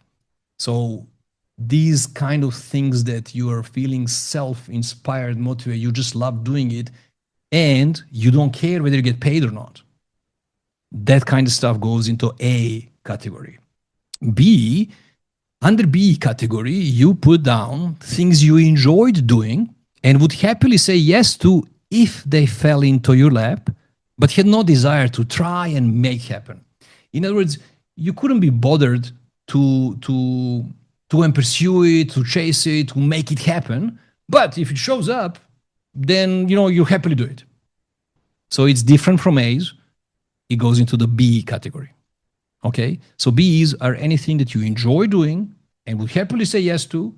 So these kind of things that you are feeling self-inspired, motivated, you just love doing it, and you don't care whether you get paid or not. That kind of stuff goes into A category. B, under B category, you put down things you enjoyed doing and would happily say yes to if they fell into your lap, but had no desire to try and make happen. In other words, you couldn't be bothered to pursue it, to chase it, to make it happen. But if it shows up, then you happily do it. So it's different from A's. It goes into the B category. Okay, so B's are anything that you enjoy doing and will happily say yes to,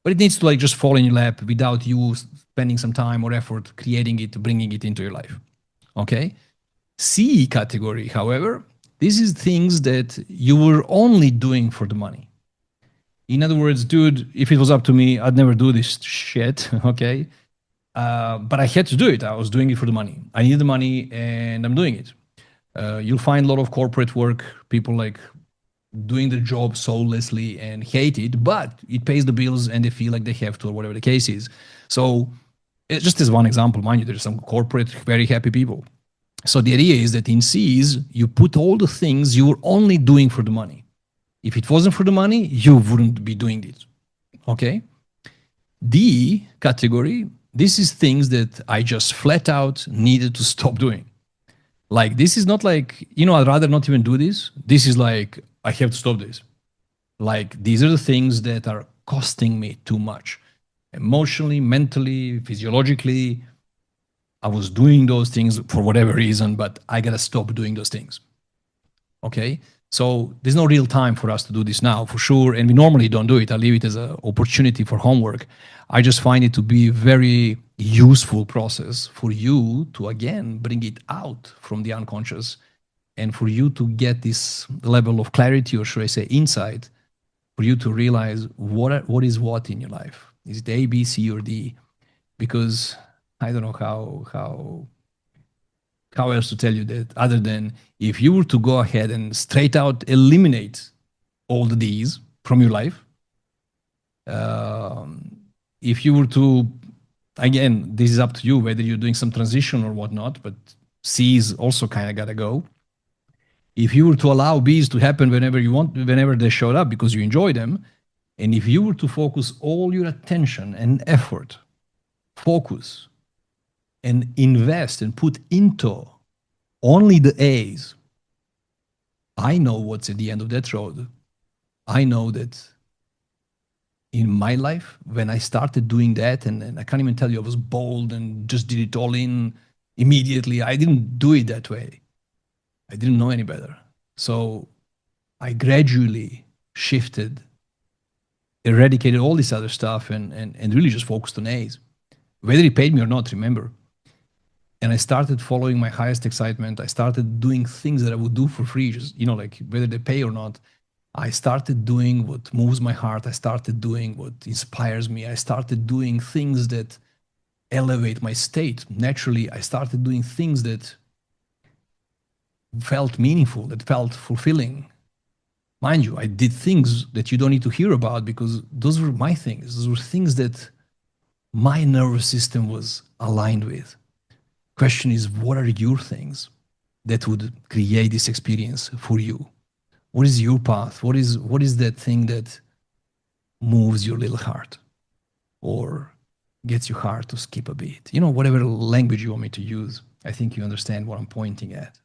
but it needs to like just fall in your lap without you spending some time or effort creating it, bringing it into your life. Okay, C category, however, this is things that you were only doing for the money. In other words, dude, if it was up to me, I'd never do this shit, okay? But I had to do it. I was doing it for the money. I need the money and I'm doing it. You'll find a lot of corporate work, people like doing the job soullessly and hate it, but it pays the bills and they feel like they have to or whatever the case is. So just as one example, mind you, there's some corporate, very happy people. So the idea is that in C's, you put all the things you were only doing for the money. If it wasn't for the money, you wouldn't be doing it. Okay? D category, this is things that I just flat out needed to stop doing. Like, this is not like, I'd rather not even do this. This is like, I have to stop this. Like, these are the things that are costing me too much. Emotionally, mentally, physiologically, I was doing those things for whatever reason, but I gotta stop doing those things. Okay? So there's no real time for us to do this now, for sure. And we normally don't do it. I leave it as an opportunity for homework. I just find it to be a very useful process for you to, again, bring it out from the unconscious and for you to get this level of clarity, or should I say insight, for you to realize what is what in your life. Is it A, B, C, or D? Because I don't know how else to tell you that other than if you were to go ahead and straight out eliminate all the D's from your life, if you were to, again, this is up to you whether you're doing some transition or whatnot, but C's also kind of got to go. If you were to allow B's to happen whenever you want, whenever they showed up because you enjoy them, and if you were to focus all your attention and effort, focus and invest and put into only the A's, I know what's at the end of that road. I know that in my life, when I started doing that, and I can't even tell you I was bold and just did it all in immediately. I didn't do it that way. I didn't know any better. So I gradually shifted, eradicated all this other stuff and really just focused on A's. Whether it paid me or not, remember. And I started following my highest excitement. I started doing things that I would do for free, just, like whether they pay or not. I started doing what moves my heart. I started doing what inspires me. I started doing things that elevate my state. Naturally, I started doing things that felt meaningful, that felt fulfilling. Mind you, I did things that you don't need to hear about because those were my things. Those were things that my nervous system was aligned with. Question is, what are your things that would create this experience for you? What is your path? What is that thing that moves your little heart or gets your heart to skip a beat? You know, whatever language you want me to use, I think you understand what I'm pointing at.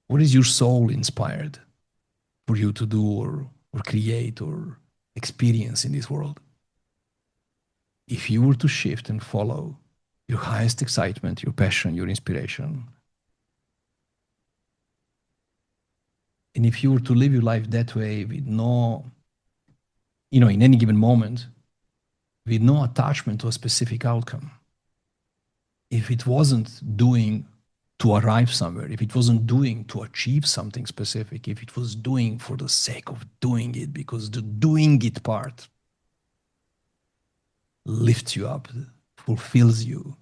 What is your soul inspired for you to do or create or experience in this world? If you were to shift and follow your highest excitement, your passion, your inspiration, and if you were to live your life that way with no, in any given moment, with no attachment to a specific outcome, if it wasn't doing to arrive somewhere, if it wasn't doing to achieve something specific, if it was doing for the sake of doing it, because the doing it part lifts you up, fulfills you,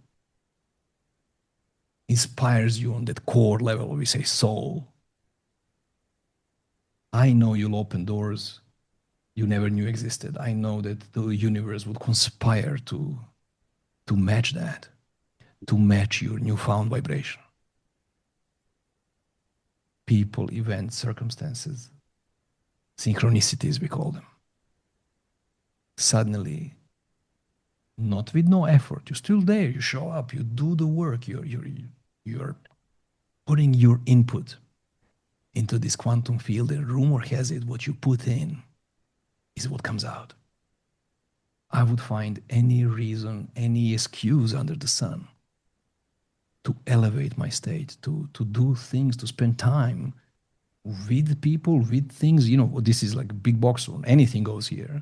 inspires you on that core level, we say soul, I know you'll open doors you never knew existed. I know that the universe would conspire to match that, to match your newfound vibration. People, events, circumstances, synchronicities, we call them. Suddenly, not with no effort, you're still there, you show up, you do the work, you're putting your input into this quantum field, and rumor has it what you put in is what comes out. I would find any reason, any excuse under the sun to elevate my state, to do things, to spend time with people, with things. This is like a big box on anything goes here.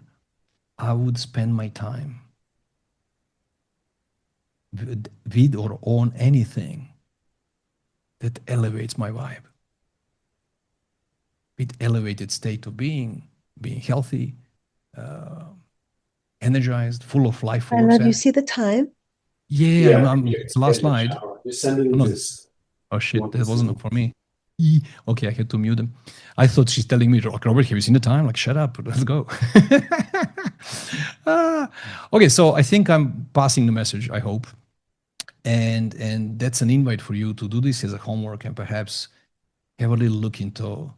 I would spend my time with or on anything that elevates my vibe. With elevated state of being healthy, energized, full of life
I
force.
love you. See the time?
Yeah, it's the last slide.
You're sending
No.
this.
Oh shit, that wasn't for me. Okay, I had to mute them. I thought she's telling me, like, Robert, have you seen the time? Like, shut up, let's go. Okay, so I think I'm passing the message, I hope. And that's an invite for you to do this as a homework and perhaps have a little look into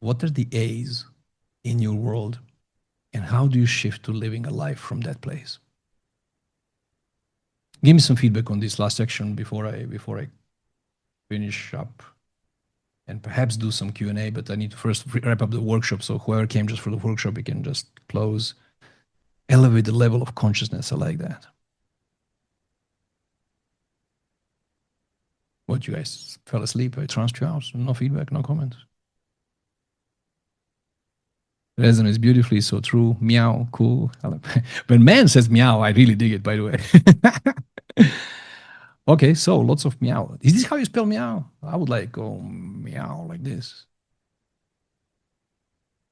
what are the A's in your world and how do you shift to living a life from that place? Give me some feedback on this last section before I finish up and perhaps do some Q&A, but I need to first wrap up the workshop. So whoever came just for the workshop, we can just close, elevate the level of consciousness. I like that. What, you guys fell asleep? I trounced you out. No feedback, no comment. Resonates beautifully, so true. Meow, cool. When man says meow, I really dig it, by the way. Okay, so lots of meow. Is this how you spell meow? I would like go meow like this.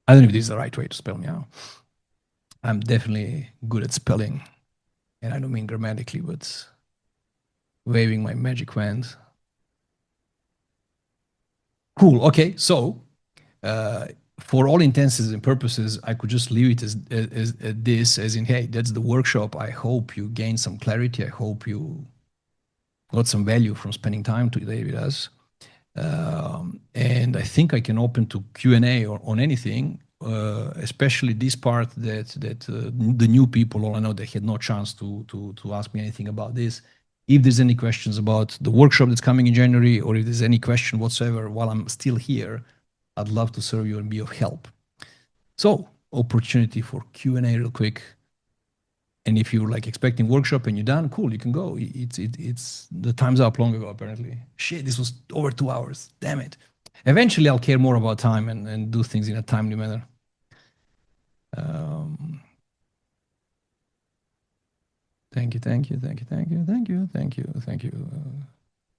I don't know if this is the right way to spell meow. I'm definitely good at spelling, and I don't mean grammatically, but waving my magic wand. Cool. Okay, so for all intents and purposes, I could just leave it as this, as in, hey, that's the workshop. I hope you gained some clarity. I hope you got some value from spending time today with us. And I think I can open to Q&A or on anything, especially this part that the new people, all I know, they had no chance to ask me anything about this. If there's any questions about the workshop that's coming in January, or if there's any question whatsoever while I'm still here, I'd love to serve you and be of help. So, opportunity for Q&A real quick. And if you're like expecting workshop and you're done, cool, you can go. It's the time's up long ago, apparently. Shit, this was over 2 hours. Damn it. Eventually, I'll care more about time and do things in a timely manner. Thank you.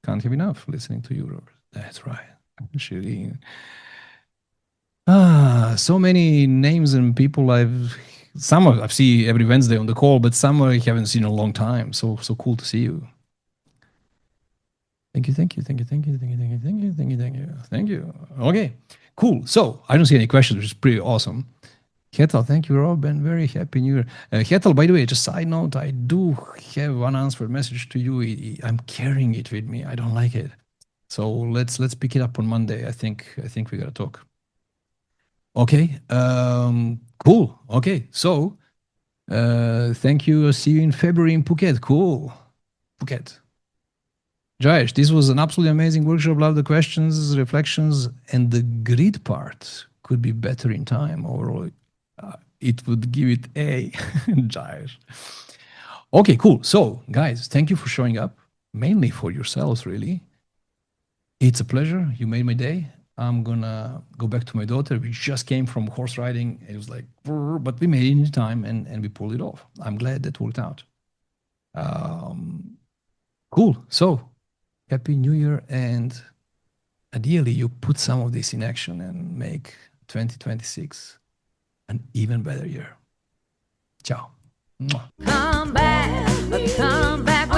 Can't have enough listening to you, Robert. That's right. Shireen. So many names and people some I've seen every Wednesday on the call, but some I haven't seen in a long time. So cool to see you. Thank you. Okay, cool. So I don't see any questions, which is pretty awesome. Hetal, thank you, Rob, and very happy New Year. Hetal, by the way, just side note, I do have one unanswered message to you. I'm carrying it with me. I don't like it. So let's pick it up on Monday. I think we gotta talk. Okay. Cool. Okay. So thank you. See you in February in Phuket. Cool. Phuket. Jayesh, this was an absolutely amazing workshop. Love the questions, reflections, and the grid part could be better in time. Overall, it would give it A. Jayesh. Okay, cool. So, guys, thank you for showing up, mainly for yourselves, really. It's a pleasure. You made my day. I'm gonna go back to my daughter. We just came from horse riding. It was like, but we made it in time and we pulled it off. I'm glad that worked out. Cool. So, Happy New Year, and ideally, you put some of this in action and make 2026 an even better year. Ciao. Mwah. Come back